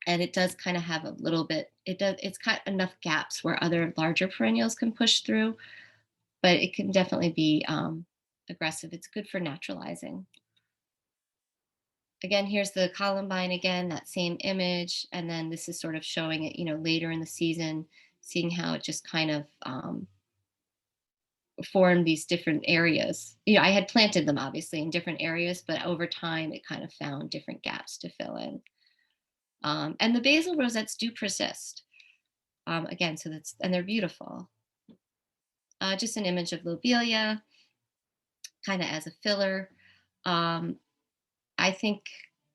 And it does kind of have a little bit, it's got enough gaps where other larger perennials can push through, but it can definitely be aggressive. It's good for naturalizing. Again, here's the columbine again, that same image. And then this is sort of showing it, later in the season, seeing how it just kind of formed these different areas. I had planted them obviously in different areas, but over time it kind of found different gaps to fill in. And the basil rosettes do persist. Again, and they're beautiful. Just an image of lobelia, kind of as a filler. I think,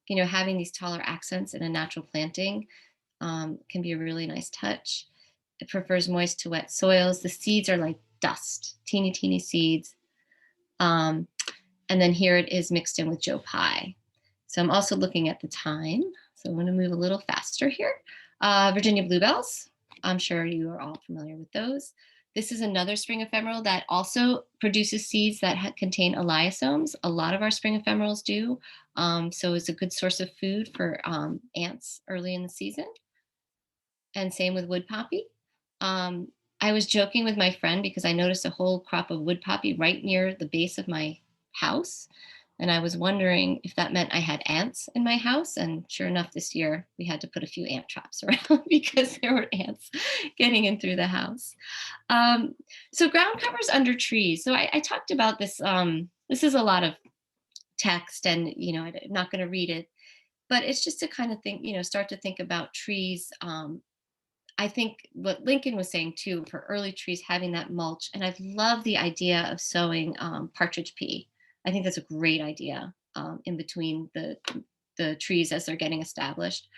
having these taller accents in a natural planting can be a really nice touch. It prefers moist to wet soils. The seeds are like dust, teeny, teeny seeds. And then here it is mixed in with Joe Pye. So I'm also looking at the time. So I'm going to move a little faster here. Virginia bluebells. I'm sure you are all familiar with those. This is another spring ephemeral that also produces seeds that contain eliosomes. A lot of our spring ephemerals do. So it's a good source of food for ants early in the season. And same with wood poppy. I was joking with my friend because I noticed a whole crop of wood poppy right near the base of my house. And I was wondering if that meant I had ants in my house. And sure enough, this year we had to put a few ant traps around because there were ants getting in through the house. So ground covers under trees. So I talked about this. This is a lot of text and, I'm not going to read it, but it's just to kind of think, start to think about trees. I think what Lincoln was saying too, for early trees, having that mulch. And I love the idea of sowing partridge pea. I think that's a great idea in between the trees as they're getting established.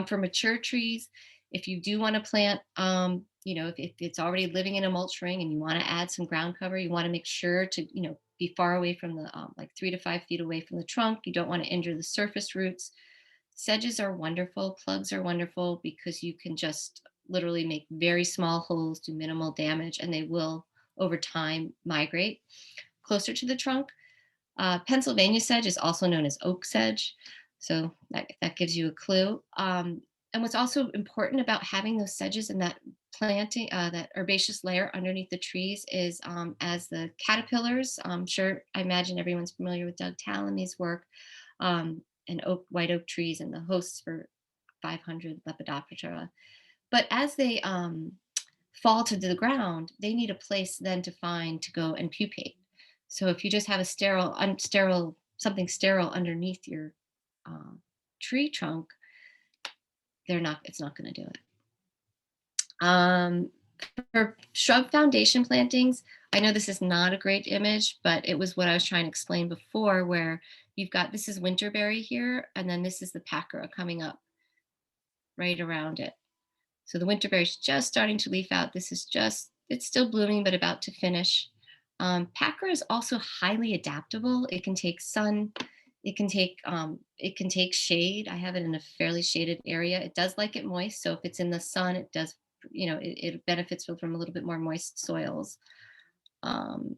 For mature trees, if you do want to plant, if it's already living in a mulch ring and you want to add some ground cover, you want to make sure to, be far away from the, like 3 to 5 feet away from the trunk. You don't want to injure the surface roots. Sedges are wonderful. Plugs are wonderful because you can just literally make very small holes, do minimal damage, and they will over time migrate closer to the trunk. Pennsylvania sedge is also known as oak sedge. So that gives you a clue. And what's also important about having those sedges and that planting, that herbaceous layer underneath the trees is as the caterpillars, sure, I imagine everyone's familiar with Doug Tallamy's work, and white oak trees and the hosts for 500 Lepidoptera. But as they fall to the ground, they need a place then to find to go and pupate. So if you just have a something sterile underneath your tree trunk, it's not going to do it. For shrub foundation plantings, I know this is not a great image, but it was what I was trying to explain before, where you've got, this is winterberry here, and then this is the pacra coming up right around it. So the winterberry is just starting to leaf out. This is it's still blooming, but about to finish. Pacra is also highly adaptable. It can take sun, it can take shade. I have it in a fairly shaded area. It does like it moist. So if it's in the sun, it does, it benefits from a little bit more moist soils. And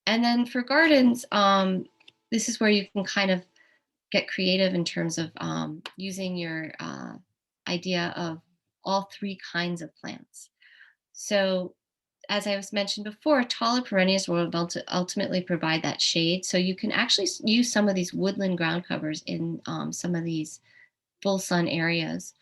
then for gardens, this is where you can kind of get creative in terms of using your idea of all three kinds of plants. So as I was mentioned before, taller perennials will ultimately provide that shade. So you can actually use some of these woodland ground covers in some of these full sun areas.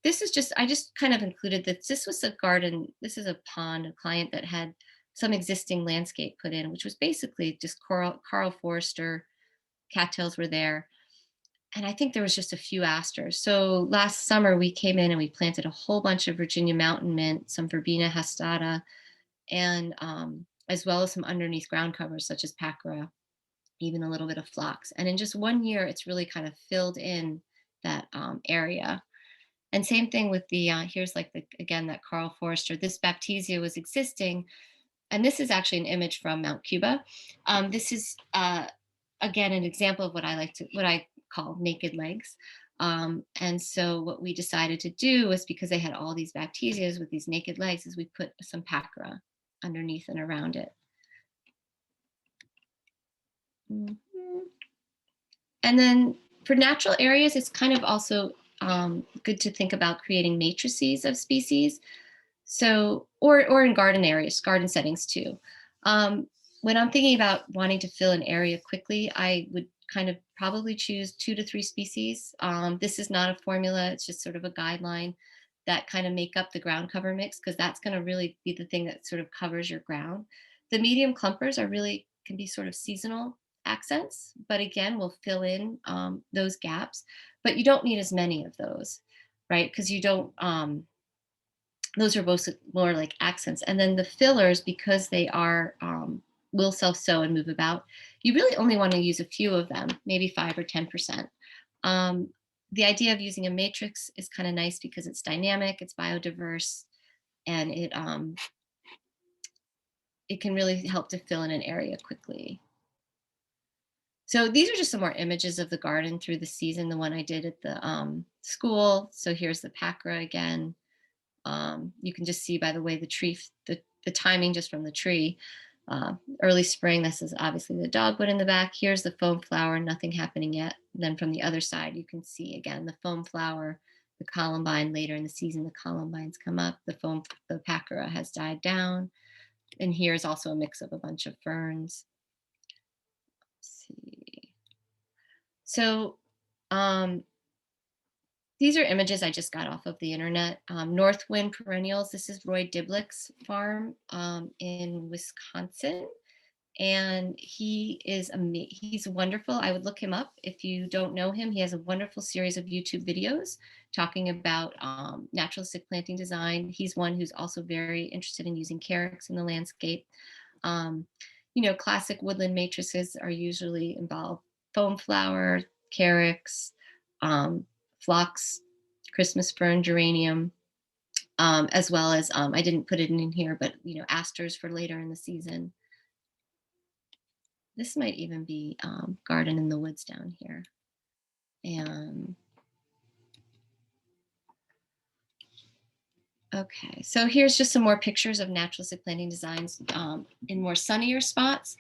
This is just, I just kind of included that this was a garden, this is a pond, a client that had some existing landscape put in, which was basically just Carl Forster, cattails were there. And I think there was just a few asters. So last summer we came in and we planted a whole bunch of Virginia mountain mint, some Verbena hastata, and as well as some underneath ground covers such as pacra, even a little bit of phlox. And in just 1 year, it's really kind of filled in that area. And same thing with the, here's like again, that Carl Forster, this Baptisia was existing. And this is actually an image from Mount Cuba. This is, again, an example of what I call naked legs. And so what we decided to do was, because they had all these Baptisias with these naked legs, is we put some pacra underneath and around it. And then for natural areas, it's kind of also good to think about creating matrices of species. So, or in garden areas, garden settings too. When I'm thinking about wanting to fill an area quickly, I would kind of probably choose 2 to 3 species. This is not a formula, it's just sort of a guideline that kind of make up the ground cover mix, because that's going to really be the thing that sort of covers your ground. The medium clumpers can be sort of seasonal accents, but again, will fill in those gaps, but you don't need as many of those, right? Because you don't, those are both more like accents. And then the fillers, because they are, will self-sow and move about, you really only want to use a few of them, maybe 5 or 10%. The idea of using a matrix is kind of nice because it's dynamic, it's biodiverse, and it can really help to fill in an area quickly. So these are just some more images of the garden through the season, the one I did at the school. So here's the pacra again. You can just see by the way the timing just from the tree. Early spring, this is obviously the dogwood in the back. Here's the foam flower, nothing happening yet. And then from the other side, you can see again the foam flower, the columbine. Later in the season, the columbines come up. The pacra has died down. And here's also a mix of a bunch of ferns. Let's see. So these are images I just got off of the internet. Northwind perennials. This is Roy Diblick's farm in Wisconsin. And he's wonderful. I would look him up if you don't know him. He has a wonderful series of YouTube videos talking about naturalistic planting design. He's one who's also very interested in using carex in the landscape. Classic woodland matrices are usually involve foam flower, carex, phlox, Christmas fern, geranium, as well as, I didn't put it in here, but asters for later in the season. This might even be garden in the woods down here. And okay, so here's just some more pictures of naturalistic planting designs in more sunnier spots.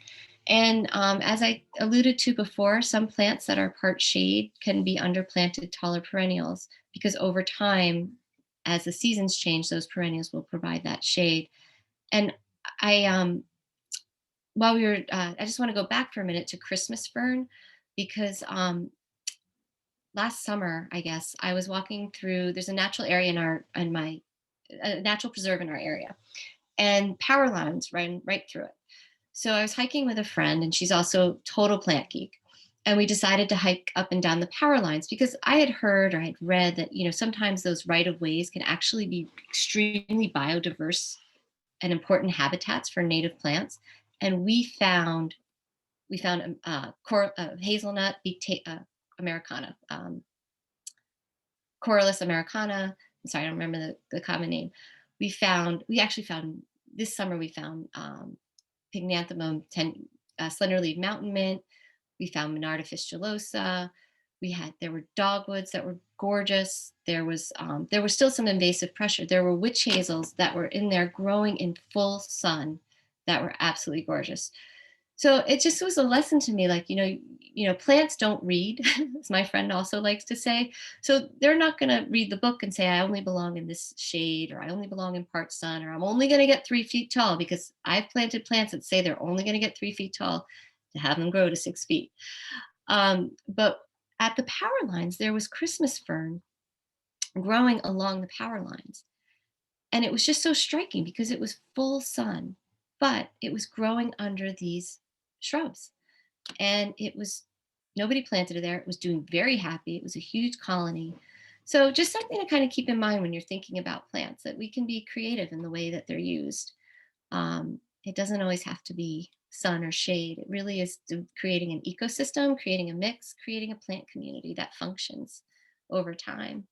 And as I alluded to before, some plants that are part shade can be underplanted taller perennials because over time, as the seasons change, those perennials will provide that shade. And I, while we were, I just want to go back for a minute to Christmas fern because last summer, I guess, I was walking through, there's a natural area a natural preserve in our area, and power lines ran right through it. So I was hiking with a friend, and she's also total plant geek. And we decided to hike up and down the power lines because I had heard or I had read that, sometimes those right of ways can actually be extremely biodiverse and important habitats for native plants. And we found hazelnut, americana, Corylus americana. I'm sorry, I don't remember the common name. We actually found this summer. We found Pygnanthemum slenderleaf mountain mint. We found Monarda fistulosa. There were dogwoods that were gorgeous. There was still some invasive pressure. There were witch hazels that were in there growing in full sun that were absolutely gorgeous. So it just was a lesson to me, like, plants don't read, as my friend also likes to say. So they're not going to read the book and say, I only belong in this shade, or I only belong in part sun, or I'm only going to get 3 feet tall, because I've planted plants that say they're only going to get 3 feet tall to have them grow to 6 feet. But at the power lines, there was Christmas fern growing along the power lines. And it was just so striking because it was full sun, but it was growing under these shrubs. And nobody planted it there. It was doing very happy. It was a huge colony. So just something to kind of keep in mind when you're thinking about plants, that we can be creative in the way that they're used. It doesn't always have to be sun or shade. It really is creating an ecosystem, creating a mix, creating a plant community that functions over time.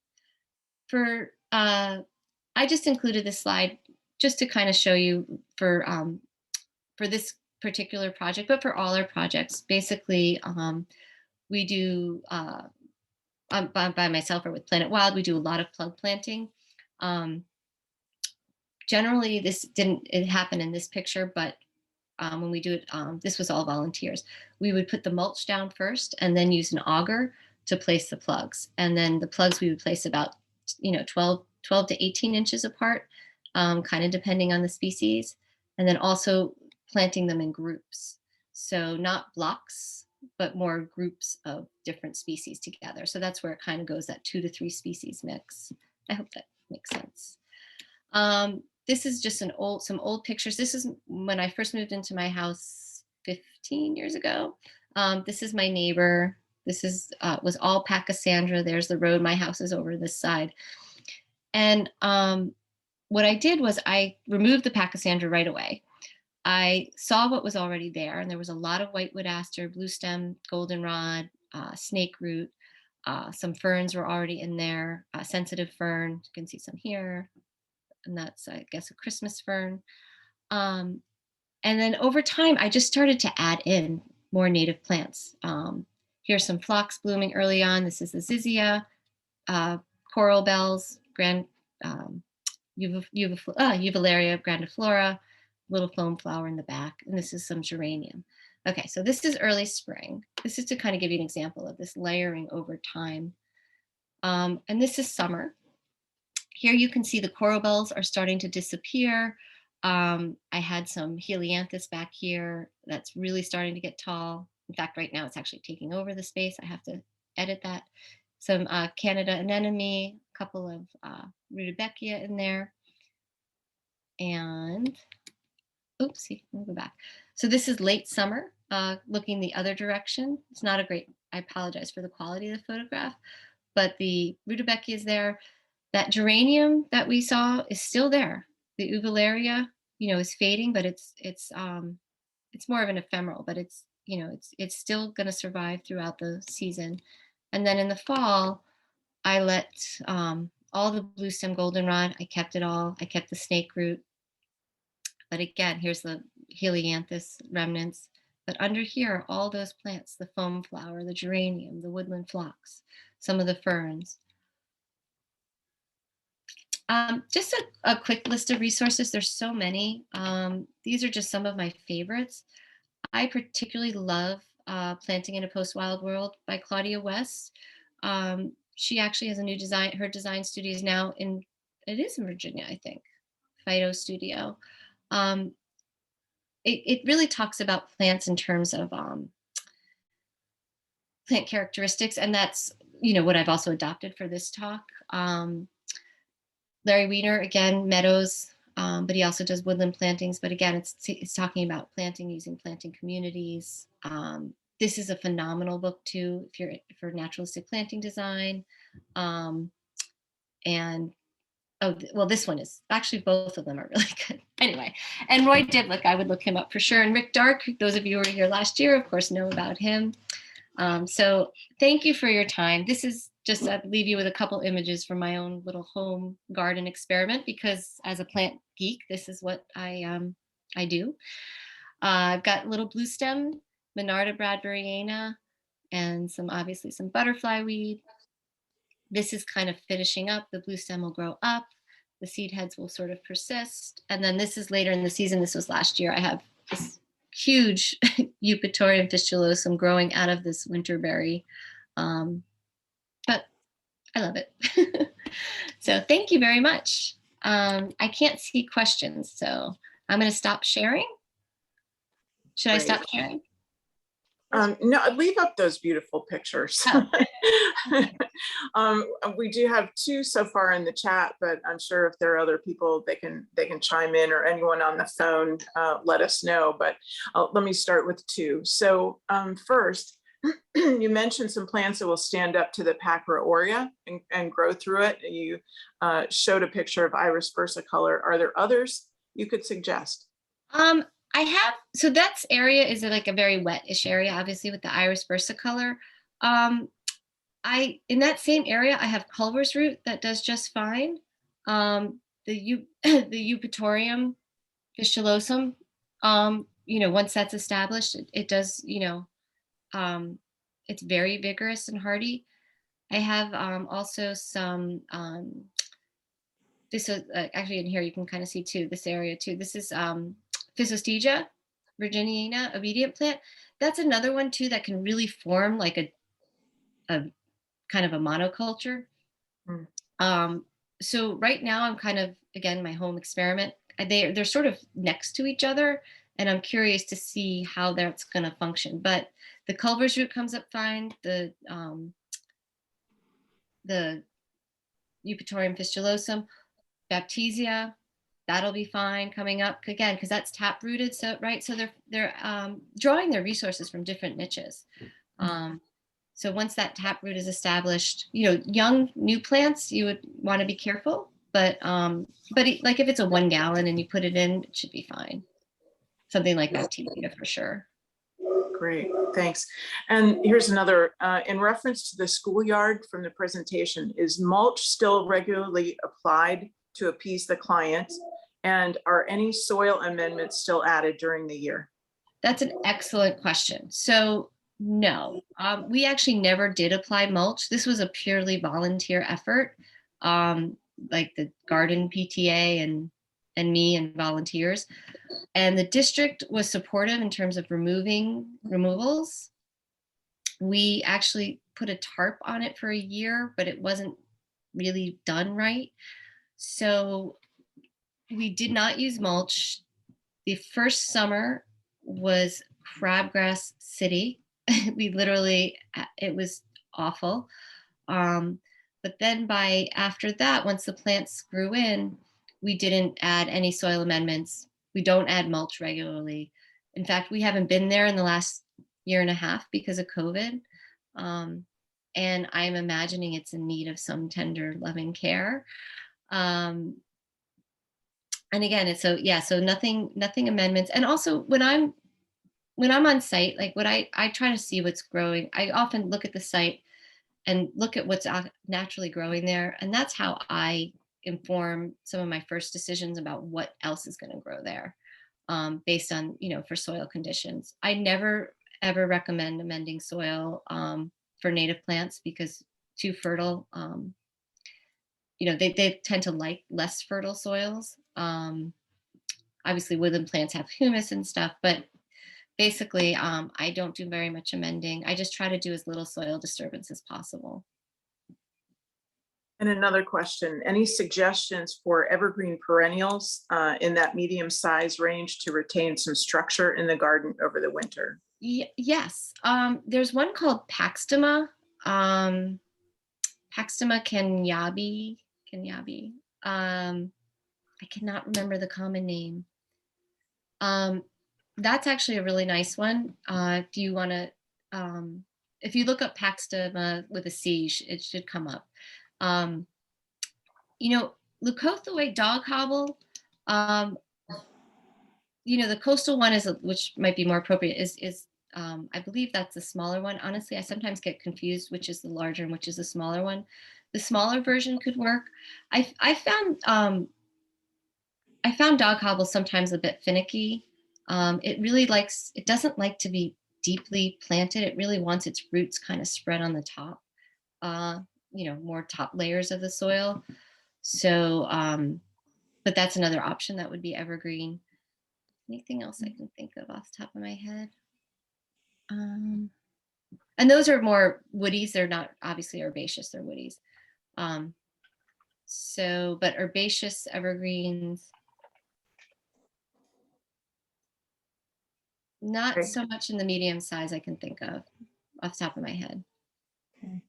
I just included this slide just to kind of show you for this particular project, but for all our projects, basically, we do, by myself or with Planet Wild, we do a lot of plug planting. Generally, this didn't happen in this picture, but when we do it, this was all volunteers. We would put the mulch down first and then use an auger to place the plugs. And then the plugs we would place about 12 to 18 inches apart, kind of depending on the species. And then also planting them in groups. So not blocks, but more groups of different species together. So that's where it kind of goes, that 2 to 3 species mix. I hope that makes sense. This is just some old pictures. This is when I first moved into my house 15 years ago. This is my neighbor. This was all Pachysandra. There's the road. My house is over this side. And what I did was I removed the Pachysandra right away. I saw what was already there, and there was a lot of whitewood aster, blue stem, goldenrod, snake root. Some ferns were already in there, sensitive fern. You can see some here. And that's, I guess, a Christmas fern. And then over time, I just started to add in more native plants. Here's some phlox blooming early on. This is the zizia, coral bells, Uvularia grandiflora, little foam flower in the back. And this is some geranium. Okay, so this is early spring. This is to kind of give you an example of this layering over time. And this is summer. Here you can see the coral bells are starting to disappear. I had some helianthus back here that's really starting to get tall. In fact, right now it's actually taking over the space. I have to edit that. Some Canada anemone, a couple of rudbeckia in there. And, oopsie, let me go back. So this is late summer, looking the other direction. It's not a great, I apologize for the quality of the photograph, but the rudbeckia is there. That geranium that we saw is still there. The uvularia, is fading, but it's more of an ephemeral, but it's still going to survive throughout the season. And then in the fall, I let all the blue stem goldenrod. I kept it all. I kept the snake root. But again, here's the helianthus remnants. But under here are all those plants: the foam flower, the geranium, the woodland phlox, some of the ferns. Just a quick list of resources. There's so many. These are just some of my favorites. I particularly love Planting in a Post-Wild World by Claudia West. She actually has a new design. Her design studio is now it is in Virginia, I think, Phyto Studio. It really talks about plants in terms of plant characteristics, and that's what I've also adopted for this talk. Larry Weiner, again, meadows, but he also does woodland plantings. But again, it's talking about planting using planting communities. This is a phenomenal book too, if you're for naturalistic planting design. And oh, well, this one is actually, both of them are really good. Anyway, and Roy Diblik, I would look him up for sure. And Rick Dark, those of you who were here last year, of course, know about him. So thank you for your time. This is just to leave you with a couple images from my own little home garden experiment, because as a plant geek, this is what I do. I've got little blue stem, Monarda bradburyana, and obviously some butterfly weed. This is kind of finishing up. The blue stem will grow up. The seed heads will sort of persist. And then this is later in the season. This was last year. I have this huge Eupatorium fistulosum growing out of this winterberry. But I love it. So thank you very much. I can't see questions, so I'm going to stop sharing. Should I Great. stop sharing? No, leave up those beautiful pictures. We do have 2 so far in the chat, but I'm sure if there are other people, they can chime in, or anyone on the phone, let us know. But let me start with 2. So first, you mentioned some plants that will stand up to the Pacra aurea and grow through it. You showed a picture of Iris versicolor. Are there others you could suggest? I have, so that's area is like a very wet-ish area, obviously, with the Iris versicolor. In that same area, I have Culver's root that does just fine. The Eupatorium fistulosum, once that's established, it does, it's very vigorous and hardy. I have also some, this is actually in here, you can kind of see too, this area too. This is Physostegia virginiana, obedient plant. That's another one too that can really form like a kind of a monoculture. So right now I'm kind of, again, my home experiment. They're sort of next to each other, and I'm curious to see how that's going to function. But the Culver's root comes up fine. The Eupatorium fistulosum, Baptisia, that'll be fine coming up again, because that's tap rooted. So right, so they're drawing their resources from different niches. So once that tap root is established, young new plants, you would want to be careful. But like if it's a 1 gallon and you put it in, it should be fine. Something like Baptisia for sure. Great, thanks. And here's another, in reference to the schoolyard from the presentation, is mulch still regularly applied to appease the client? And are any soil amendments still added during the year? That's an excellent question. So no, we actually never did apply mulch. This was a purely volunteer effort, like the garden PTA and me and volunteers. And the district was supportive in terms of removals. We actually put a tarp on it for a year, but it wasn't really done right. So we did not use mulch. The first summer was crabgrass city. We literally, it was awful. But then after that, once the plants grew in, we didn't add any soil amendments. We don't add mulch regularly. In fact, we haven't been there in the last 1.5 years because of COVID. And I'm imagining it's in need of some tender, loving care. And again, so nothing amendments. And also when I'm on site, like I try to see what's growing. I often look at the site and look at what's naturally growing there. And that's how I inform some of my first decisions about what else is going to grow there, based on, for soil conditions. I never, ever recommend amending soil for native plants because too fertile, they tend to like less fertile soils. Obviously woodland plants have humus and stuff, but basically, I don't do very much amending. I just try to do as little soil disturbance as possible. And another question, any suggestions for evergreen perennials in that medium size range to retain some structure in the garden over the winter? Yes, there's one called Paxtema, Paxtema kenyabi. I cannot remember the common name. That's actually a really nice one. Do you want to, if you look up Paxtema with a C, it should come up. You know, Leucothaway dog hobble, you know, the coastal one is, which might be more appropriate, is I believe that's the smaller one. Honestly, I sometimes get confused which is the larger and which is the smaller one. The smaller version could work. I found dog hobble sometimes a bit finicky. It doesn't like to be deeply planted. It really wants its roots kind of spread on the top, you know, more top layers of the soil. So, but that's another option that would be evergreen. Anything else I can think of off the top of my head? And those are more woodies. They're not obviously herbaceous, they're woodies. So, but herbaceous evergreens, not Okay. so much in the medium size I can think of off the top of my head. Okay.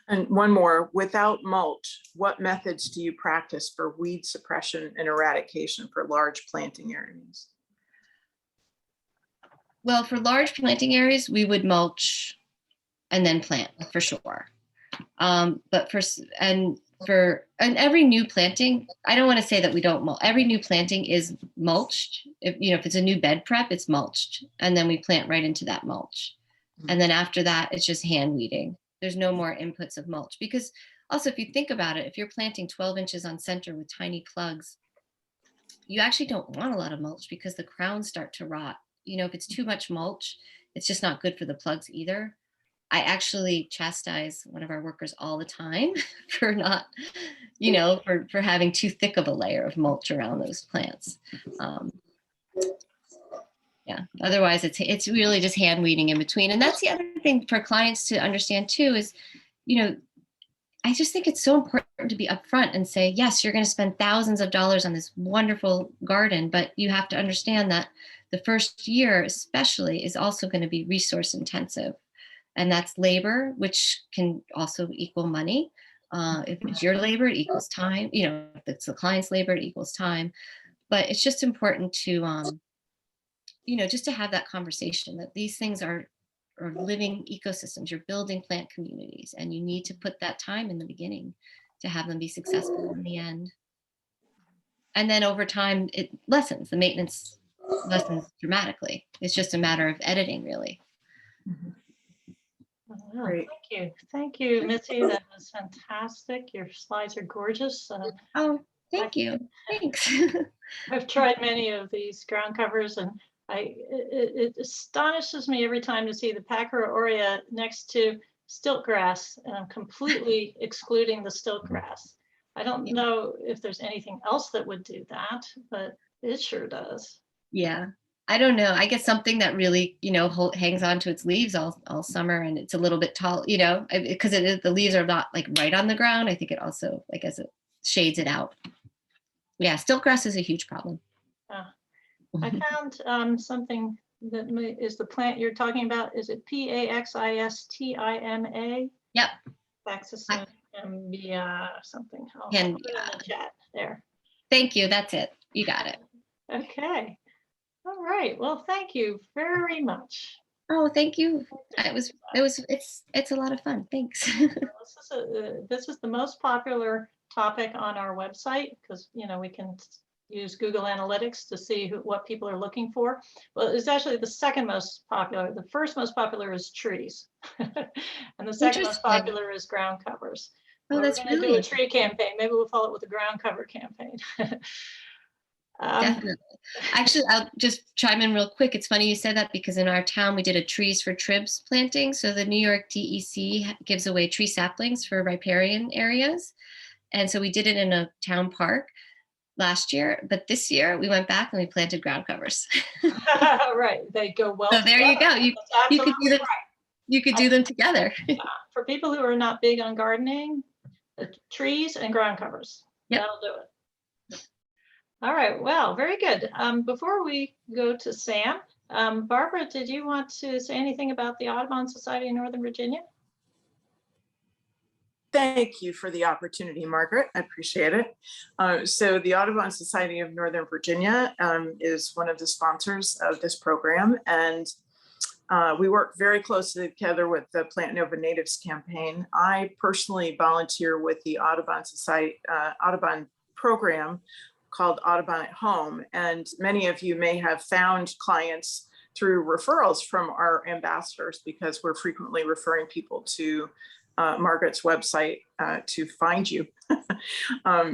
And one more, without mulch, what methods do you practice for weed suppression and eradication for large planting areas? Well, for large planting areas, we would mulch and then plant for sure. But for every new planting, I don't want to say that we don't mulch. Every new planting is mulched. If it's a new bed prep, it's mulched, and then we plant right into that mulch. And then after that, it's just hand weeding. There's no more inputs of mulch, because also, if you think about it, if you're planting 12 inches on center with tiny plugs, you actually don't want a lot of mulch because the crowns start to rot. You know, if it's too much mulch, it's just not good for the plugs either. I actually chastise one of our workers all the time for not, you know, for having too thick of a layer of mulch around those plants. Yeah, otherwise it's really just hand weeding in between. And that's the other thing for clients to understand too is, you know, I just think it's so important to be upfront and say, yes, you're going to spend thousands of dollars on this wonderful garden, but you have to understand that the first year especially is also going to be resource intensive. And that's labor, which can also equal money. If it's your labor, it equals time. You know, if it's the client's labor, it equals time. But it's just important to, you know, just to have that conversation that these things are living ecosystems. You're building plant communities, and you need to put that time in the beginning to have them be successful in the end. And then over time, it lessens. The maintenance lessens dramatically. It's just a matter of editing, really. Oh, Great. thank you, Missy. That was fantastic. Your slides are gorgeous. Oh, thank you. Thanks. I've tried many of these ground covers, and it astonishes me every time to see the Pachyra aurea next to stilt grass, and I'm completely excluding the stilt grass. I don't know if there's anything else that would do that, but it sure does. Yeah. I don't know. I guess something that really, you know, hangs on to its leaves all summer, and it's a little bit tall, you know, because the leaves are not like right on the ground. I think it also, like, as it shades it out. Yeah, stilt grass is a huge problem. I found something that is the plant you're talking about. Is it Paxistima? Yep. Paxistima something. I'll And put it in the chat there. Thank you. That's it. You got it. Okay. All right. Well, thank you very much. Oh, thank you. It's a lot of fun. Thanks. This is the most popular topic on our website, because, you know, we can use Google Analytics to see what people are looking for. Well, it's actually the second most popular. The first most popular is trees, and the second most popular is ground covers. Oh, that's we're going to do a tree campaign. Maybe we'll follow it with a ground cover campaign. Definitely. Actually, I'll just chime in real quick. It's funny you said that, because in our town we did a trees for tribs planting. So the New York DEC gives away tree saplings for riparian areas, and so we did it in a town park. last year, but this year we went back and we planted ground covers. Right, they go well. So there you go. together. You That's could do absolutely them. right. You could do them together. For people who are not big on gardening, the trees and ground covers. Yep. That'll do it. All right, well, very good. Before we go to Sam, Barbara, did you want to say anything about the Audubon Society in Northern Virginia? Thank you for the opportunity, Margaret. I appreciate it. So the Audubon Society of Northern Virginia is one of the sponsors of this program, and we work very closely together with the Plant Nova Natives campaign. I personally volunteer with the Audubon Society, Audubon program called Audubon at Home, and many of you may have found clients through referrals from our ambassadors, because we're frequently referring people to Margaret's website to find you.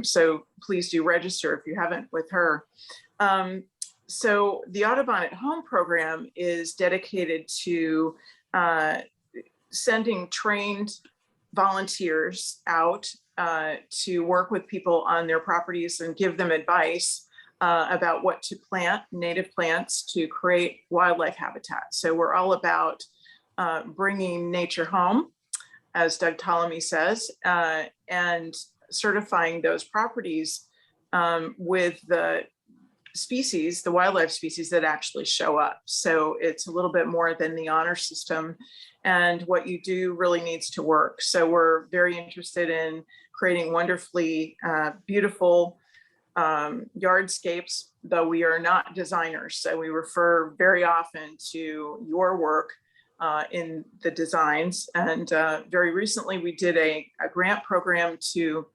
So please do register if you haven't with her. So the Audubon at Home program is dedicated to sending trained volunteers out to work with people on their properties and give them advice about what to plant, native plants, to create wildlife habitat. So we're all about bringing nature home, as Doug Ptolemy says, and certifying those properties with the species, the wildlife species that actually show up. So it's a little bit more than the honor system, and what you do really needs to work. So we're very interested in creating wonderfully beautiful yardscapes, though we are not designers. So we refer very often to your work in the designs. And very recently we did a grant program to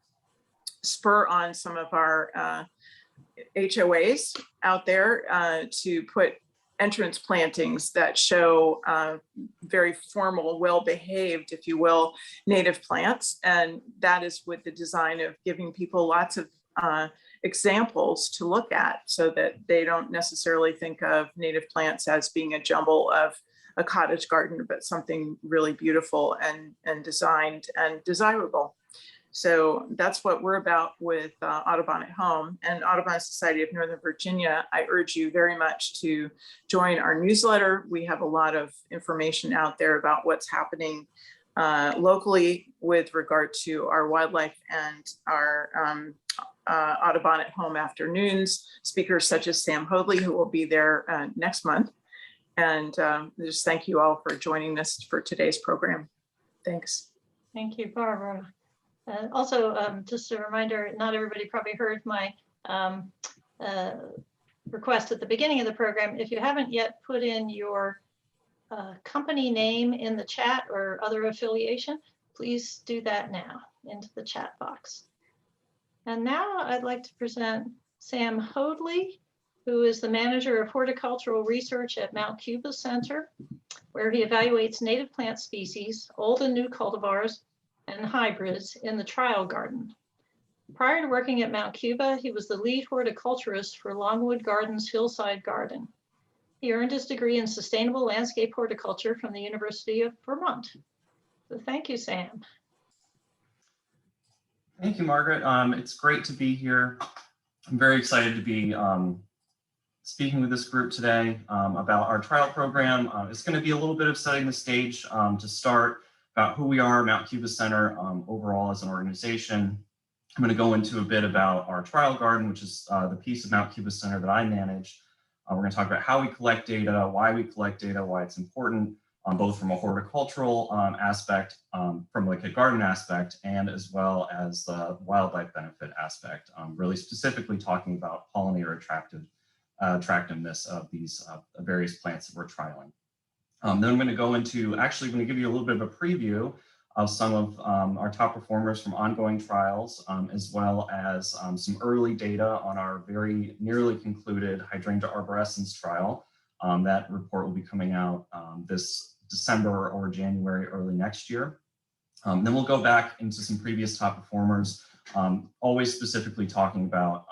spur on some of our HOAs out there to put entrance plantings that show very formal, well-behaved, if you will, native plants. And that is with the design of giving people lots of examples to look at, so that they don't necessarily think of native plants as being a jumble of a cottage garden, but something really beautiful and designed and desirable. So that's what we're about with Audubon at Home and Audubon Society of Northern Virginia. I urge you very much to join our newsletter. We have a lot of information out there about what's happening locally with regard to our wildlife and our Audubon at Home afternoons, speakers such as Sam Hoadley, who will be there next month. And just thank you all for joining us for today's program. Thanks. Thank you, Barbara. Also, just a reminder, not everybody probably heard my request at the beginning of the program. If you haven't yet put in your company name in the chat or other affiliation, please do that now into the chat box. And now I'd like to present Sam Hoadley, who is the manager of horticultural research at Mount Cuba Center, where he evaluates native plant species, old and new cultivars, and hybrids in the trial garden. Prior to working at Mount Cuba, he was the lead horticulturist for Longwood Gardens Hillside Garden. He earned his degree in sustainable landscape horticulture from the University of Vermont. So thank you, Sam. Thank you, Margaret. It's great to be here. I'm very excited to be speaking with this group today about our trial program. It's going to be a little bit of setting the stage to start, about who we are, Mount Cuba Center overall as an organization. I'm going to go into a bit about our trial garden, which is the piece of Mount Cuba Center that I manage. We're going to talk about how we collect data, why we collect data, why it's important, both from a horticultural aspect, from like a garden aspect, and as well as the wildlife benefit aspect, really specifically talking about pollinator attractiveness of these various plants that we're trialing. Then I'm going to go into, actually, I'm going to give you a little bit of a preview of some of our top performers from ongoing trials, as well as some early data on our very nearly concluded hydrangea arborescens trial. That report will be coming out this December or January, early next year. Then we'll go back into some previous top performers, always specifically talking about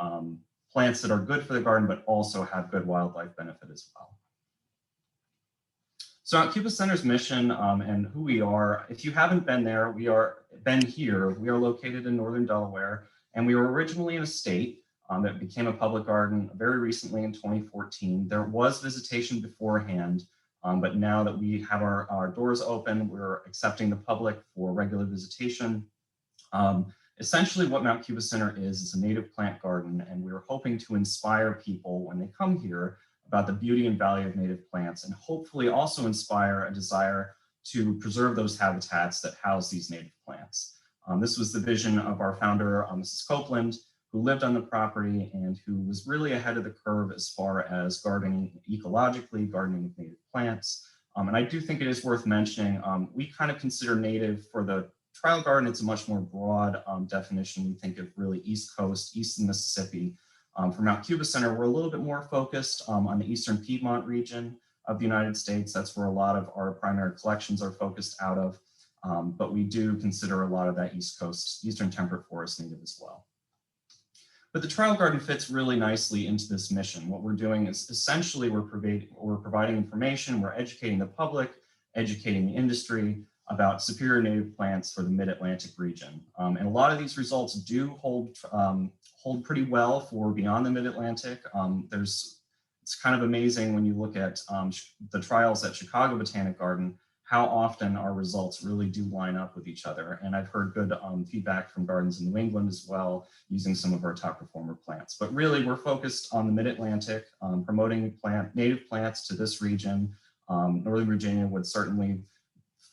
plants that are good for the garden, but also have good wildlife benefit as well. So at Cuba Center's mission and who we are, if you haven't been there, we are located in northern Delaware, and we were originally an estate that became a public garden very recently in 2014. There was visitation beforehand, but now that we have our doors open, we're accepting the public for regular visitation. Essentially what Mount Cuba Center is a native plant garden, and we're hoping to inspire people when they come here about the beauty and value of native plants, and hopefully also inspire a desire to preserve those habitats that house these native plants. This was the vision of our founder, Mrs. Copeland, who lived on the property and who was really ahead of the curve as far as gardening ecologically, gardening with native plants. And I do think it is worth mentioning, we kind of consider native for the trial garden, it's a much more broad definition. We think of really East Coast, Eastern Mississippi. For Mount Cuba Center, we're a little bit more focused on the Eastern Piedmont region of the United States. That's where a lot of our primary collections are focused out of. But we do consider a lot of that East Coast, Eastern temperate forest native as well. But the trial garden fits really nicely into this mission. What we're doing is essentially we're providing information, we're educating the public, educating the industry about superior native plants for the mid-Atlantic region. And a lot of these results do hold pretty well for beyond the mid-Atlantic. It's kind of amazing when you look at the trials at Chicago Botanic Garden, how often our results really do line up with each other. And I've heard good feedback from gardens in New England as well, using some of our top performer plants. But really we're focused on the mid-Atlantic, promoting native plants to this region. Northern Virginia would certainly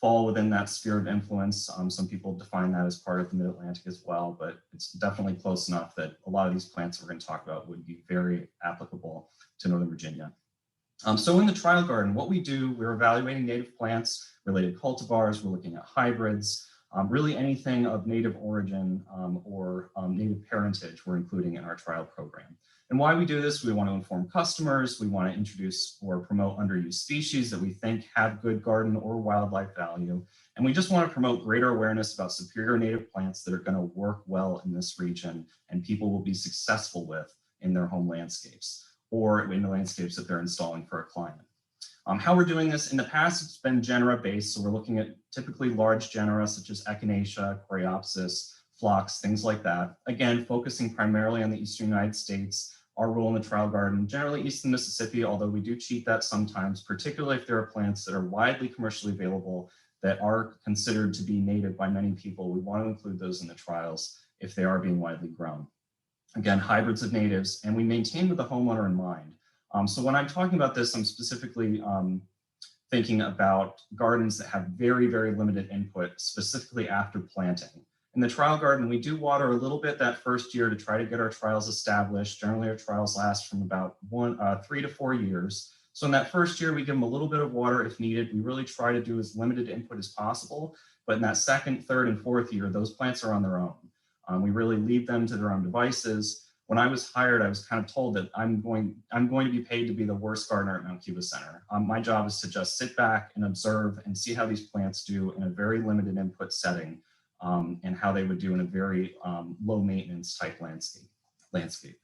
fall within that sphere of influence. Some people define that as part of the mid-Atlantic as well, but it's definitely close enough that a lot of these plants we're going to talk about would be very applicable to Northern Virginia. So in the trial garden, what we do, we're evaluating native plants, related cultivars, we're looking at hybrids, really anything of native origin or native parentage we're including in our trial program. And why we do this, we want to inform customers, we want to introduce or promote underused species that we think have good garden or wildlife value. And we just want to promote greater awareness about superior native plants that are going to work well in this region and people will be successful with in their home landscapes or in the landscapes that they're installing for a client. How we're doing this, in the past, it's been genera based. So we're looking at typically large genera such as Echinacea, Coreopsis, Phlox, things like that. Again, focusing primarily on the Eastern United States. Our role in the trial garden, generally Eastern Mississippi, although we do cheat that sometimes, particularly if there are plants that are widely commercially available that are considered to be native by many people. We want to include those in the trials if they are being widely grown. Again, hybrids of natives, and we maintain with the homeowner in mind. So when I'm talking about this, I'm specifically thinking about gardens that have very, very limited input, specifically after planting. In the trial garden, we do water a little bit that first year to try to get our trials established. Generally, our trials last from about 3 to 4 years. So in that first year, we give them a little bit of water if needed. We really try to do as limited input as possible. But in that second, third, and fourth year, those plants are on their own. We really leave them to their own devices. When I was hired, I was kind of told that I'm going to be paid to be the worst gardener at Mount Cuba Center. My job is to just sit back and observe and see how these plants do in a very limited input setting. And how they would do in a very low maintenance type landscape.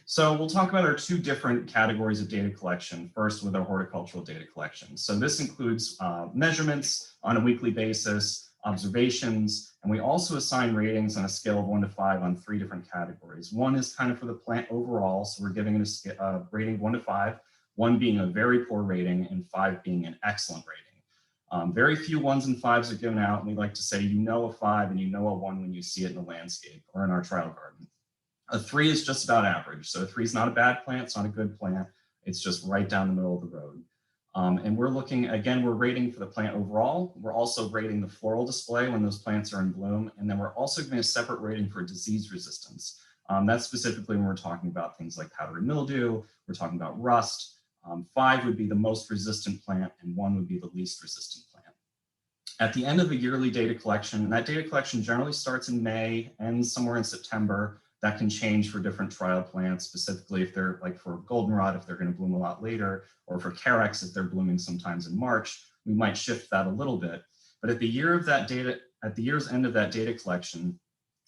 So we'll talk about our two different categories of data collection. First with our horticultural data collection. So this includes measurements on a weekly basis, observations, and we also assign ratings on a scale of 1 to 5 on 3 different categories. 1 is kind of for the plant overall, so we're giving it a rating 1 to 5, 1 being a very poor rating and 5 being an excellent rating. Very few 1s and 5s are given out, and we like to say you know a 5 and you know a 1 when you see it in the landscape or in our trial garden. A 3 is just about average. So a 3 is not a bad plant, it's not a good plant, it's just right down the middle of the road. And we're looking, again, we're rating for the plant overall. We're also rating the floral display when those plants are in bloom. And then we're also giving a separate rating for disease resistance. That's specifically when we're talking about things like powdery mildew, we're talking about rust. 5 would be the most resistant plant and 1 would be the least resistant plant. At the end of a yearly data collection, and that data collection generally starts in May, ends somewhere in September. That can change for different trial plants, specifically if they're like for goldenrod, if they're going to bloom a lot later, or for carex, if they're blooming sometimes in March, we might shift that a little bit. But at the year's end of that data collection,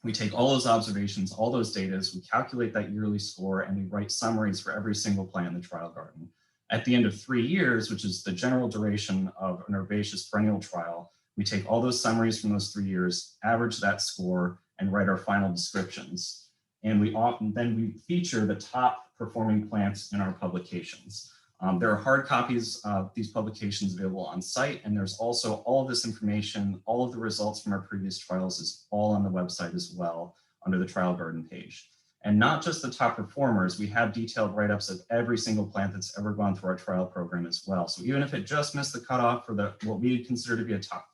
we take all those observations, all those data, we calculate that yearly score, and we write summaries for every single plant in the trial garden. At the end of 3 years, which is the general duration of an herbaceous perennial trial, we take all those summaries from those 3 years, average that score, and write our final descriptions. and we feature the top performing plants in our publications. There are hard copies of these publications available on site, and there's also all of this information, all of the results from our previous trials is all on the website as well under the Trial Garden page. And not just the top performers, we have detailed write-ups of every single plant that's ever gone through our trial program as well. So even if it just missed the cutoff for what we consider to be a top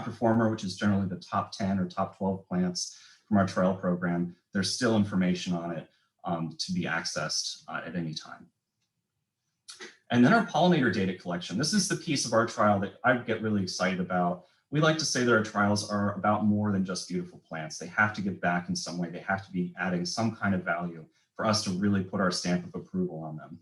performer, which is generally the top 10 or top 12 plants from our trial program, there's still information on it to be accessed at any time. And then our pollinator data collection. This is the piece of our trial that I get really excited about. We like to say that our trials are about more than just beautiful plants. They have to give back in some way. They have to be adding some kind of value for us to really put our stamp of approval on them.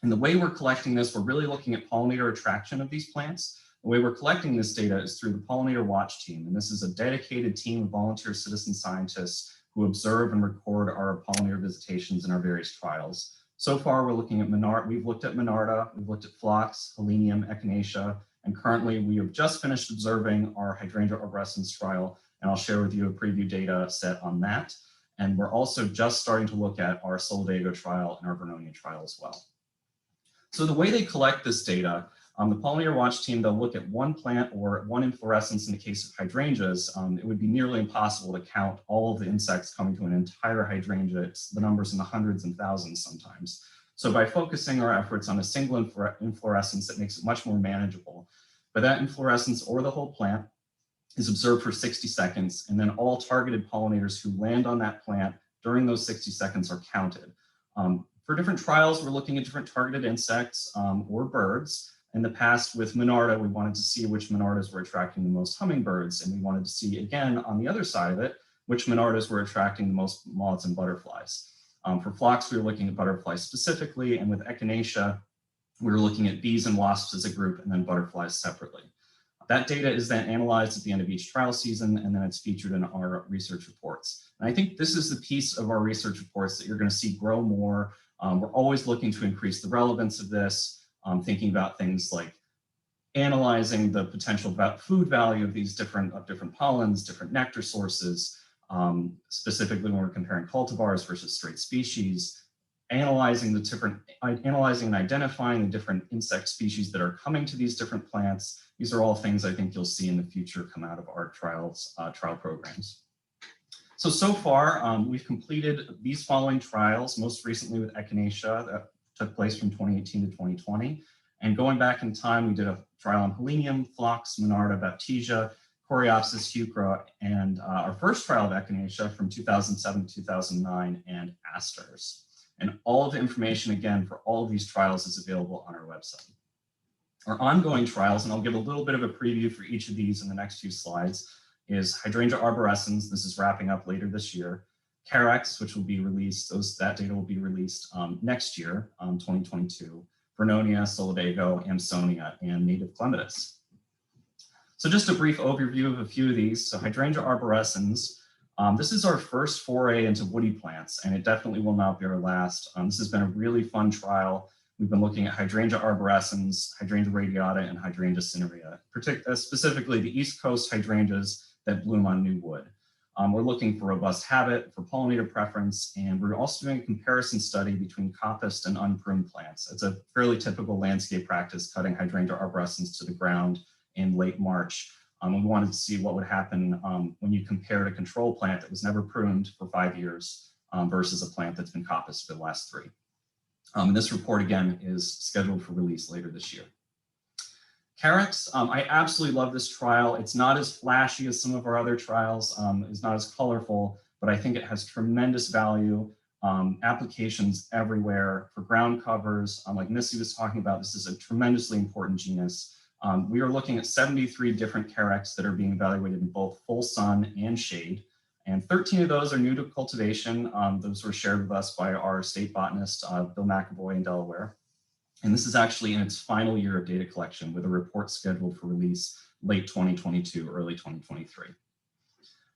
And the way we're collecting this, we're really looking at pollinator attraction of these plants. The way we're collecting this data is through the Pollinator Watch Team. And this is a dedicated team of volunteer citizen scientists who observe and record our pollinator visitations in our various trials. So far, we're looking at we've looked at Monarda, we've looked at phlox, Helenium, Echinacea, and currently we have just finished observing our Hydrangea arborescens trial, and I'll share with you a preview data set on that. And we're also just starting to look at our Solidago trial and our Vernonia trial as well. So the way they collect this data, the Pollinator Watch Team, they'll look at one plant or one inflorescence. In the case of hydrangeas, it would be nearly impossible to count all of the insects coming to an entire hydrangea. It's the numbers in the hundreds and thousands sometimes. So by focusing our efforts on a single inflorescence, it makes it much more manageable. But that inflorescence or the whole plant is observed for 60 seconds, and then all targeted pollinators who land on that plant during those 60 seconds are counted. For different trials, we're looking at different targeted insects or birds. In the past with Monarda, we wanted to see which Monardas were attracting the most hummingbirds, and we wanted to see, again, on the other side of it, which Monardas were attracting the most moths and butterflies. For phlox, we were looking at butterflies specifically, and with Echinacea, we were looking at bees and wasps as a group and then butterflies separately. That data is then analyzed at the end of each trial season, and then it's featured in our research reports. And I think this is the piece of our research reports that you're going to see grow more. We're always looking to increase the relevance of this, thinking about things like analyzing the potential food value of these different pollens, different nectar sources, specifically when we're comparing cultivars versus straight species, analyzing and identifying the different insect species that are coming to these different plants. These are all things I think you'll see in the future come out of our trial programs. So far, we've completed these following trials, most recently with Echinacea that took place from 2018 to 2020. And going back in time, we did a trial on Helenium, phlox, Monarda, Baptisia, Coreopsis, Heuchera, and our first trial of Echinacea from 2007 to 2009, and asters. And all of the information, again, for all of these trials is available on our website. Our ongoing trials, and I'll give a little bit of a preview for each of these in the next few slides, is Hydrangea arborescens. This is wrapping up later this year. Carex, which will be released, that data will be released next year, 2022. Vernonia, Solidago, Amsonia, and native clematis. So just a brief overview of a few of these. So Hydrangea arborescens, this is our first foray into woody plants, and it definitely will not be our last. This has been a really fun trial. We've been looking at Hydrangea arborescens, Hydrangea radiata, and Hydrangea cinerea, specifically the East Coast hydrangeas that bloom on new wood. We're looking for robust habit, for pollinator preference, and we're also doing a comparison study between coppiced and unpruned plants. It's a fairly typical landscape practice, cutting Hydrangea arborescens to the ground in late March. We wanted to see what would happen when you compared a control plant that was never pruned for 5 years versus a plant that's been coppiced for the last 3. And this report, again, is scheduled for release later this year. Carex, I absolutely love this trial. It's not as flashy as some of our other trials. It's not as colorful, but I think it has tremendous value. Applications everywhere for ground covers. Like Missy was talking about, this is a tremendously important genus. We are looking at 73 different Carex that are being evaluated in both full sun and shade. And 13 of those are new to cultivation. Those were shared with us by our state botanist, Bill McAvoy in Delaware. And this is actually in its final year of data collection with a report scheduled for release late 2022, early 2023.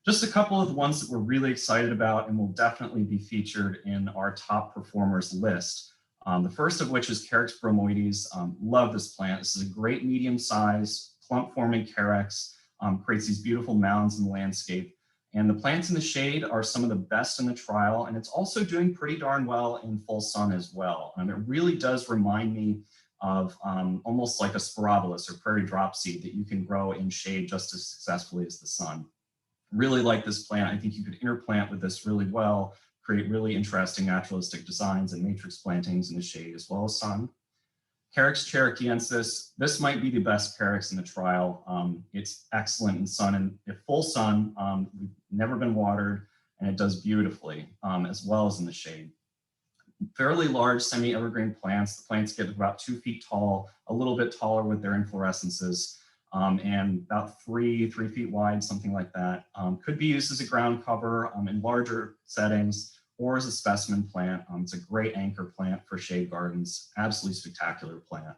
Just a couple of the ones that we're really excited about and will definitely be featured in our top performers list. The first of which is Carex bromoides. Love this plant. This is a great medium size, clump forming Carex, creates these beautiful mounds in the landscape. And the plants in the shade are some of the best in the trial, and it's also doing pretty darn well in full sun as well. It really does remind me of almost like a sporobolus or prairie drop seed that you can grow in shade just as successfully as the sun. Really like this plant. I think you could interplant with this really well, create really interesting naturalistic designs and matrix plantings in the shade as well as sun. Carex cherokeensis, this might be the best Carex in the trial. It's excellent in sun and if full sun, we've never been watered, and it does beautifully as well as in the shade. Fairly large semi-evergreen plants. The plants get about 2 feet tall, a little bit taller with their inflorescences, and about 3 feet wide, something like that. Could be used as a ground cover in larger settings or as a specimen plant. It's a great anchor plant for shade gardens, absolutely spectacular plant.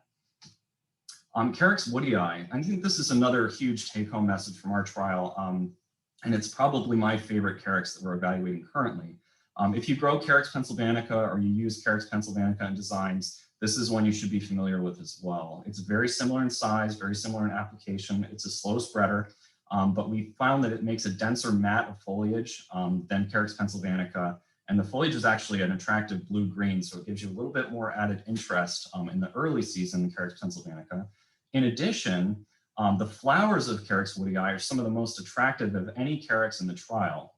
Carex woodii, I think this is another huge take-home message from our trial, and it's probably my favorite Carex that we're evaluating currently. If you grow Carex pennsylvanica or you use Carex pennsylvanica in designs, this is one you should be familiar with as well. It's very similar in size, very similar in application. It's a slow spreader, but we found that it makes a denser mat of foliage than Carex pennsylvanica. And the foliage is actually an attractive blue-green, so it gives you a little bit more added interest in the early season in Carex pennsylvanica. In addition, the flowers of Carex woodii are some of the most attractive of any Carex in the trial.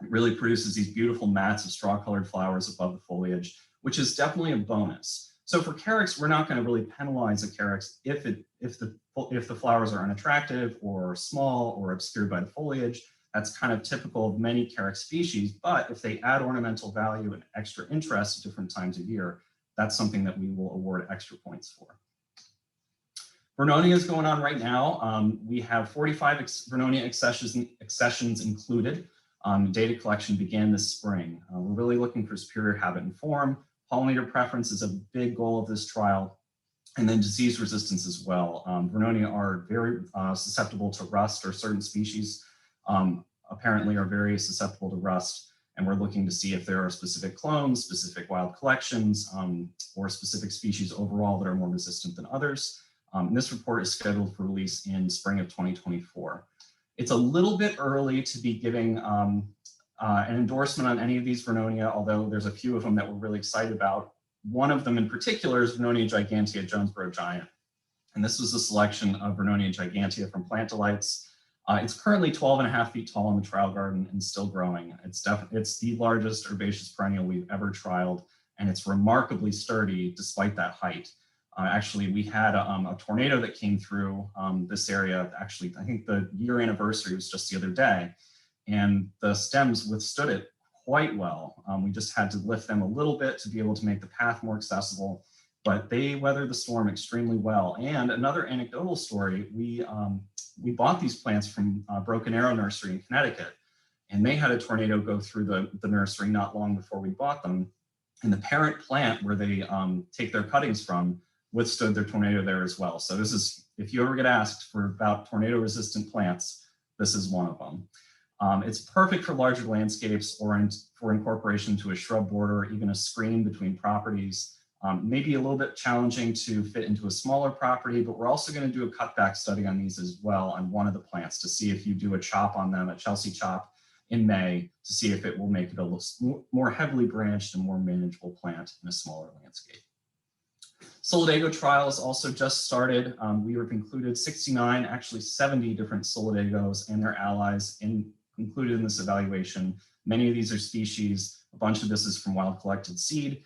It really produces these beautiful mats of straw-colored flowers above the foliage, which is definitely a bonus. So for Carex, we're not going to really penalize a Carex if the flowers are unattractive or small or obscured by the foliage. That's kind of typical of many Carex species, but if they add ornamental value and extra interest at different times of year, that's something that we will award extra points for. Vernonia is going on right now. We have 45 Vernonia accessions included. Data collection began this spring. We're really looking for superior habit and form. Pollinator preference is a big goal of this trial, and then disease resistance as well. Vernonia are very susceptible to rust, or certain species apparently are very susceptible to rust, and we're looking to see if there are specific clones, specific wild collections, or specific species overall that are more resistant than others. This report is scheduled for release in spring of 2024. It's a little bit early to be giving an endorsement on any of these Vernonia, although there's a few of them that we're really excited about. One of them in particular is Vernonia gigantea Jonesboro giant. And this was a selection of Vernonia gigantea from Plant Delights. It's currently 12.5 feet tall in the trial garden and still growing. It's the largest herbaceous perennial we've ever trialed, and it's remarkably sturdy despite that height. Actually, we had a tornado that came through this area. Actually, I think the year anniversary was just the other day, and the stems withstood it quite well. We just had to lift them a little bit to be able to make the path more accessible, but they weathered the storm extremely well. And another anecdotal story, we bought these plants from Broken Arrow Nursery in Connecticut, and they had a tornado go through the nursery not long before we bought them. And the parent plant where they take their cuttings from withstood their tornado there as well. So this is, if you ever get asked about tornado resistant plants, this is one of them. It's perfect for larger landscapes or for incorporation to a shrub border, even a screen between properties. Maybe a little bit challenging to fit into a smaller property, but we're also going to do a cutback study on these as well on one of the plants to see if you do a chop on them, a Chelsea chop in May, to see if it will make it a little more heavily branched and more manageable plant in a smaller landscape. Solidago trials also just started. We have included 69, actually 70 different Solidagos and their allies included in this evaluation. Many of these are species. A bunch of this is from wild collected seed.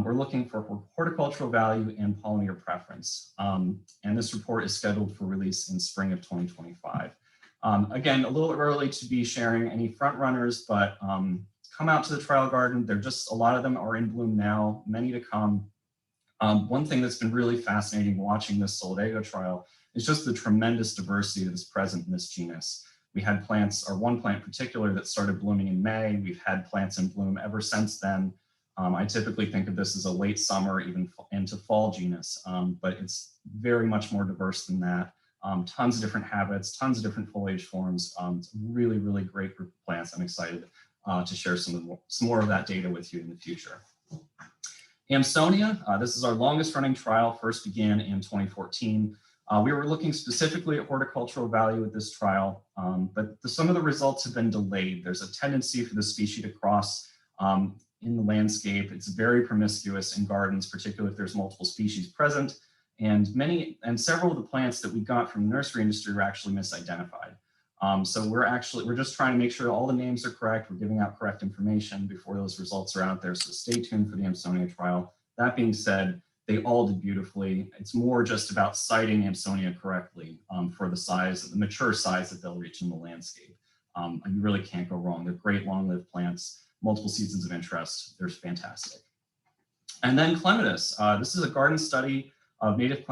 We're looking for horticultural value and pollinator preference. And this report is scheduled for release in spring of 2025. Again, a little early to be sharing any front runners, but come out to the trial garden. They're just, a lot of them are in bloom now, many to come. One thing that's been really fascinating watching this Solidago trial is just the tremendous diversity that is present in this genus. We had plants, or one plant in particular, that started blooming in May. We've had plants in bloom ever since then. I typically think of this as a late summer, even into fall genus, but it's very much more diverse than that. Tons of different habits, tons of different foliage forms. It's a really, really great group of plants. I'm excited to share some more of that data with you in the future. Amsonia, this is our longest running trial, first began in 2014. We were looking specifically at horticultural value with this trial, but some of the results have been delayed. There's a tendency for the species to cross in the landscape. It's very promiscuous in gardens, particularly if there's multiple species present. And several of the plants that we got from the nursery industry were actually misidentified. So we're just trying to make sure all the names are correct. We're giving out correct information before those results are out there. So stay tuned for the Amsonia trial. That being said, they all did beautifully. It's more just about citing Amsonia correctly for the mature size that they'll reach in the landscape. And you really can't go wrong. They're great long-lived plants, multiple seasons of interest. They're fantastic. And then clematis. This is a garden study of native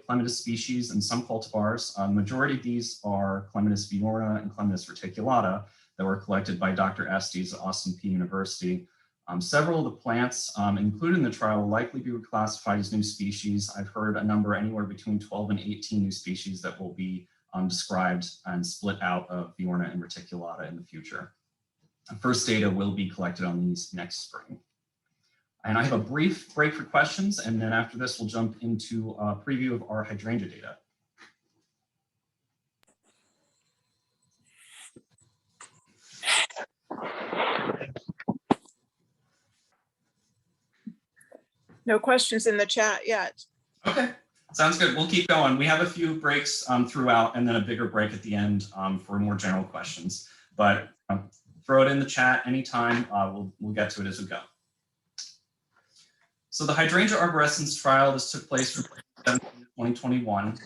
clematis species and some cultivars. The majority of these are Clematis viorna and Clematis reticulata that were collected by Dr. Estes at Austin Peay University. Several of the plants included in the trial will likely be reclassified as new species. I've heard a number anywhere between 12 and 18 new species that will be described and split out of viorna and reticulata in the future. First data will be collected on these next spring. And I have a brief break for questions, and then after this, we'll jump into a preview of our hydrangea data. No questions in the chat yet. Okay, sounds good. We'll keep going. We have a few breaks throughout, and then a bigger break at the end for more general questions. But throw it in the chat anytime. We'll get to it as we go. So the hydrangea arborescens trial, this took place from 2021.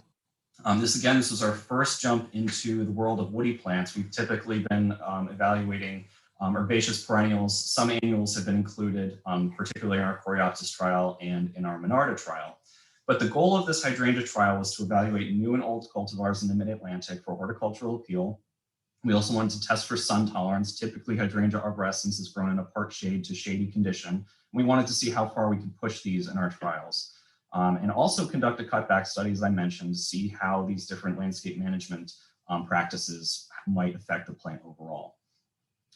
This was our first jump into the world of woody plants. We've typically been evaluating herbaceous perennials. Some annuals have been included, particularly in our Coreopsis trial and in our Monarda trial. But the goal of this hydrangea trial was to evaluate new and old cultivars in the mid-Atlantic for horticultural appeal. We also wanted to test for sun tolerance. Typically, hydrangea arborescens is grown in a part shade to shady condition. We wanted to see how far we could push these in our trials. And also conduct a cutback study, as I mentioned, to see how these different landscape management practices might affect the plant overall.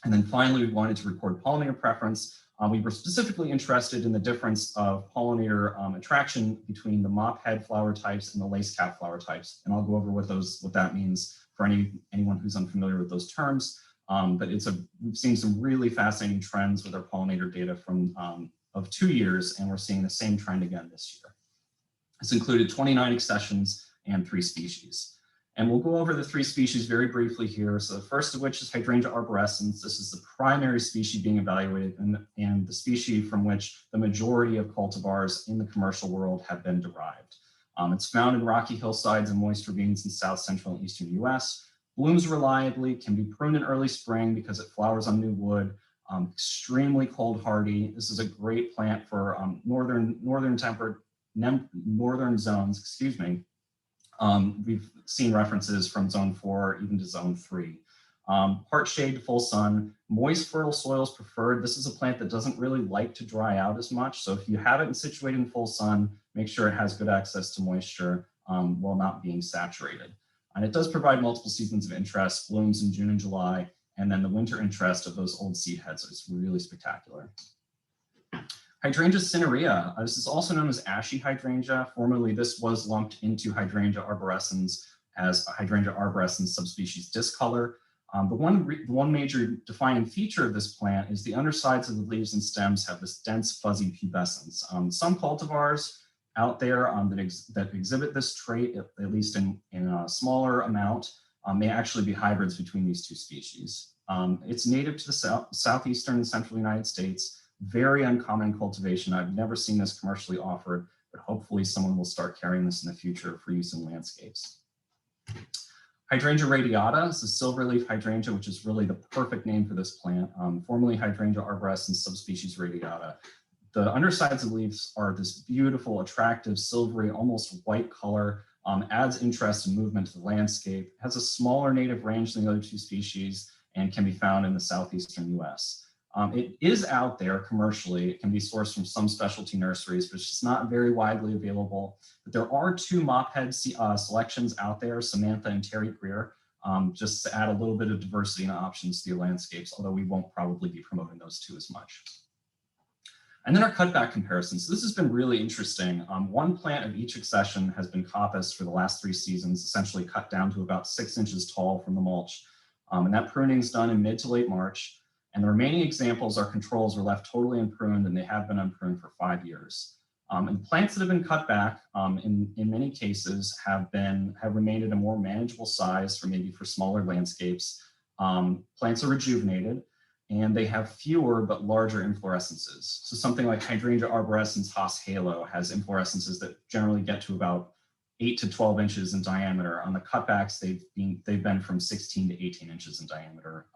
And then finally, we wanted to record pollinator preference. We were specifically interested in the difference of pollinator attraction between the mop head flower types and the lace cap flower types. And I'll go over what that means for anyone who's unfamiliar with those terms. But we've seen some really fascinating trends with our pollinator data of 2 years, and we're seeing the same trend again this year. This included 29 accessions and 3 species. And we'll go over the 3 species very briefly here. So the first of which is hydrangea arborescens. This is the primary species being evaluated and the species from which the majority of cultivars in the commercial world have been derived. It's found in rocky hillsides and moist ravines in south, central, and eastern US. Blooms reliably, can be pruned in early spring because it flowers on new wood. Extremely cold hardy. This is a great plant for northern zones, excuse me. We've seen references from zone 4 even to zone 3. Part shade to full sun, moist fertile soils preferred. This is a plant that doesn't really like to dry out as much. So if you have it situated in full sun, make sure it has good access to moisture while not being saturated. And it does provide multiple seasons of interest, blooms in June and July, and then the winter interest of those old seed heads is really spectacular. Hydrangea cinerea. This is also known as ashy hydrangea. Formerly, this was lumped into hydrangea arborescens as a hydrangea arborescens subspecies discolor. But one major defining feature of this plant is the undersides of the leaves and stems have this dense fuzzy pubescence. Some cultivars out there that exhibit this trait, at least in a smaller amount, may actually be hybrids between these 2 species. It's native to the southeastern and central United States. Very uncommon cultivation. I've never seen this commercially offered, but hopefully someone will start carrying this in the future for use in landscapes. Hydrangea radiata is a silverleaf hydrangea, which is really the perfect name for this plant. Formerly hydrangea arborescens subspecies radiata. The undersides of leaves are this beautiful, attractive, silvery, almost white color, adds interest and movement to the landscape, has a smaller native range than the other 2 species, and can be found in the southeastern US. It is out there commercially. It can be sourced from some specialty nurseries, but it's just not very widely available. But there are 2 mop head selections out there, Samantha and Terry Greer, just to add a little bit of diversity and options to your landscapes, although we won't probably be promoting those 2 as much. And then our cutback comparisons. So this has been really interesting. One plant of each accession has been coppiced for the last 3 seasons, essentially cut down to about 6 inches tall from the mulch. And that pruning is done in mid to late March. And the remaining examples, our controls, are left totally unpruned, and they have been unpruned for 5 years. And plants that have been cut back, in many cases, have remained at a more manageable size for smaller landscapes. Plants are rejuvenated, and they have fewer but larger inflorescences. So something like Hydrangea arborescens Haas halo has inflorescences that generally get to about 8 to 12 inches in diameter. On the cutbacks, they've been from 16 to 18 inches in diameter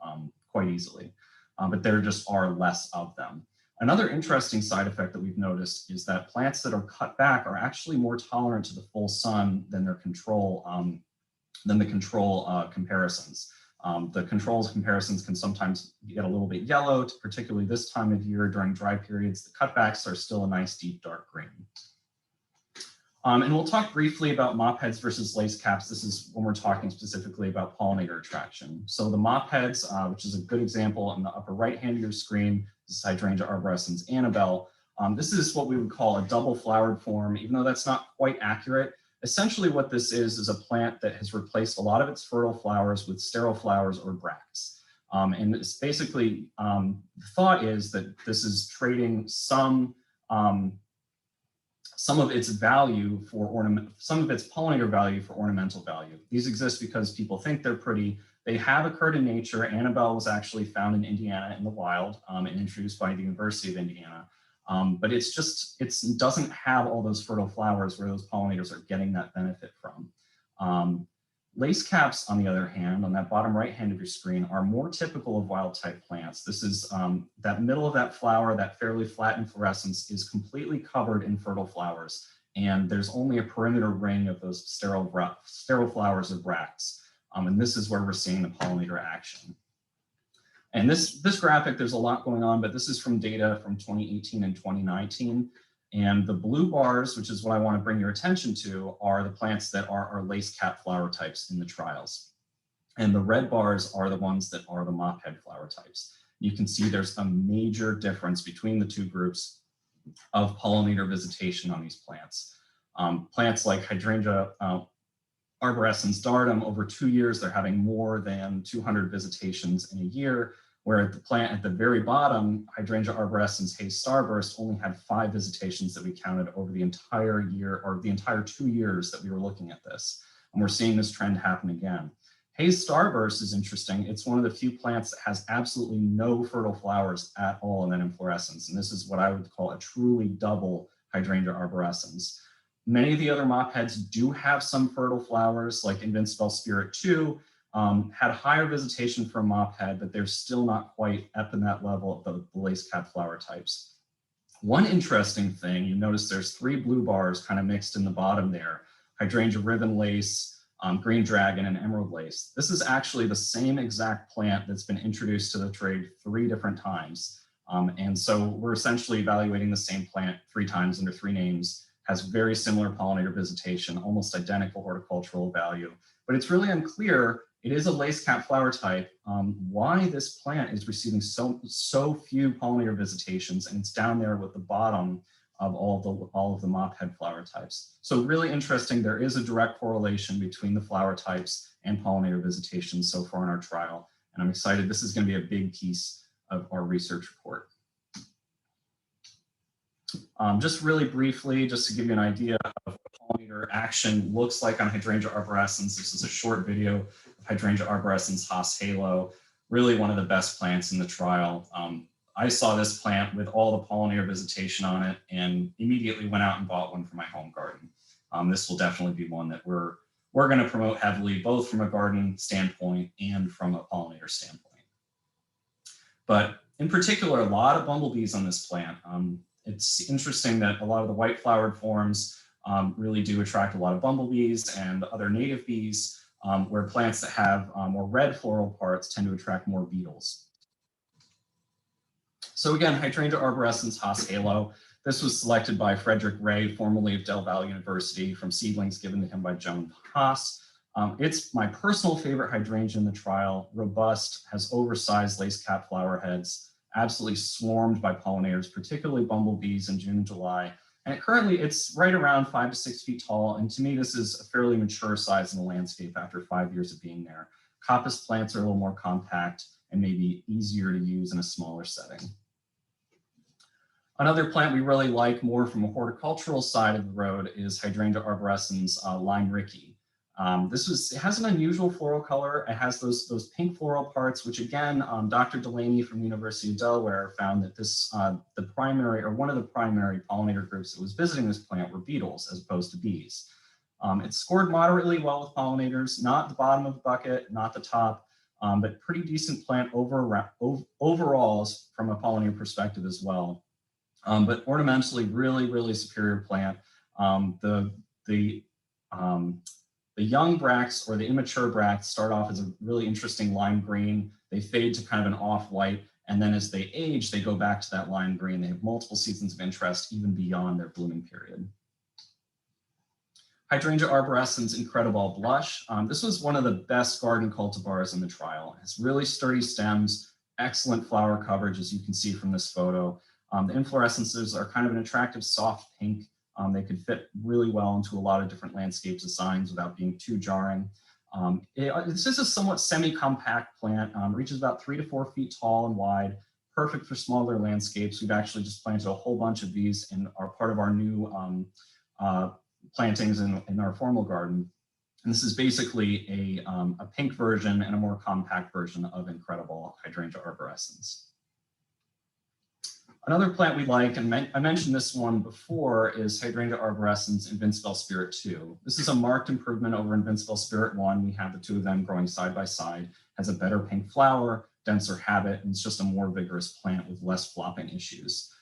quite easily, but there just are less of them. Another interesting side effect that we've noticed is that plants that are cut back are actually more tolerant to the full sun than their control comparisons. The controls comparisons can sometimes get a little bit yellow, particularly this time of year during dry periods. The cutbacks are still a nice deep dark green. And we'll talk briefly about mop heads versus lace caps. This is when we're talking specifically about pollinator attraction. So the mop heads, which is a good example in the upper right hand of your screen, this is Hydrangea arborescens Annabelle. This is what we would call a double flowered form, even though that's not quite accurate. Essentially what this is a plant that has replaced a lot of its fertile flowers with sterile flowers or bracts. And it's basically, the thought is that this is trading some of its value for some of its pollinator value for ornamental value. These exist because people think they're pretty. They have occurred in nature. Annabelle was actually found in Indiana in the wild and introduced by the University of Indiana. But it doesn't have all those fertile flowers where those pollinators are getting that benefit from. Lace caps, on the other hand, on that bottom right hand of your screen, are more typical of wild type plants. This is that middle of that flower, that fairly flat inflorescence, is completely covered in fertile flowers. And there's only a perimeter ring of those sterile flowers or bracts. And this is where we're seeing the pollinator action. And this graphic, there's a lot going on, but this is from data from 2018 and 2019. And the blue bars, which is what I want to bring your attention to, are the plants that are our lace cap flower types in the trials. And the red bars are the ones that are the mop head flower types. You can see there's a major difference between the two groups of pollinator visitation on these plants. Plants like Hydrangea arborescens Dardum, over 2 years, they're having more than 200 visitations in a year, where the plant at the very bottom, Hydrangea arborescens Hayes Starburst, only had 5 visitations that we counted over the entire year, or the entire 2 years that we were looking at this. And we're seeing this trend happen again. Hayes Starburst is interesting. It's one of the few plants that has absolutely no fertile flowers at all in that inflorescence. And this is what I would call a truly double Hydrangea arborescens. Many of the other mop heads do have some fertile flowers, like Invincible Spirit 2, had higher visitation for a mop head, but they're still not quite up in that level of the lace cap flower types. One interesting thing, you notice there's 3 blue bars kind of mixed in the bottom there: Hydrangea ribbon lace, green dragon, and emerald lace. This is actually the same exact plant that's been introduced to the trade 3 different times. And so we're essentially evaluating the same plant 3 times under 3 names, has very similar pollinator visitation, almost identical horticultural value, but it's really unclear. It is a lace cap flower type, why this plant is receiving so few pollinator visitations, and it's down there with the bottom of all of the mop head flower types. So really interesting, there is a direct correlation between the flower types and pollinator visitation so far in our trial, and I'm excited. This is going to be a big piece of our research report. Just really briefly, just to give you an idea of what pollinator action looks like on Hydrangea arborescens. This is a short video of Hydrangea arborescens Haas halo, really one of the best plants in the trial. I saw this plant with all the pollinator visitation on it and immediately went out and bought one for my home garden. This will definitely be one that we're going to promote heavily, both from a garden standpoint and from a pollinator standpoint. But in particular, a lot of bumblebees on this plant. It's interesting that a lot of the white flowered forms really do attract a lot of bumblebees and other native bees, where plants that have more red floral parts tend to attract more beetles. So again, Hydrangea arborescens Haas halo. This was selected by Frederick Ray, formerly of Del Valle University, from seedlings given to him by Joan Haas. It's my personal favorite hydrangea in the trial. Robust, has oversized lace cap flower heads, absolutely swarmed by pollinators, particularly bumblebees in June and July. And currently it's right around 5 to 6 feet tall. And to me, this is a fairly mature size in the landscape after 5 years of being there. Coppice plants are a little more compact and maybe easier to use in a smaller setting. Another plant we really like more from a horticultural side of the road is Hydrangea arborescens lime Ricky. It has an unusual floral color. It has those pink floral parts, which again, Dr. Delaney from the University of Delaware found that one of the primary pollinator groups that was visiting this plant were beetles as opposed to bees. It scored moderately well with pollinators, not the bottom of the bucket, not the top, but pretty decent plant overall from a pollinator perspective as well. But ornamentally, really, really superior plant. The young bracts or the immature bracts start off as a really interesting lime green. They fade to kind of an off-white, and then as they age, they go back to that lime green. They have multiple seasons of interest even beyond their blooming period. Hydrangea arborescens Incredible Blush. This was one of the best garden cultivars in the trial. It has really sturdy stems, excellent flower coverage, as you can see from this photo. The inflorescences are kind of an attractive soft pink. They could fit really well into a lot of different landscape designs without being too jarring. This is a somewhat semi-compact plant, reaches about 3 to 4 feet tall and wide, perfect for smaller landscapes. We've actually just planted a whole bunch of these and are part of our new plantings in our formal garden. And this is basically a pink version and a more compact version of Incredible Hydrangea arborescens. Another plant we like, and I mentioned this one before, is Hydrangea arborescens Invincible Spirit 2. This is a marked improvement over Invincible Spirit 1. We have the two of them growing side by side, has a better pink flower, denser habit, and it's just a more vigorous plant with less flopping issues.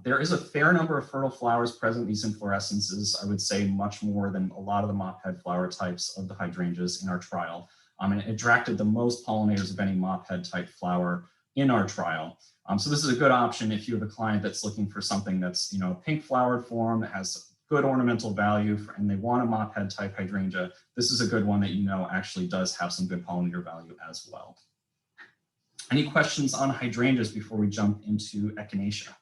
There is a fair number of fertile flowers present in these inflorescences, I would say much more than a lot of the mop-head flower types of the hydrangeas in our trial. And it attracted the most pollinators of any mop-head type flower in our trial. So this is a good option if you have a client that's looking for something that's, a pink flowered form that has good ornamental value and they want a mop head type hydrangea. This is a good one that actually does have some good pollinator value as well. Any questions on hydrangeas before we jump into echinacea?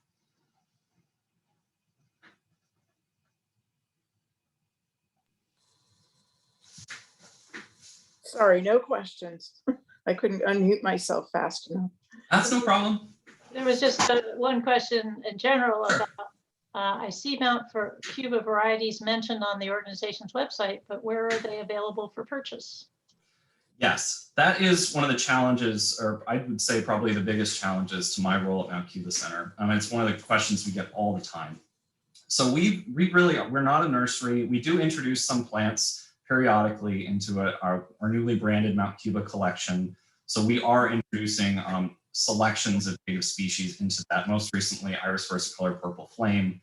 Sorry, no questions. I couldn't unmute myself fast enough. That's no problem. There was just one question in general about, I see Mount for Cuba varieties mentioned on the organization's website, but where are they available for purchase? Yes, that is one of the challenges, or I would say probably the biggest challenges to my role at Mount Cuba Center. It's one of the questions we get all the time. So we're not a nursery. We do introduce some plants periodically into our newly branded Mount Cuba collection. So we are introducing selections of native species into that. Most recently, Iris versicolor purple flame,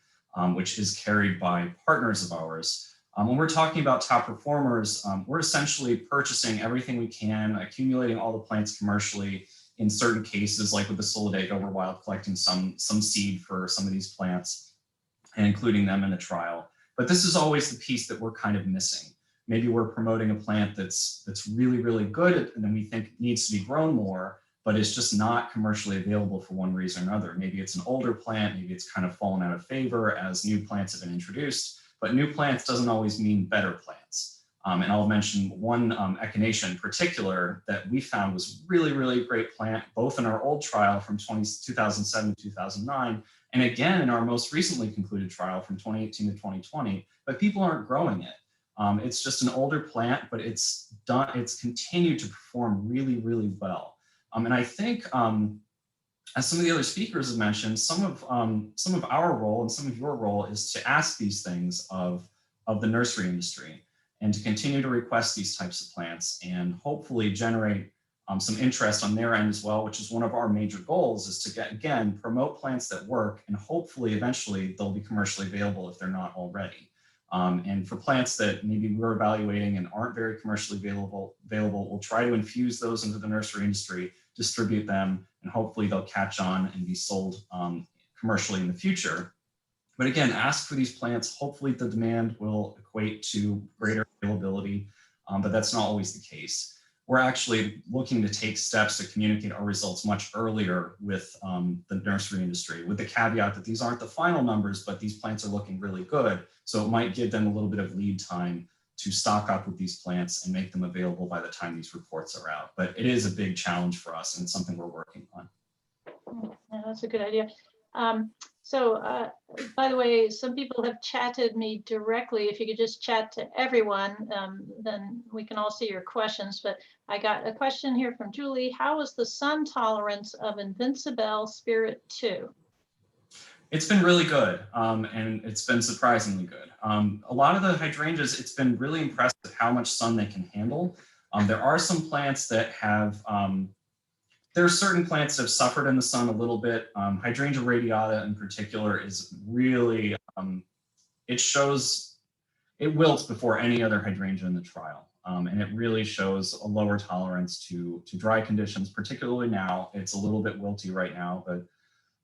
which is carried by partners of ours. When we're talking about top performers, we're essentially purchasing everything we can, accumulating all the plants commercially. In certain cases, like with the Solidago, we're wild collecting some seed for some of these plants and including them in the trial. But this is always the piece that we're kind of missing. Maybe we're promoting a plant that's really, really good and then we think needs to be grown more, but it's just not commercially available for one reason or another. Maybe it's an older plant, maybe it's kind of fallen out of favor as new plants have been introduced, but new plants doesn't always mean better plants. And I'll mention one echinacea in particular that we found was really, really great plant, both in our old trial from 2007 to 2009, and again in our most recently concluded trial from 2018 to 2020, but people aren't growing it. It's just an older plant, but it's continued to perform really, really well. And I think, as some of the other speakers have mentioned, some of our role and some of your role is to ask these things of the nursery industry and to continue to request these types of plants and hopefully generate some interest on their end as well, which is one of our major goals, is to again, promote plants that work and hopefully eventually they'll be commercially available if they're not already. And for plants that maybe we're evaluating and aren't very commercially available, we'll try to infuse those into the nursery industry, distribute them, and hopefully they'll catch on and be sold commercially in the future. But again, ask for these plants. Hopefully the demand will equate to greater availability, but that's not always the case. we're actually looking to take steps to communicate our results much earlier with the nursery industry, with the caveat that these aren't the final numbers, but these plants are looking really good. So it might give them a little bit of lead time to stock up with these plants and make them available by the time these reports are out. But it is a big challenge for us, and it's something we're working on. Yeah, that's a good idea. By the way, some people have chatted me directly. If you could just chat to everyone, then we can all see your questions. But I got a question here from Julie. How is the sun tolerance of Invincibelle Spirit 2? It's been really good, and it's been surprisingly good. A lot of the hydrangeas, it's been really impressive how much sun they can handle. There are some plants that have, there are certain plants that have suffered in the sun a little bit. Hydrangea radiata in particular is really, it wilts before any other hydrangea in the trial. And it really shows a lower tolerance to dry conditions, particularly now. It's a little bit wilty right now, but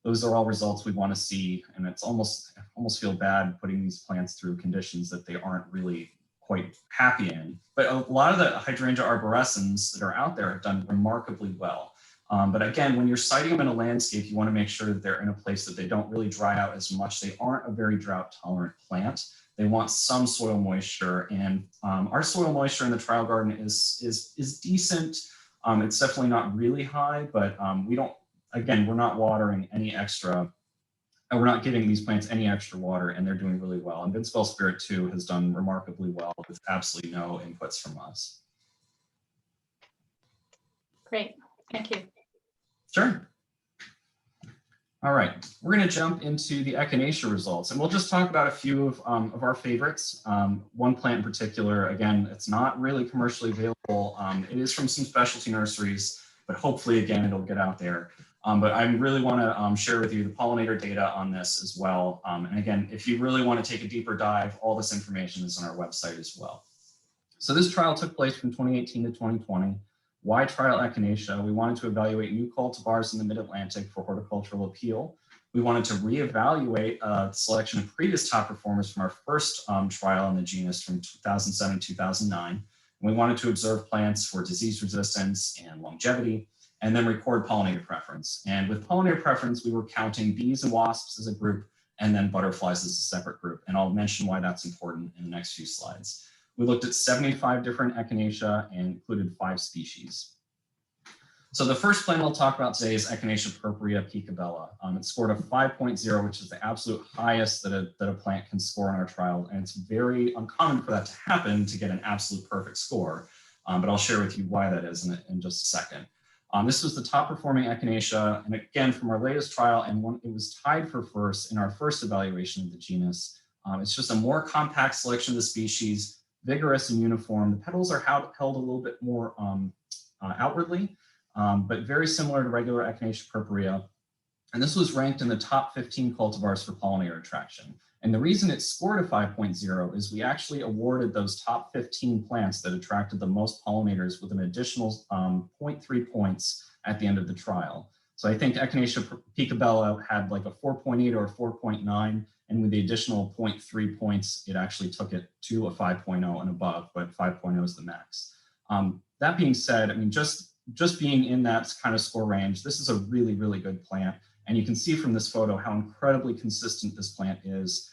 those are all results we want to see. And it's almost feel bad putting these plants through conditions that they aren't really quite happy in. But a lot of the hydrangea arborescens that are out there have done remarkably well. But again, when you're siting them in a landscape, you want to make sure that they're in a place that they don't really dry out as much. They aren't a very drought tolerant plant. They want some soil moisture, and our soil moisture in the trial garden is decent. It's definitely not really high, but we're not watering any extra, and we're not giving these plants any extra water, and they're doing really well. And Invincibelle Spirit 2 has done remarkably well with absolutely no inputs from us. Great, thank you. Sure. All right, we're going to jump into the echinacea results, and we'll just talk about a few of our favorites. One plant in particular, again, it's not really commercially available. It is from some specialty nurseries, but hopefully, again, it'll get out there. But I really want to share with you the pollinator data on this as well. And again, if you really want to take a deeper dive, all this information is on our website as well. So this trial took place from 2018 to 2020. Why trial echinacea? We wanted to evaluate new cultivars in the Mid-Atlantic for horticultural appeal. We wanted to reevaluate a selection of previous top performers from our first trial in the genus from 2007-2009. And we wanted to observe plants for disease resistance and longevity, and then record pollinator preference. And with pollinator preference, we were counting bees and wasps as a group, and then butterflies as a separate group. And I'll mention why that's important in the next few slides. We looked at 75 different echinacea and included 5 species. So the first plant I'll talk about today is Echinacea purpurea picabella. It scored a 5.0, which is the absolute highest that a plant can score in our trial. And it's very uncommon for that to happen, to get an absolute perfect score. But I'll share with you why that is in just a second. This was the top performing echinacea, and again, from our latest trial, and it was tied for first in our first evaluation of the genus. It's just a more compact selection of the species, vigorous and uniform. The petals are held a little bit more outwardly, but very similar to regular Echinacea purpurea. And this was ranked in the top 15 cultivars for pollinator attraction. And the reason it scored a 5.0 is we actually awarded those top 15 plants that attracted the most pollinators with an additional 0.3 points at the end of the trial. So I think Echinacea picabella had like a 4.8 or a 4.9, and with the additional 0.3 points, it actually took it to a 5.0 and above, but 5.0 is the max. That being said, I mean, just being in that kind of score range, this is a really, really good plant. And you can see from this photo how incredibly consistent this plant is.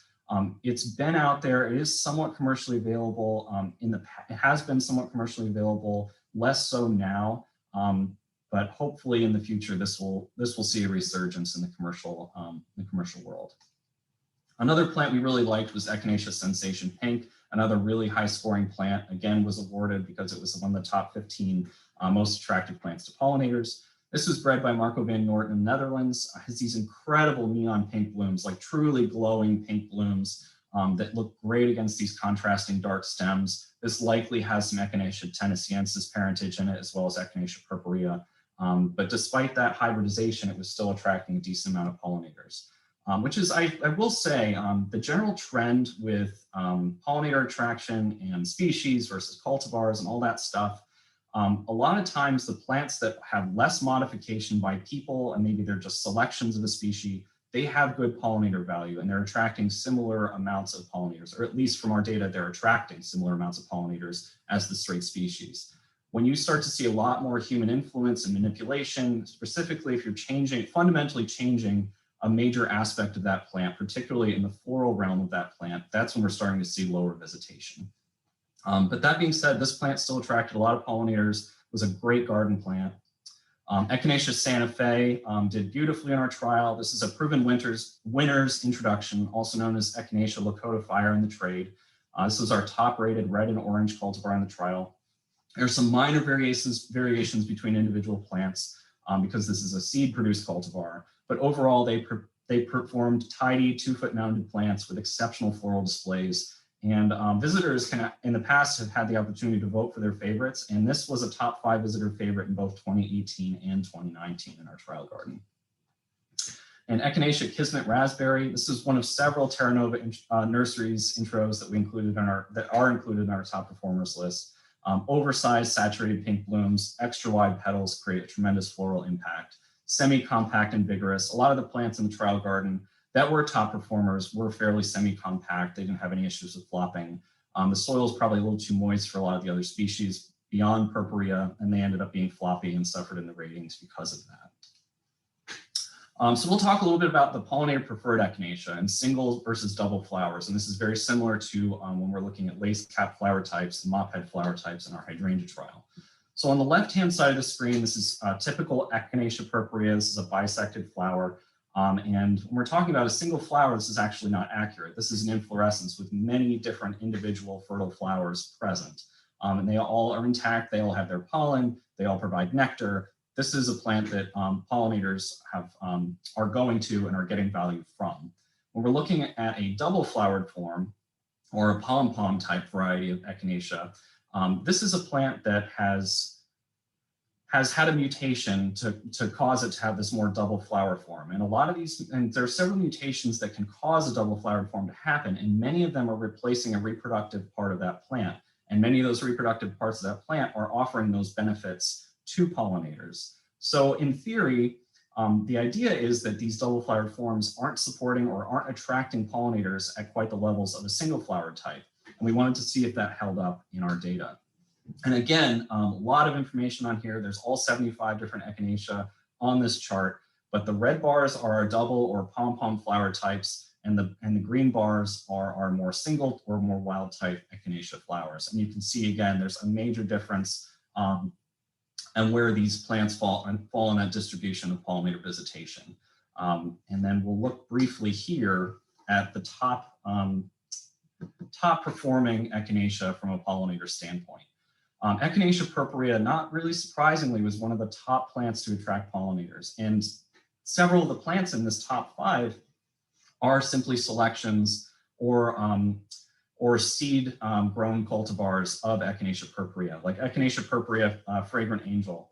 It's been out there. It is somewhat commercially available. It has been somewhat commercially available, less so now. But hopefully in the future, this will see a resurgence in the commercial world. Another plant we really liked was Echinacea Sensation Pink, another really high scoring plant. Again, was awarded because it was one of the top 15 most attractive plants to pollinators. This was bred by Marco van Noort in the Netherlands. It has these incredible neon pink blooms, like truly glowing pink blooms that look great against these contrasting dark stems. This likely has some Echinacea tennesciensis parentage in it, as well as Echinacea purpurea. But despite that hybridization, it was still attracting a decent amount of pollinators, which is, I will say, the general trend with pollinator attraction and species versus cultivars and all that stuff. A lot of times the plants that have less modification by people, and maybe they're just selections of a species, they have good pollinator value and they're attracting similar amounts of pollinators, or at least from our data, they're attracting similar amounts of pollinators as the straight species. when you start to see a lot more human influence and manipulation, specifically if you're fundamentally changing a major aspect of that plant, particularly in the floral realm of that plant, that's when we're starting to see lower visitation. But that being said, this plant still attracted a lot of pollinators, was a great garden plant. Echinacea Santa Fe did beautifully in our trial. This is a proven winner's introduction, also known as Echinacea Lakota Fire in the trade. This was our top rated red and orange cultivar in the trial. There's some minor variations between individual plants because this is a seed produced cultivar, but overall they performed tidy 2-foot mounded plants with exceptional floral displays. And visitors can, in the past, have had the opportunity to vote for their favorites. And this was a top 5 visitor favorite in both 2018 and 2019 in our trial garden. And Echinacea Kismet Raspberry, this is one of several Terra Nova nurseries intros that are included in our top performers list. Oversized saturated pink blooms, extra wide petals create a tremendous floral impact. Semi-compact and vigorous. A lot of the plants in the trial garden that were top performers were fairly semi-compact. They didn't have any issues with flopping. The soil is probably a little too moist for a lot of the other species beyond purpurea, and they ended up being floppy and suffered in the ratings because of that. So we'll talk a little bit about the pollinator preferred echinacea and single versus double flowers. And this is very similar to when we're looking at lace cap flower types and mop head flower types in our hydrangea trial. So on the left-hand side of the screen, this is typical Echinacea purpurea. This is a bisected flower. And when we're talking about a single flower, this is actually not accurate. This is an inflorescence with many different individual fertile flowers present. And they all are intact. They all have their pollen. They all provide nectar. This is a plant that pollinators are going to and are getting value from. When we're looking at a double flowered form or a pom-pom type variety of Echinacea, this is a plant that has had a mutation to cause it to have this more double flower form. And a lot of these, and there are several mutations that can cause a double flowered form to happen, and many of them are replacing a reproductive part of that plant. And many of those reproductive parts of that plant are offering those benefits to pollinators. So in theory, the idea is that these double flowered forms aren't supporting or aren't attracting pollinators at quite the levels of a single flowered type. And we wanted to see if that held up in our data. And again, a lot of information on here. There's all 75 different Echinacea on this chart, but the red bars are our double or pom-pom flower types, and the green bars are our more single or more wild type Echinacea flowers. And you can see again, there's a major difference and where these plants fall in that distribution of pollinator visitation. And then we'll look briefly here at the top performing Echinacea from a pollinator standpoint. Echinacea purpurea, not really surprisingly, was one of the top plants to attract pollinators. And several of the plants in this top 5 are simply selections or seed grown cultivars of Echinacea purpurea, like Echinacea purpurea Fragrant Angel.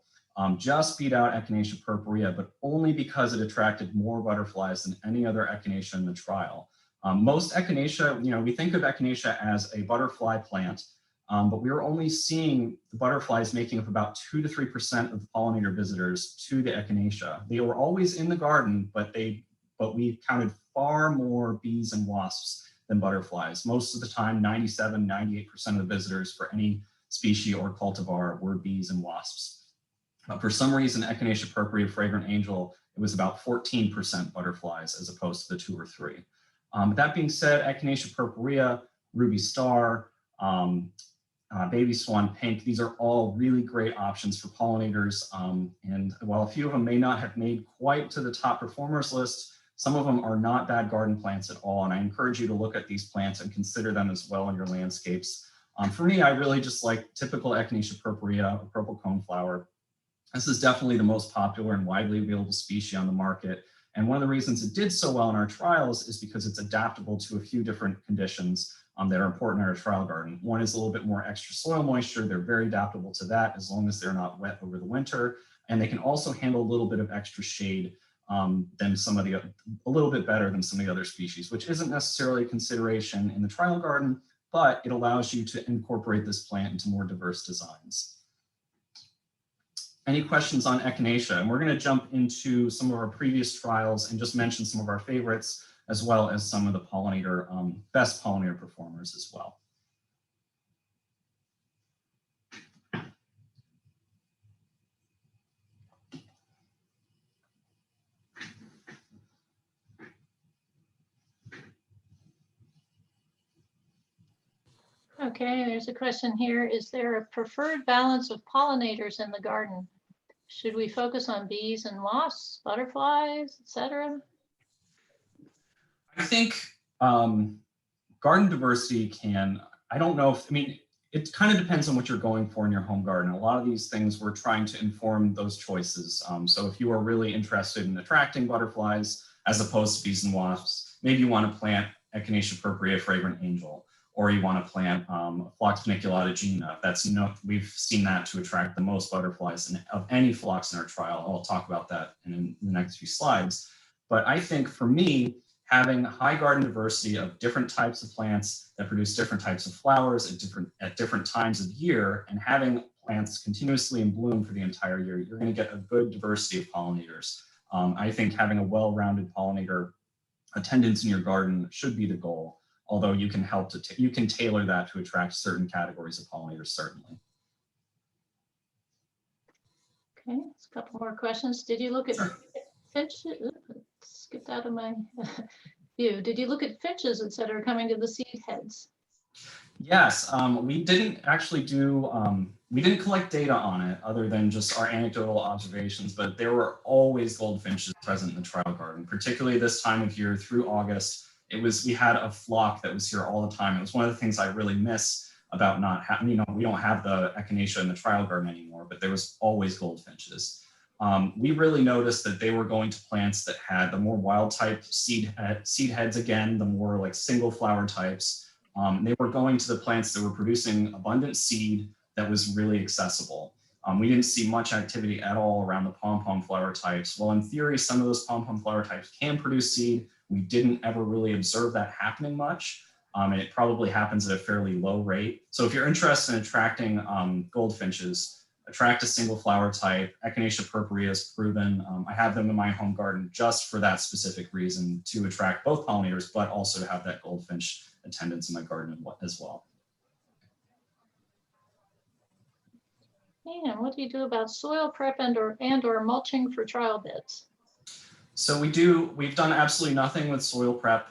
Just beat out Echinacea purpurea, but only because it attracted more butterflies than any other Echinacea in the trial. Most Echinacea, we think of Echinacea as a butterfly plant, but we were only seeing the butterflies making up about 2 to 3% of the pollinator visitors to the Echinacea. They were always in the garden, but we counted far more bees and wasps than butterflies. Most of the time, 97, 98% of the visitors for any species or cultivar were bees and wasps. For some reason, Echinacea purpurea Fragrant Angel, it was about 14% butterflies as opposed to the 2 or 3. That being said, Echinacea purpurea, Ruby Star, Baby Swan Pink, these are all really great options for pollinators. And while a few of them may not have made quite to the top performers list, some of them are not bad garden plants at all. And I encourage you to look at these plants and consider them as well in your landscapes. For me, I really just like typical Echinacea purpurea, a purple coneflower. This is definitely the most popular and widely available species on the market. And one of the reasons it did so well in our trials is because it's adaptable to a few different conditions that are important in our trial garden. One is a little bit more extra soil moisture. They're very adaptable to that as long as they're not wet over the winter. And they can also handle a little bit of extra shade than a little bit better than some of the other species, which isn't necessarily a consideration in the trial garden, but it allows you to incorporate this plant into more diverse designs. Any questions on Echinacea? And we're going to jump into some of our previous trials and just mention some of our favorites, as well as some of the pollinator, best pollinator performers as well. Okay, there's a question here. Is there a preferred balance of pollinators in the garden? Should we focus on bees and wasps, butterflies, etc.? I think garden diversity can, I don't know if, I mean, it kind of depends on what you're going for in your home garden. A lot of these things we're trying to inform those choices. So if you are really interested in attracting butterflies as opposed to bees and wasps, maybe you want to plant Echinacea purpurea fragrant angel, or you want to plant Phlox paniculata gina. That's, you know, we've seen that to attract the most butterflies of any phlox in our trial. I'll talk about that in the next few slides. But I think for me, having high garden diversity of different types of plants that produce different types of flowers at different times of year, and having plants continuously in bloom for the entire year, you're going to get a good diversity of pollinators. I think having a well-rounded pollinator attendance in your garden should be the goal, although you can help to, you can tailor that to attract certain categories of pollinators, certainly. Okay, a couple more questions. Did you look at Sure. finches? Let's get out of my view. Did you look at finches that are coming to the seed heads? Yes, we didn't actually do, we didn't collect data on it other than just our anecdotal observations, but there were always goldfinches present in the trial garden, particularly this time of year through August. We had a flock that was here all the time. It was one of the things I really miss about not having, you know, we don't have the Echinacea in the trial garden anymore, but there was always goldfinches. We really noticed that they were going to plants that had the more wild type seed heads again, the more like single flower types. They were going to the plants that were producing abundant seed that was really accessible. We didn't see much activity at all around the pom-pom flower types. Well, in theory, some of those pom-pom flower types can produce seed. We didn't ever really observe that happening much. And it probably happens at a fairly low rate. So if you're interested in attracting goldfinches, attract a single flower type. Echinacea purpurea is proven. I have them in my home garden just for that specific reason, to attract both pollinators, but also to have that goldfinch attendance in my garden as well. And what do you do about soil prep and or mulching for trial beds? So we've done absolutely nothing with soil prep.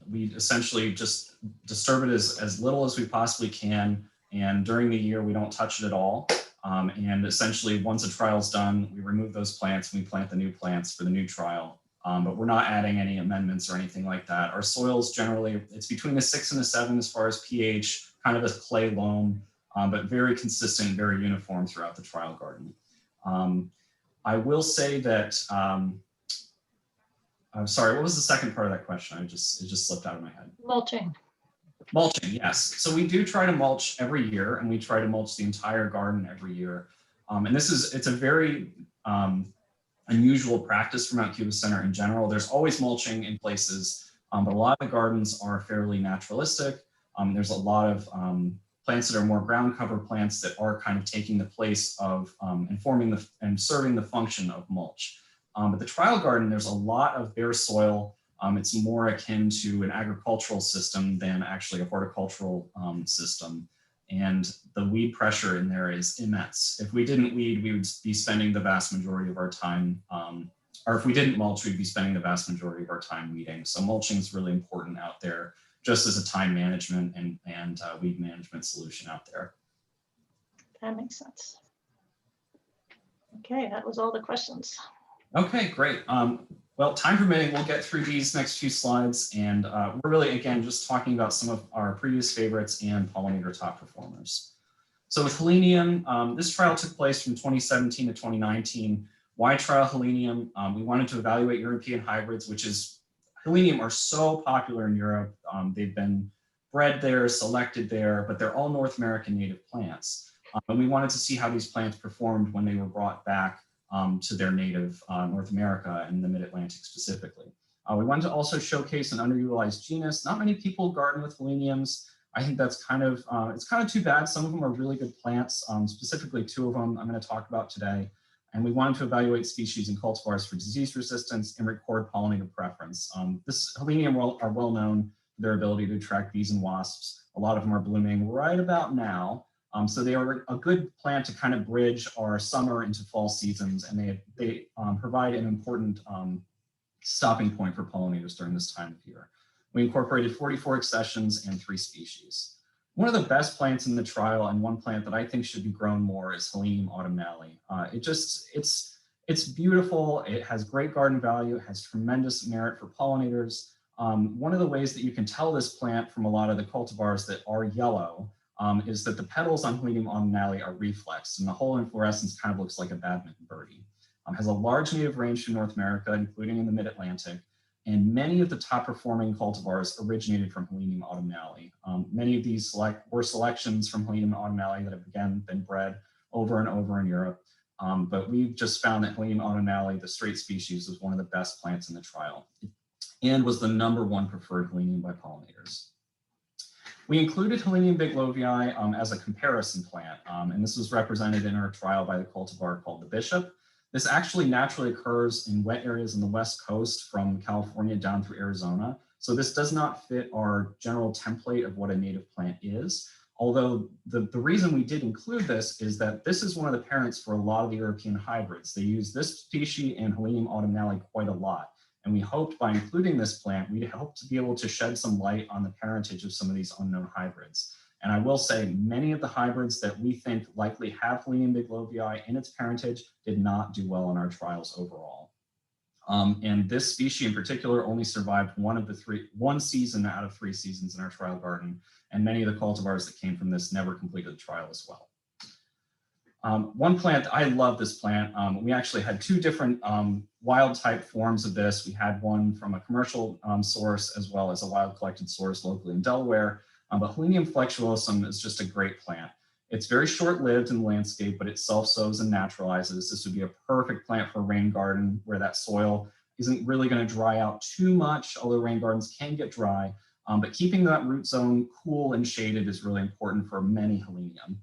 We essentially just disturb it as little as we possibly can. And during the year, we don't touch it at all. And essentially, once a trial's done, we remove those plants and we plant the new plants for the new trial. But we're not adding any amendments or anything like that. Our soils generally, it's between a 6 and a 7 as far as pH, kind of a clay loam, but very consistent, very uniform throughout the trial garden. I will say that, I'm sorry, what was the second part of that question? it just slipped out of my head. Mulching. Mulching, yes. So we do try to mulch every year, and we try to mulch the entire garden every year. And it's a very unusual practice for Mount Cuba Center in general. There's always mulching in places, but a lot of the gardens are fairly naturalistic. There's a lot of plants that are more ground cover plants that are kind of taking the place of informing and serving the function of mulch. But the trial garden, there's a lot of bare soil. It's more akin to an agricultural system than actually a horticultural system. And the weed pressure in there is immense. If we didn't weed, we would be spending the vast majority of our time, or if we didn't mulch, we'd be spending the vast majority of our time weeding. So mulching is really important out there, just as a time management and weed management solution out there. That makes sense. Okay, that was all the questions. Okay, great. Well, time permitting, we'll get through these next few slides, and we're really, again, just talking about some of our previous favorites and pollinator top performers. So with Helenium, this trial took place from 2017 to 2019. Why trial Helenium? We wanted to evaluate European hybrids, which is, Helenium are so popular in Europe. They've been bred there, selected there, but they're all North American native plants. And we wanted to see how these plants performed when they were brought back to their native North America and the mid-Atlantic specifically. We wanted to also showcase an underutilized genus. Not many people garden with Heleniums. I think that's it's kind of too bad. Some of them are really good plants, specifically 2 of them I'm going to talk about today. And we wanted to evaluate species and cultivars for disease resistance and record pollinator preference. This Helenium are well known for their ability to attract bees and wasps. A lot of them are blooming right about now. So they are a good plant to kind of bridge our summer into fall seasons, and they provide an important stopping point for pollinators during this time of year. We incorporated 44 accessions and 3 species. One of the best plants in the trial, and one plant that I think should be grown more, is Helenium autumnale. It's beautiful. It has great garden value. It has tremendous merit for pollinators. One of the ways that you can tell this plant from a lot of the cultivars that are yellow is that the petals on Helenium autumnale are reflexed, and the whole inflorescence kind of looks like a badminton birdie. Has a large native range to North America, including in the mid-Atlantic, and many of the top performing cultivars originated from Helenium autumnale. Many of these were selections from Helenium autumnale that have again been bred over and over in Europe. But we've just found that Helenium autumnale, the straight species, was one of the best plants in the trial and was the #1 preferred Helenium by pollinators. We included Helenium biglovii as a comparison plant, and this was represented in our trial by the cultivar called the Bishop. This actually naturally occurs in wet areas in the West Coast from California down through Arizona. So this does not fit our general template of what a native plant is. Although the reason we did include this is that this is one of the parents for a lot of the European hybrids. They use this species and Helenium autumnale quite a lot. And we hoped by including this plant, we'd hope to be able to shed some light on the parentage of some of these unknown hybrids. And I will say many of the hybrids that we think likely have Helenium biglovii in its parentage did not do well in our trials overall. And this species in particular only survived one season out of 3 seasons in our trial garden. And many of the cultivars that came from this never completed the trial as well. One plant, I love this plant. We actually had 2 different wild type forms of this. We had one from a commercial source as well as a wild collected source locally in Delaware. But Helenium flexuosum is just a great plant. It's very short-lived in the landscape, but it self-sows and naturalizes. This would be a perfect plant for a rain garden where that soil isn't really going to dry out too much, although rain gardens can get dry. But keeping that root zone cool and shaded is really important for many Helenium.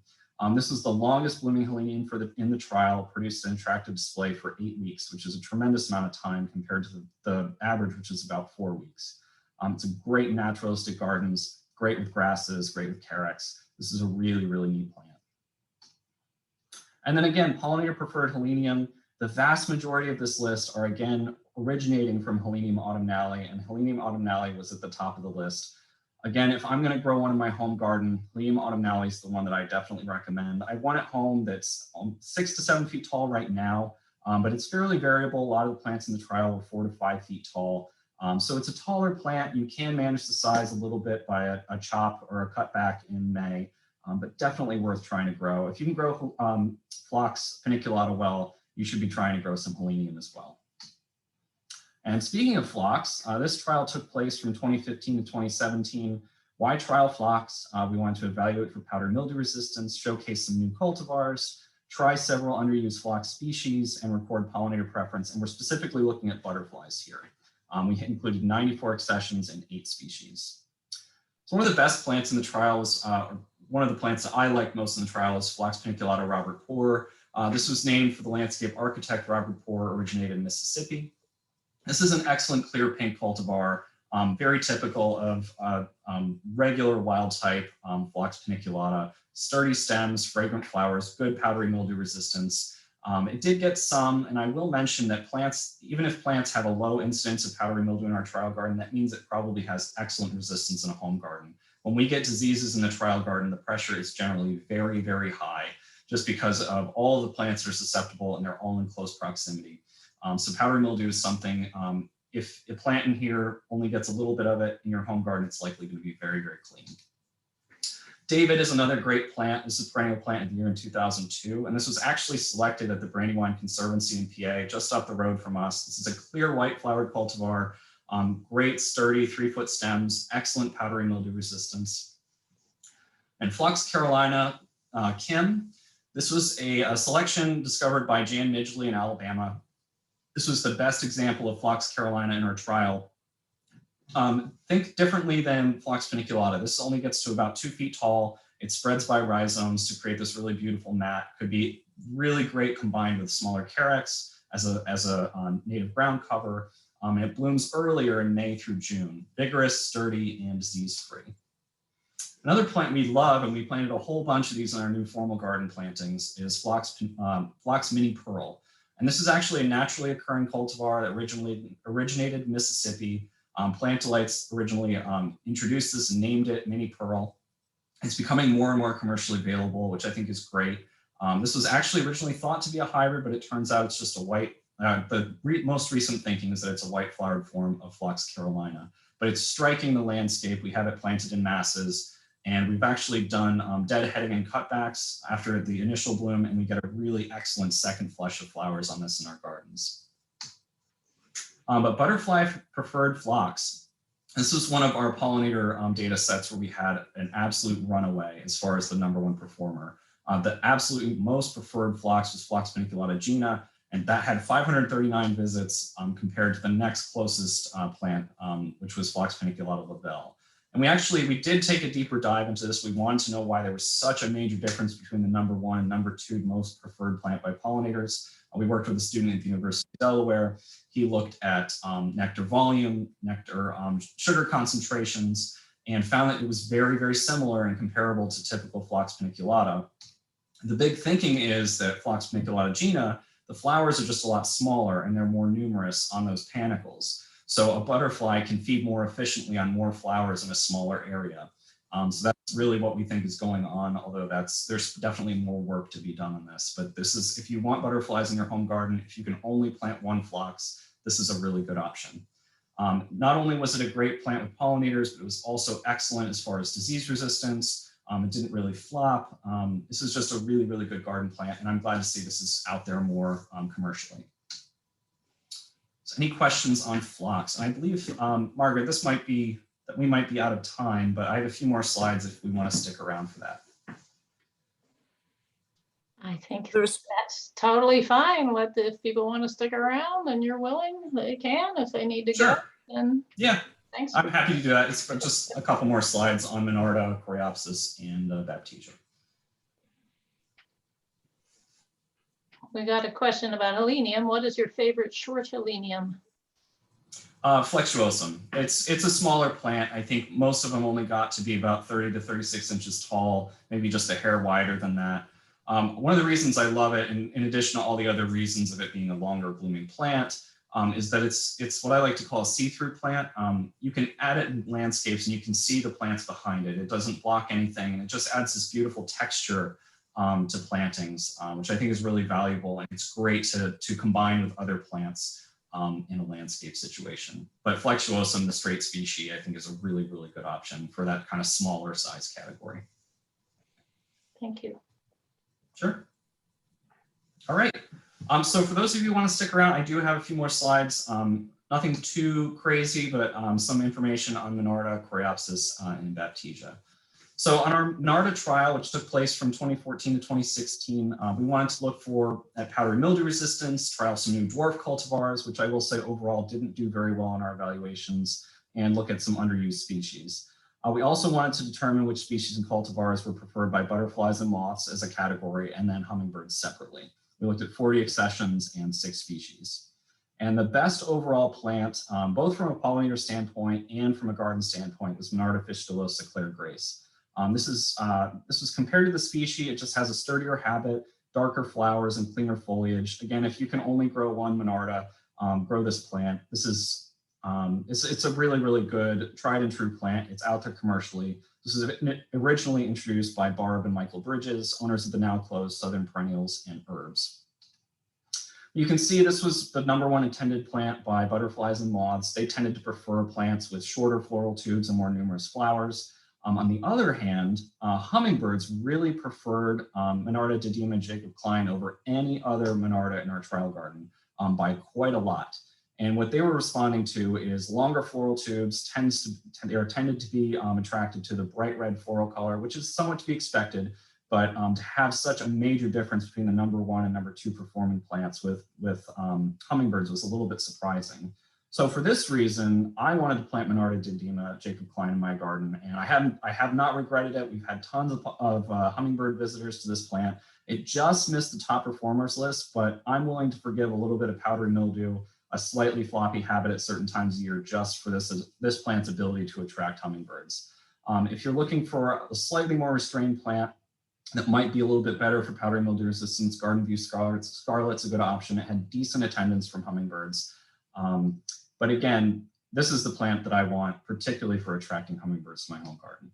This was the longest blooming Helenium in the trial, produced an attractive display for 8 weeks, which is a tremendous amount of time compared to the average, which is about 4 weeks. It's a great naturalistic gardens, great with grasses, great with carex. This is a really, really neat plant. And then again, pollinator preferred Helenium. The vast majority of this list are again originating from Helenium autumnale, and Helenium autumnale was at the top of the list. Again, if I'm going to grow one in my home garden, Helenium autumnale is the one that I definitely recommend. I want a home that's 6 to 7 feet tall right now, but it's fairly variable. A lot of the plants in the trial were 4 to 5 feet tall. So it's a taller plant. You can manage the size a little bit by a chop or a cutback in May, but definitely worth trying to grow. If you can grow Phlox paniculata well, you should be trying to grow some Helenium as well. And speaking of Phlox, this trial took place from 2015 to 2017. Why trial Phlox? We wanted to evaluate for powdery mildew resistance, showcase some new cultivars, try several underused Phlox species, and record pollinator preference. And we're specifically looking at butterflies here. We included 94 accessions and 8 species. So one of the best plants in the trial was, one of the plants that I like most in the trial is Phlox paniculata Robert Poor. This was named for the landscape architect Robert Poor, originated in Mississippi. This is an excellent clear pink cultivar, very typical of regular wild type Phlox paniculata, sturdy stems, fragrant flowers, good powdery mildew resistance. It did get some, and I will mention that plants, even if plants have a low incidence of powdery mildew in our trial garden, that means it probably has excellent resistance in a home garden. When we get diseases in the trial garden, the pressure is generally very, very high, just because of all the plants are susceptible and they're all in close proximity. So powdery mildew is something, if a plant in here only gets a little bit of it in your home garden, it's likely going to be very, very clean. David is another great plant. This is a perennial plant of the year in 2002, and this was actually selected at the Brandywine Conservancy in PA, just up the road from us. This is a clear white flowered cultivar, great sturdy 3-foot stems, excellent powdery mildew resistance. And Phlox Carolina Kim, this was a selection discovered by Jan Midgley in Alabama. This was the best example of Phlox Carolina in our trial. Think differently than Phlox paniculata. This only gets to about 2 feet tall. It spreads by rhizomes to create this really beautiful mat. Could be really great combined with smaller carex as a native ground cover. And it blooms earlier in May through June. Vigorous, sturdy, and disease-free. Another plant we love, and we planted a whole bunch of these in our new formal garden plantings, is Phlox mini pearl. And this is actually a naturally occurring cultivar that originated in Mississippi. Plant Delights originally introduced this and named it Mini Pearl. It's becoming more and more commercially available, which I think is great. This was actually originally thought to be a hybrid, but it turns out it's just a white. Most recent thinking is that it's a white flowered form of Phlox carolina, but it's striking the landscape. We have it planted in masses, and we've actually done deadheading and cutbacks after the initial bloom, and we get a really excellent second flush of flowers on this in our gardens. But butterfly preferred phlox. This was one of our pollinator data sets where we had an absolute runaway as far as the #1 performer. The absolutely most preferred phlox was Phlox paniculata gina, and that had 539 visits compared to the next closest plant, which was Phlox paniculata labelle. And we did take a deeper dive into this. We wanted to know why there was such a major difference between the #1 and #2 most preferred plant by pollinators. We worked with a student at the University of Delaware. He looked at nectar volume, nectar sugar concentrations, and found that it was very, very similar and comparable to typical Phlox paniculata. The big thinking is that Phlox paniculata gina, the flowers are just a lot smaller and they're more numerous on those panicles. So a butterfly can feed more efficiently on more flowers in a smaller area. So that's really what we think is going on, although there's definitely more work to be done on this. But this is, if you want butterflies in your home garden, if you can only plant one phlox, this is a really good option. Not only was it a great plant with pollinators, but it was also excellent as far as disease resistance. It didn't really flop. This is just a really, really good garden plant, and I'm glad to see this is out there more commercially. So any questions on phlox? And I believe, Margaret, we might be out of time, but I have a few more slides if we want to stick around for that. I think that's totally fine. If people want to stick around and you're willing, they can. If they need to go, then yeah, thanks. I'm happy to do that. It's just a couple more slides on Monarda, Coreopsis, and Baptisia. We got a question about helenium. What is your favorite short helenium? Flexuosum. It's a smaller plant. I think most of them only got to be about 30 to 36 inches tall, maybe just a hair wider than that. One of the reasons I love it, in addition to all the other reasons of it being a longer blooming plant, is that it's what I like to call a see-through plant. You can add it in landscapes and you can see the plants behind it. It doesn't block anything, and it just adds this beautiful texture to plantings, which I think is really valuable, and it's great to combine with other plants in a landscape situation. But Flexuosum, the straight species, I think is a really, really good option for that kind of smaller size category. Thank you. Sure. All right. So for those of you who want to stick around, I do have a few more slides. Nothing too crazy, but some information on Monarda, Coreopsis, and Baptisia. So on our Monarda trial, which took place from 2014 to 2016, we wanted to look at powdery mildew resistance, trial some new dwarf cultivars, which I will say overall didn't do very well in our evaluations, and look at some underused species. We also wanted to determine which species and cultivars were preferred by butterflies and moths as a category, and then hummingbirds separately. We looked at 40 accessions and 6 species. And the best overall plant, both from a pollinator standpoint and from a garden standpoint, was Monarda fistulosa Claire Grace. This was compared to the species. It just has a sturdier habit, darker flowers, and cleaner foliage. Again, if you can only grow one Monarda, grow this plant. This is it's a really, really good tried and true plant. It's out there commercially. This is originally introduced by Barb and Michael Bridges, owners of the now closed Southern Perennials and Herbs. You can see this was the #1 intended plant by butterflies and moths. They tended to prefer plants with shorter floral tubes and more numerous flowers. On the other hand, hummingbirds really preferred Monarda diadema Jacob Klein over any other Monarda in our trial garden by quite a lot. And what they were responding to is longer floral tubes they are tended to be attracted to the bright red floral color, which is somewhat to be expected, but to have such a major difference between the #1 and #2 performing plants with hummingbirds was a little bit surprising. So for this reason, I wanted to plant Monarda diadema Jacob Klein in my garden, and I have not regretted it. We've had tons of hummingbird visitors to this plant. It just missed the top performers list, but I'm willing to forgive a little bit of powdery mildew, a slightly floppy habit at certain times of year, just for this plant's ability to attract hummingbirds. If you're looking for a slightly more restrained plant that might be a little bit better for powdery mildew resistance, Garden View Scarlet's a good option. It had decent attendance from hummingbirds. But again, this is the plant that I want, particularly for attracting hummingbirds to my home garden.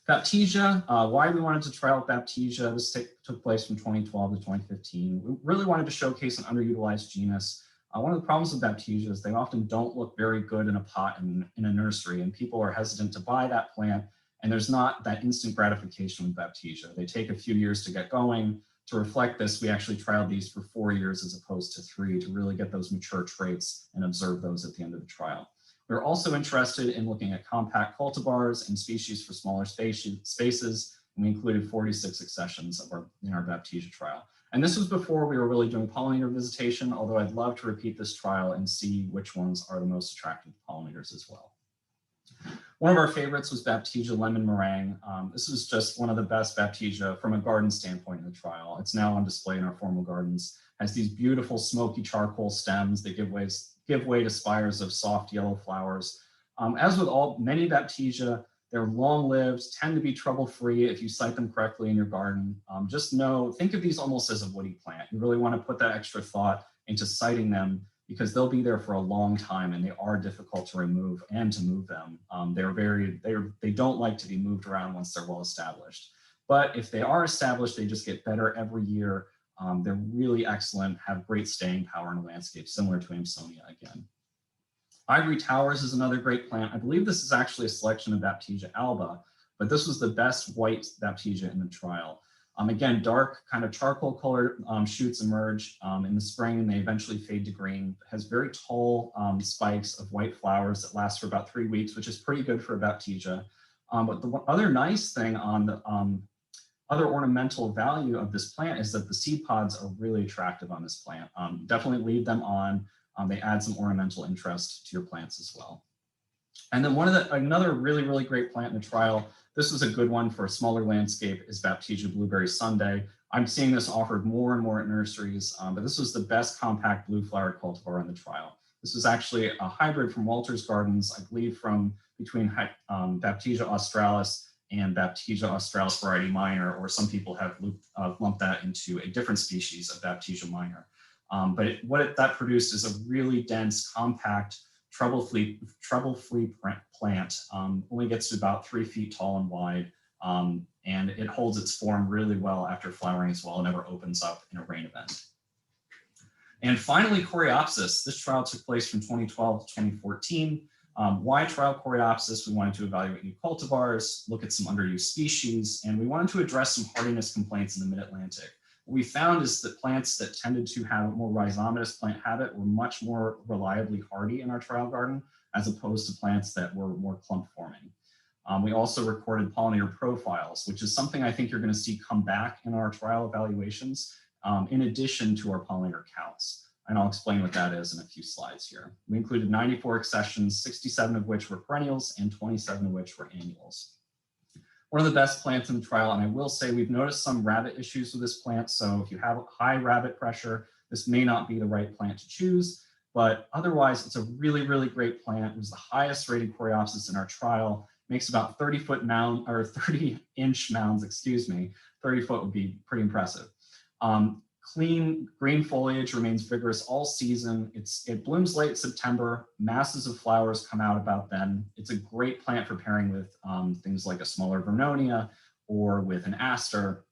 Baptisia, why we wanted to try out Baptisia, this took place from 2012 to 2015. We really wanted to showcase an underutilized genus. One of the problems with Baptisia is they often don't look very good in a pot in a nursery, and people are hesitant to buy that plant, and there's not that instant gratification with Baptisia. They take a few years to get going. To reflect this, we actually trialed these for 4 years as opposed to 3 to really get those mature traits and observe those at the end of the trial. We're also interested in looking at compact cultivars and species for smaller spaces, and we included 46 accessions in our Baptisia trial. And this was before we were really doing pollinator visitation, although I'd love to repeat this trial and see which ones are the most attractive to pollinators as well. One of our favorites was Baptisia lemon meringue. This was just one of the best Baptisia from a garden standpoint in the trial. It's now on display in our formal gardens. Has these beautiful smoky charcoal stems that give way to spires of soft yellow flowers. As with many Baptisia, they're long-lived, tend to be trouble-free if you site them correctly in your garden. Think of these almost as a woody plant. You really want to put that extra thought into siting them because they'll be there for a long time and they are difficult to remove and to move them. They don't like to be moved around once they're well established. But if they are established, they just get better every year. They're really excellent, have great staying power in a landscape, similar to Amsonia again. Ivory Towers is another great plant. I believe this is actually a selection of Baptisia alba, but this was the best white Baptisia in the trial. Again, dark kind of charcoal colored shoots emerge in the spring and they eventually fade to green. It has very tall spikes of white flowers that last for about 3 weeks, which is pretty good for a Baptisia. But the other nice thing on the other ornamental value of this plant is that the seed pods are really attractive on this plant. Definitely leave them on. They add some ornamental interest to your plants as well. And then another really, really great plant in the trial, this was a good one for a smaller landscape, is Baptisia blueberry Sunday. I'm seeing this offered more and more at nurseries, but this was the best compact blue flowered cultivar in the trial. This was actually a hybrid from Walter's Gardens, I believe between Baptisia australis and Baptisia australis variety minor, or some people have lumped that into a different species of Baptisia minor. But what that produced is a really dense, compact, trouble-free plant. Only gets to about 3 feet tall and wide, and it holds its form really well after flowering as well. It never opens up in a rain event. And finally, Coreopsis. This trial took place from 2012 to 2014. Why trial Coreopsis? We wanted to evaluate new cultivars, look at some underused species, and we wanted to address some hardiness complaints in the Mid-Atlantic. What we found is that plants that tended to have a more rhizomatous plant habit were much more reliably hardy in our trial garden, as opposed to plants that were more clump forming. We also recorded pollinator profiles, which is something I think you're going to see come back in our trial evaluations, in addition to our pollinator counts. And I'll explain what that is in a few slides here. We included 94 accessions, 67 of which were perennials and 27 of which were annuals. One of the best plants in the trial, and I will say we've noticed some rabbit issues with this plant, so if you have high rabbit pressure, this may not be the right plant to choose, but otherwise it's a really, really great plant. It was the highest rated Coreopsis in our trial, makes about 30-foot mound, or 30-inch mounds, excuse me. 30 foot would be pretty impressive. Clean green foliage, remains vigorous all season. It blooms late September. Masses of flowers come out about then. It's a great plant for pairing with things like a smaller Vernonia or with an aster.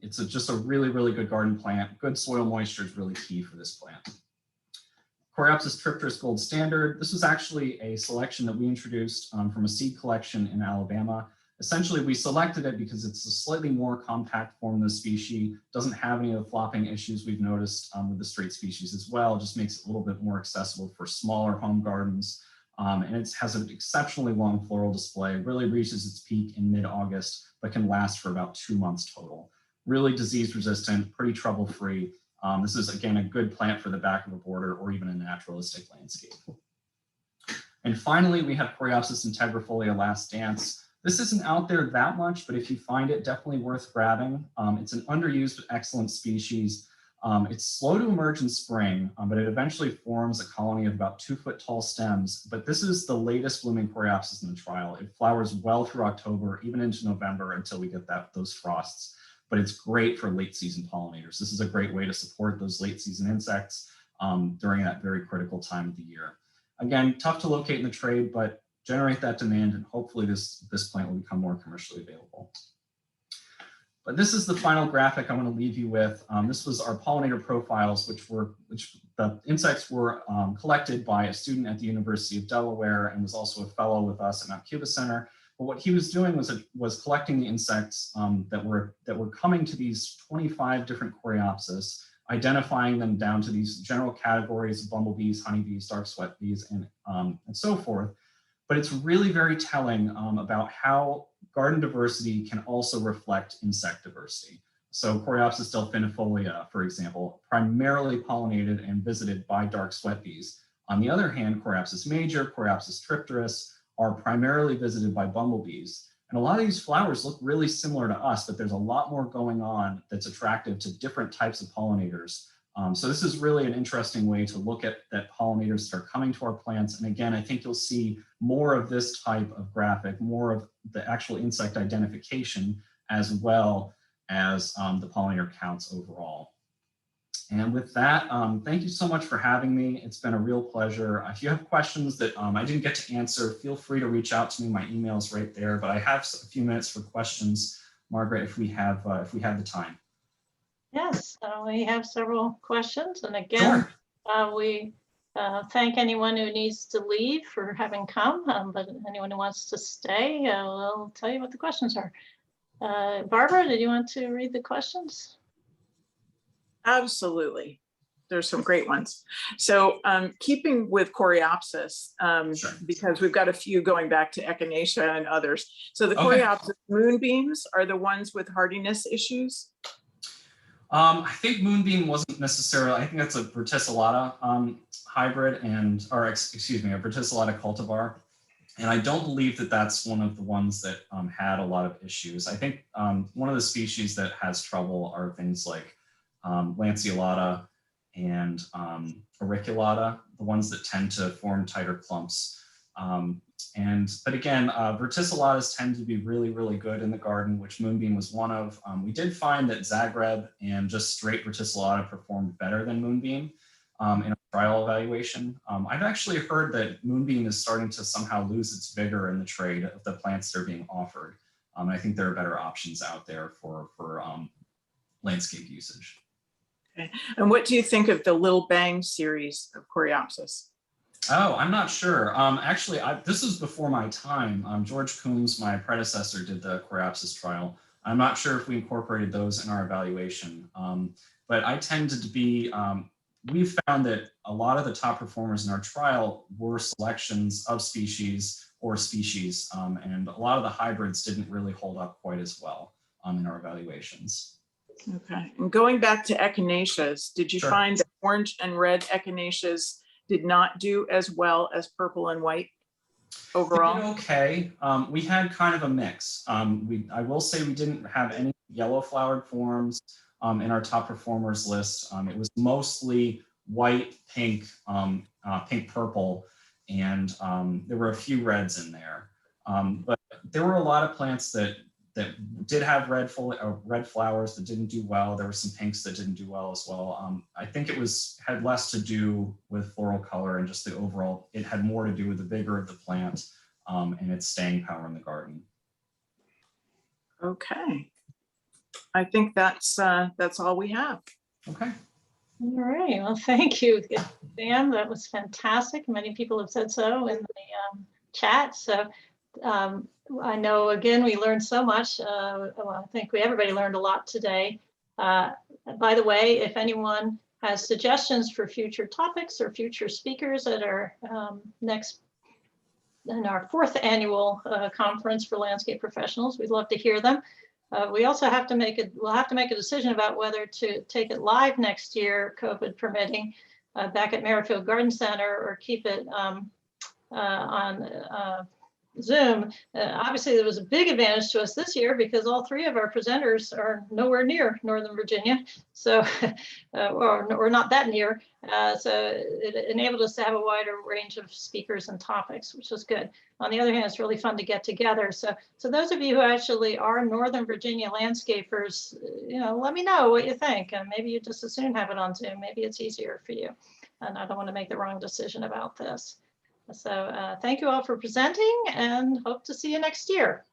It's just a really, really good garden plant. Good soil moisture is really key for this plant. Coreopsis tripteris gold standard. This was actually a selection that we introduced from a seed collection in Alabama. Essentially, we selected it because it's a slightly more compact form of the species, doesn't have any of the flopping issues we've noticed with the straight species as well, just makes it a little bit more accessible for smaller home gardens. And it has an exceptionally long floral display, really reaches its peak in mid-August, but can last for about 2 months total. Really disease resistant, pretty trouble-free. This is, again, a good plant for the back of a border or even a naturalistic landscape. And finally, we have Coreopsis integrifolia last dance. This isn't out there that much, but if you find it, definitely worth grabbing. It's an underused but excellent species. It's slow to emerge in spring, but it eventually forms a colony of about 2-foot tall stems. But this is the latest blooming Coreopsis in the trial. It flowers well through October, even into November until we get those frosts. But it's great for late season pollinators. This is a great way to support those late season insects during that very critical time of the year. Again, tough to locate in the trade, but generate that demand, and hopefully this plant will become more commercially available. But this is the final graphic I want to leave you with. This was our pollinator profiles, which the insects were collected by a student at the University of Delaware and was also a fellow with us at Mount Cuba Center. But what he was doing was collecting the insects that were coming to these 25 different Coreopsis, identifying them down to these general categories of bumblebees, honeybees, dark sweat bees, and so forth. But it's really very telling about how garden diversity can also reflect insect diversity. So Coreopsis delphinifolia, for example, primarily pollinated and visited by dark sweat bees. On the other hand, Coreopsis major, Coreopsis tripteris are primarily visited by bumblebees. And a lot of these flowers look really similar to us, but there's a lot more going on that's attractive to different types of pollinators. So this is really an interesting way to look at that pollinators that are coming to our plants. And again, I think you'll see more of this type of graphic, more of the actual insect identification, as well as the pollinator counts overall. And with that, thank you so much for having me. It's been a real pleasure. If you have questions that I didn't get to answer, feel free to reach out to me. My email's right there, but I have a few minutes for questions, Margaret, if we have the time. Yes, we have several questions. And again, sure. We thank anyone who needs to leave for having come, but anyone who wants to stay, we'll tell you what the questions are. Barbara, did you want to read the questions? Absolutely. There's some great ones. So keeping with Coreopsis, Sure. because we've got a few going back to Echinacea and others. So the Okay. Coreopsis moonbeams are the ones with hardiness issues? I think moonbeam wasn't necessarily, I think that's a verticillata hybrid or excuse me, a verticillata cultivar. And I don't believe that that's one of the ones that had a lot of issues. I think one of the species that has trouble are things like lanceolata and auriculata, the ones that tend to form tighter clumps. But again, verticillatas tend to be really, really good in the garden, which moonbeam was one of. We did find that Zagreb and just straight verticillata performed better than moonbeam in a trial evaluation. I've actually heard that moonbeam is starting to somehow lose its vigor in the trade of the plants that are being offered. I think there are better options out there for landscape usage. Okay. And what do you think of the Little Bang series of Coreopsis? Oh, I'm not sure. Actually, this was before my time. George Coombs, my predecessor, did the Coreopsis trial. I'm not sure if we incorporated those in our evaluation, but I tended to be, we've found that a lot of the top performers in our trial were selections of species or species, and a lot of the hybrids didn't really hold up quite as well in our evaluations. Okay, and going back to Echinaceas, did you Sure. find that orange and red Echinaceas did not do as well as purple and white overall? They did okay. We had kind of a mix. I will say we didn't have any yellow flowered forms in our top performers list. It was mostly white, pink, pink, purple, and there were a few reds in there. But there were a lot of plants that did have red flowers that didn't do well. There were some pinks that didn't do well as well. I think it had less to do with floral color and just the overall, it had more to do with the vigor of the plant and its staying power in the garden. Okay. I think that's all we have. Okay. All right, well, thank you, Sam. That was fantastic. Many people have said so in the chat. So I know, again, we learned so much. Well, I think everybody learned a lot today. By the way, if anyone has suggestions for future topics or future speakers at our in our 4th annual conference for landscape professionals, we'd love to hear them. We also have to we'll have to make a decision about whether to take it live next year, COVID permitting, back at Merrifield Garden Center, or keep it on Zoom. Obviously, there was a big advantage to us this year because all 3 of our presenters are nowhere near Northern Virginia, so or not that near. So it enabled us to have a wider range of speakers and topics, which was good. On the other hand, it's really fun to get together. So those of you who actually are Northern Virginia landscapers, let me know what you think. Maybe you just as soon have it on Zoom. Maybe it's easier for you. And I don't want to make the wrong decision about this. So thank you all for presenting and hope to see you next year.